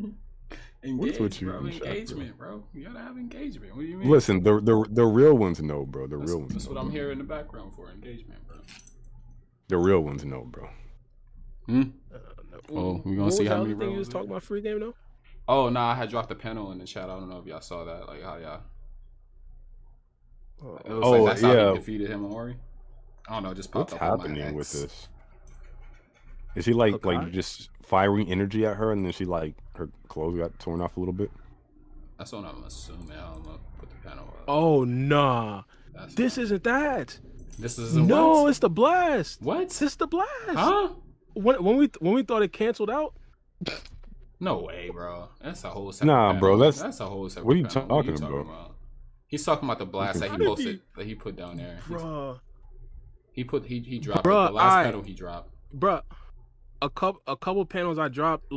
Engagement, bro. You gotta have engagement. What do you mean? Listen, the real ones know, bro. That's what I'm here in the background for. Engagement, bro. The real ones know, bro. Oh, we gonna see how many. You was talking about free game though? Oh no, I had dropped a panel in the chat. I don't know if y'all saw that. Like how y'all. It was like that's how he defeated Himawari. I don't know. Just popped What's up happening with this? Is he like just firing energy at her, and then she like her clothes got torn off a little bit? That's what I'm assuming. I don't know. Put the panel up. Oh nah, this isn't that. This isn't no, what? It's the blast. What? It's the blast. Huh? When we thought it canceled out. No way, bro. That's a whole separate. Nah, panel. bro. That's a whole separate. What are you panel. talking What are you about? He's talking about the blast that he posted, that he put down there. Bruh. He dropped the last panel he dropped. Bruh, a couple panels I dropped.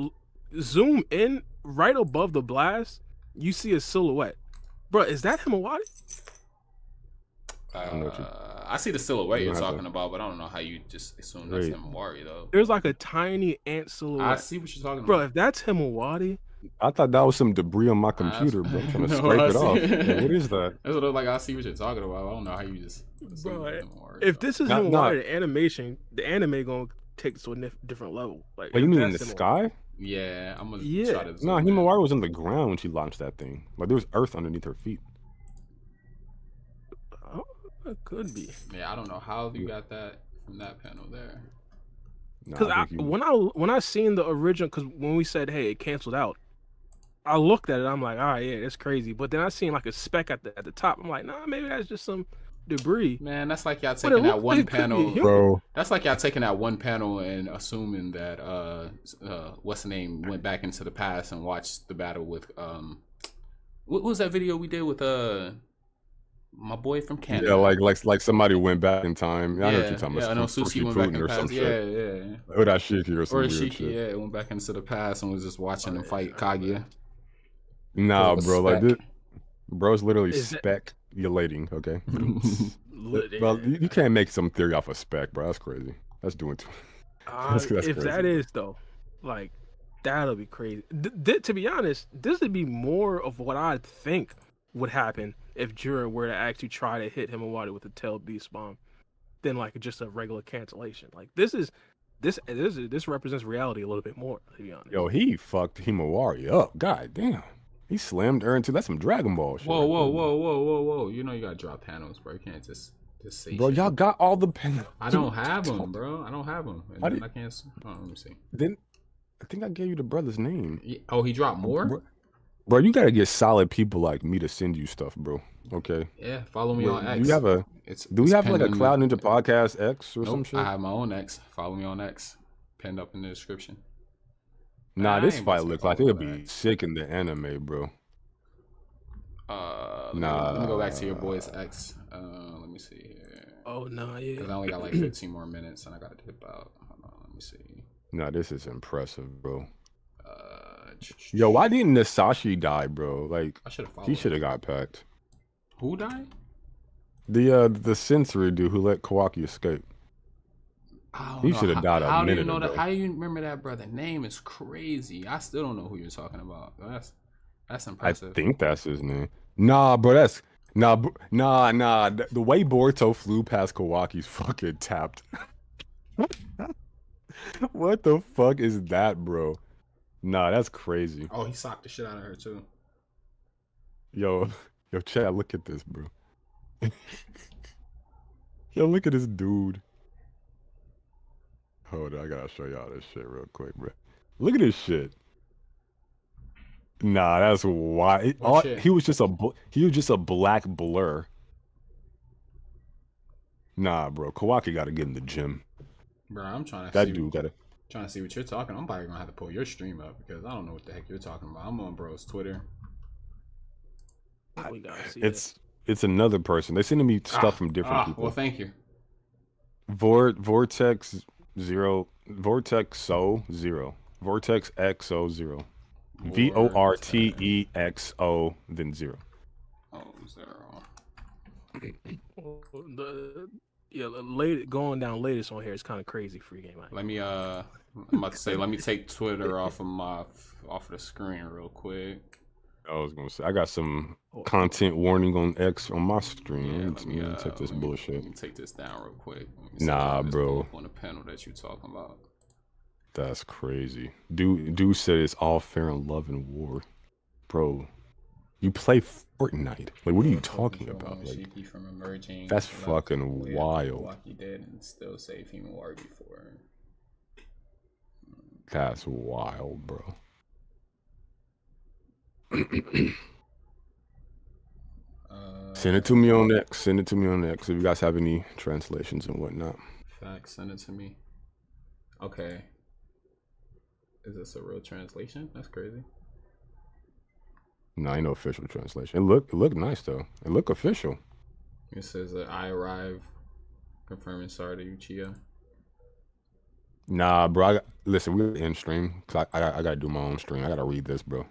Zoom in right above the blast. You see a silhouette. Bruh, is that Himawari? I see the silhouette you're talking about, but I don't know how you just assume that's Himawari though. There's like a tiny ant silhouette. I see what you're talking about. Bro, if that's Himawari. I thought that was some debris on my computer, bro. I'm trying to scrape it off. Yeah, what is that? That's what like I see what you're talking about. I don't know how you just. Bro, if this is Himawari, the anime gonna take it to a different level. Like, you mean in the sky? Yeah, I'm gonna try to. No, Himawari was on the ground when she launched that thing. Like there was earth underneath her feet. Oh, it could be. Yeah, I don't know how you got that from that panel there. Because when I seen the original, because when we said hey it canceled out, I looked at it. I'm like, all right, yeah, it's crazy. But then I seen like a speck at the top. I'm like, nah, maybe that's just some debris. Man, that's like y'all But it taking that looks like one it could be a panel. human. bro. That's like y'all taking that one panel and assuming that what's the name went back into the past and watched the battle with what was that video we did with my boy from Yeah, Canada? like somebody went back in time. I know what you're Yeah, talking yeah. I know about. Sushi Fruki went back Putin in the or some past. shit. Yeah, yeah. Or that Shiki or Or some weird Shiki, shit. yeah, went back into the past and was just watching Oh, them fight yeah, Kaguya because Nah, of a bro. Like spec. this, bro's literally is that speculating. Okay. Well, yeah. you can't make some theory off a spec, bro. That's crazy. That's doing too. That's If crazy, that bro. is though, like that'll be crazy. To be honest, this would be more of what I think would happen if Jura were to actually try to hit Himawari with a tail beast bomb than like just a regular cancellation. Like this represents reality a little bit more, to be honest. Yo, he fucked Himawari up. God damn. He slammed her into that's some Dragon Ball shit Whoa, right whoa, there, bro. whoa, whoa, whoa, whoa! You know you gotta drop panels, bro. You can't just say Bro, shit. y'all got all the pen. I don't have them, bro. I don't have them, and I then did, I can't. Oh, let me see. then I think I gave you the brother's name. Oh, he dropped more. Bro, you gotta get solid people like me to send you stuff, bro. Okay. Yeah, follow me Bro, on X. do we It's have like pinned a in the. Cloud Ninja Podcast X or some Nope, I shit? have my own X. Follow me on X. Pinned up in the description. Nah, I this ain't about to fight say looks like follow it'll the be X. sick in the anime, bro. Let me go back to your Nah. boy's X. Let me see here. Oh no, yeah. Because I only got like 15 more minutes and I gotta dip out. Hold on, let me see. Nah, this is impressive, bro. Uh, Yo, why didn't Nasashi die, bro? Like, I should have he followed should him. have got packed. Who died? The sensory dude who let Kawaki escape. I don't He know. should have died a How do you minute know that? ago. How do you remember that, brother? Name is crazy. I still don't know who you're talking about. That's I impressive. think that's his name. Nah, bro, that's nah. The way Boruto flew past Kawaki's fucking tapped. What the fuck is that, bro? Nah, that's crazy. Oh, he socked the shit out of her too. Yo, Chad, look at this, bro. Yo, look at this dude. Hold on, I gotta show y'all this shit real quick, bro. Look at this shit. Nah, that's why. What shit? He was just a black blur. Nah, bro. Kawaki gotta get in the gym. Bro, I'm trying to That see. dude gotta. Trying to see what you're talking. I'm probably gonna have to pull your stream up because I don't know what the heck you're talking about. I'm on bro's Twitter. We gotta see It's another person. They sending me stuff from different people. Well, thank you. Vortex XO0. Vortex XO0. VORTEXO then 0. Oh, 0. Going down latest on here is kind of crazy. Free game. Let me I'm about to say let me take Twitter off of the screen real quick. I was gonna say I got some content warning on X on my screen. Yeah, let me take this bullshit. Let me take this down real quick. Nah, bro. On the panel that you talking about. That's crazy. Dude said it's all fair in love and war, bro. You play Fortnite. Like, what are you talking about? Like, from emerging. that's fucking wild. Kawaki did and still save Himawari before. That's wild, bro. Send it to me on X. Send it to me on X if you guys have any translations and whatnot. Facts, send it to me. Okay. Is this a real translation? That's crazy. No, ain't no official translation. It looked nice though. It looked official. It says that I arrive, confirming Sarda Uchiha. Nah, bro. Listen, we're in stream because I gotta do my own stream. I gotta read this, bro.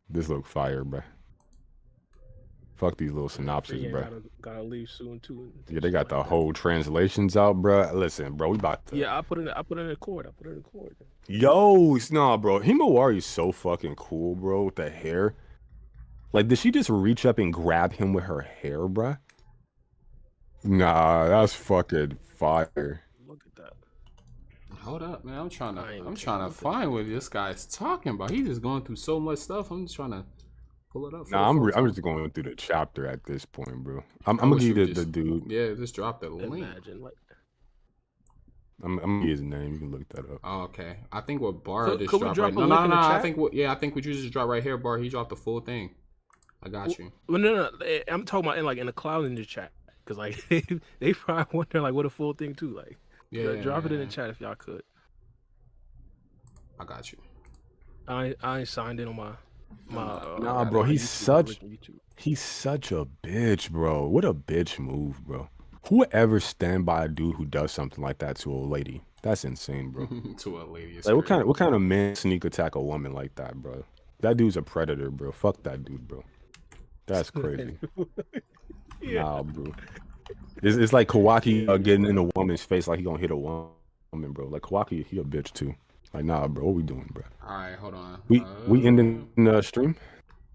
This look fire, bro. Fuck these little synopses, bro. Gotta leave soon too. Yeah, they got the whole translations out, bro. Listen, bro, we about to. Yeah, I put in a cord. Yo, nah, bro. Himawari is so fucking cool, bro. With the hair. Like, did she just reach up and grab him with her hair, bro? Nah, that's fucking fire. Look at that. Hold up, man. I'm trying to find what this guy's talking about. He's just going through so much stuff. I'm just trying to pull it up. Nah, I'm just going through the chapter at this point, bro. I'm gonna give you the dude. Yeah, just drop the link. Imagine, like, I'm gonna use his name. You can look that up. Oh, okay. I think what Bar just Could we dropped drop right. a No, link no, in no. the I chat? think what you just dropped right here, Bar. He dropped the full thing. I got you. Well, no. I'm talking about in the cloud in the chat, because like they probably wonder like what a full thing too. Like, Yeah, drop it in the chat if y'all could. I got you. I ain't signed in on my Nah, got bro, it. my he's YouTube. he's such a bitch, bro. What a bitch move, bro. Whoever stand by a dude who does something like that to a lady, that's insane, bro. To a lady. Like, what kind of man sneak attack a woman like that, bro? That dude's a predator, bro. Fuck that dude, bro. That's crazy. Yeah. Nah, bro. It's like Kawaki getting in a woman's face like he gonna hit a woman, bro. Like Kawaki, he a bitch too. Like, nah, bro. What we doing, bro? All right, hold on. We ending the stream?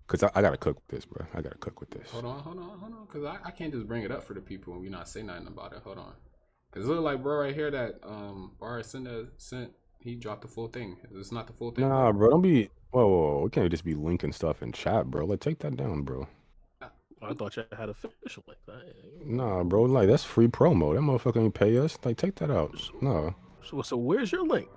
Cause I gotta cook with this, bro. I gotta cook with this. Hold on. Cause I can't just bring it up for the people and we not say nothing about it. Hold on. Cause it look like bro right here that Bar sent. He dropped the full thing. It's not the full thing. Nah, bro. Don't be. Whoa. We can't just be linking stuff in chat, bro. Like, take that down, bro. I thought you had official like that. Nah, bro. Like, that's free promo. That motherfucker ain't pay us. Like, take that out. No. So where's your link?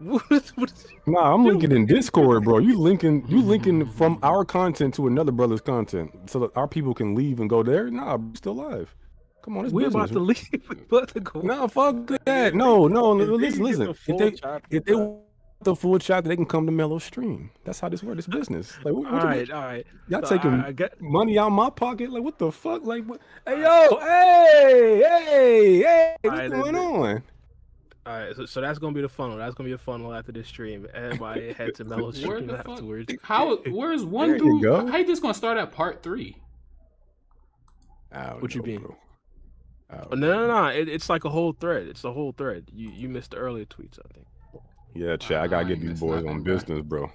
Nah, I'm linking in Discord, bro. You linking from our content to another brother's content, so that our people can leave and go there. Nah, we're still live. Come on, it's We're business. about to leave. We're about to go. Nah, fuck that. No. Listen. If they want the full chapter, they can come to MELLO stream. That's how this works. It's business. Like, All right. Y'all So taking get money out my pocket? Like, what the fuck? Like, what? Hey, yo, hey, what's going on? All right, so that's gonna be the funnel. That's gonna be a funnel after this stream. Everybody head to MELLO Where stream the fuck? afterwards. Where's one There you dude? go. How you just gonna start at part 3? What you mean? Bro. No. It's like a whole thread. It's a whole thread. You missed the earlier tweets, I think. Yeah, chat. I gotta get these boys on business, bro.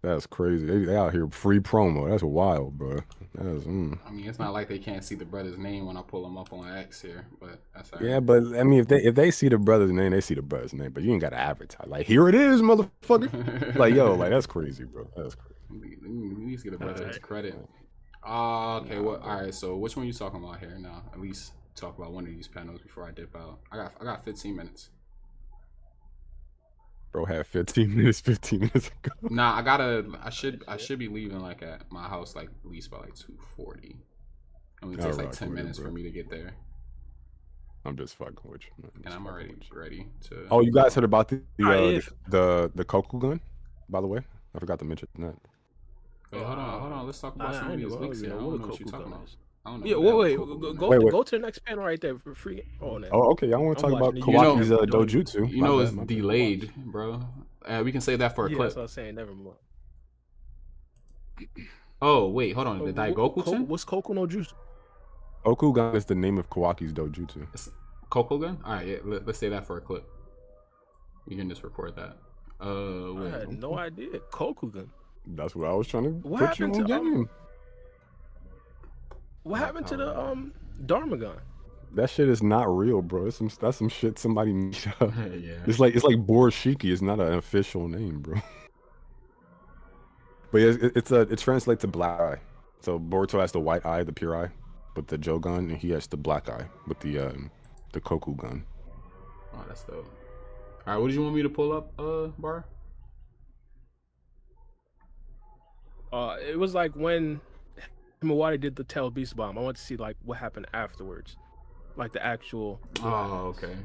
That's crazy. They out here free promo. That's wild, bro. That's, I mean, it's not like they can't see the brother's name when I pull them up on X here, but that's all right. Yeah, but I mean, if they see the brother's name, they see the brother's name. But you ain't gotta advertise. Like, here it is, motherfucker. Like, yo, like that's crazy, bro. That's crazy. We need to get a brother his credit. Okay. Well, all right. So, which one you talking about here now? At least talk about one of these panels before I dip out. I got 15 minutes. Bro had 15 minutes ago. Nah, I should be leaving like at my house like at least by like 2:40. It takes like 10 minutes for me to get there. I'm just fucking with you, man. And I'm already ready to. Oh, you guys heard about the Koku gun? By the way, I forgot to mention that. Wait, hold on. Let's talk about some of these links here. I don't know what you're talking about. Yeah, wait. Go to the next panel right there for free. Oh, okay. I want to talk about Kawaki's dojutsu. You know it's delayed, bro. We can say that for a clip. That's what I was saying. Never mind. Oh wait, hold on. The Daigoku-chan? What's Koku no Jutsu? Koku gun is the name of Kawaki's dojutsu. Koku gun? All right, yeah. Let's say that for a clip. You can just record that. I had no idea. Koku gun. That's what I was trying to put you on game. What happened to the Dharma gun? That shit is not real, bro. That's some shit somebody made up. Yeah. It's like Borishiki. It's not an official name, bro. But yeah, it translates to black eye. So Boruto has the white eye, the pure eye, with the Jogan, and he has the black eye with the Koku gun. Oh, that's dope. All right, what did you want me to pull up, Bar? It was like when Himawari did the Tail Beast Bomb. I want to see like what happened afterwards, like the actual. Oh, okay.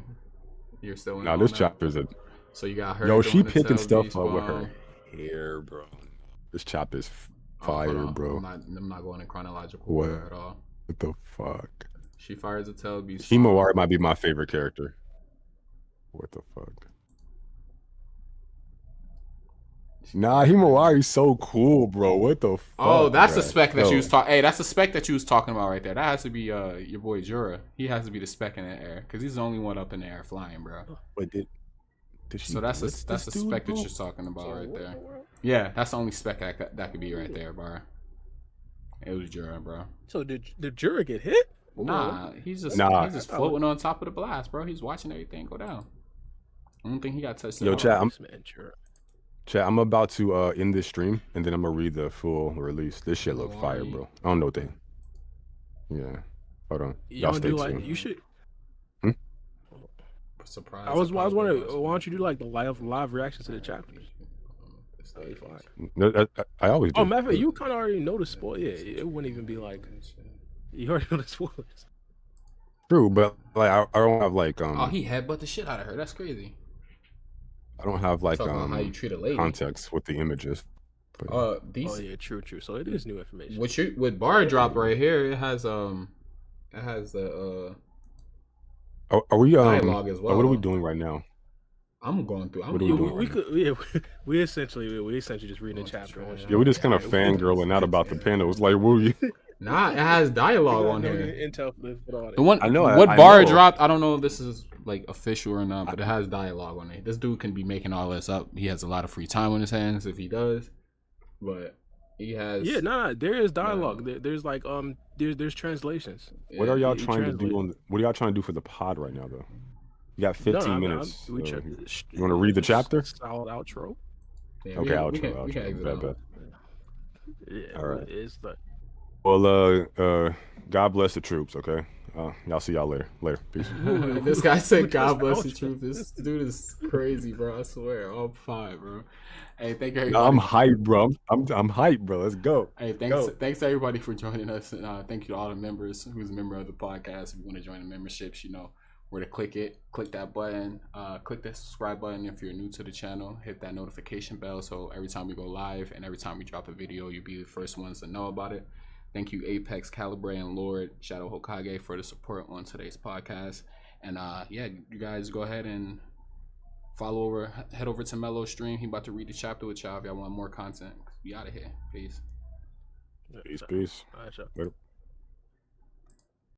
You're still in. Now this chapter's a. So you got her. Yo, she picking stuff up with her hair, bro. This chapter is fire, bro. I'm not going in chronological order at all. What the fuck? She fires a Tail Beast. Himawari might be my favorite character. What the fuck? Nah, Himawari's so cool, bro. What the fuck? Oh, that's the spec that you was talking. Hey, that's the spec that you was talking about right there. That has to be your boy Jura. He has to be the spec in the air because he's the only one up in the air flying, bro. But did she? So that's the spec that you're talking about right there. Yeah, that's the only spec that could be right there, bro. It was Jura, bro. So did Jura get hit? Nah, he's just floating on top of the blast, bro. He's watching everything go down. I don't think he got touched. Yo, chat, I'm about to end this stream, and then I'm gonna read the full release. This shit look fire, bro. I don't know what they. Yeah, hold on. Y'all stay tuned. You should. surprise. I was wondering, why don't you do like the live reactions to the chapters? That'd be fine. No, I always do. Oh, matter of fact, you kind of already know the spoil. Yeah, it wouldn't even be like you already know the spoilers. True, but like I don't have like Oh, he headbutt the shit out of her. That's crazy. I don't have like Talking about how you treat a lady. context with the images. But, These. Oh yeah, true. So it is new information. What bar drop right here? It has the are we dialogue as well. What are we doing right now? I'm going through. What are we doing right now? We essentially just reading a chapter. Yeah, we just kind of fangirling out about the panels. Like, what you? Nah, it has dialogue on here. Intel for this, The one I know what I bar know. dropped. I don't know if this is like official or not, but it has dialogue on it. This dude can be making all this up. He has a lot of free time on his hands if he does, but he has. Yeah, there is dialogue. There's like there's translations. What are y'all trying to do what are y'all trying to do for the pod right now, though? You got 15 minutes. You want to read the chapter? Solid outro. Yeah, okay, outro. We can exit out. Yeah, all right. It's the. Well, God bless the troops. Okay. Y'all see y'all later. Peace. This guy said, "God bless the truth." This dude is crazy, bro. I swear, I'm fine, bro. Hey, thank you. I'm hyped, bro. I'm hyped, bro. Let's go. Hey, thanks everybody for joining us, and thank you to all the members who's a member of the podcast. If you want to join the memberships, you know where to click that button, click that subscribe button if you're new to the channel, hit that notification bell so every time we go live and every time we drop a video, you'll be the first ones to know about it. Thank you Apex, Calibre, and Lord Shadow Hokage for the support on today's podcast. And yeah, you guys go ahead and head over to MELLO stream. He about to read the chapter with y'all if y'all want more content. We out of here. Peace. Peace. All right, y'all. Later.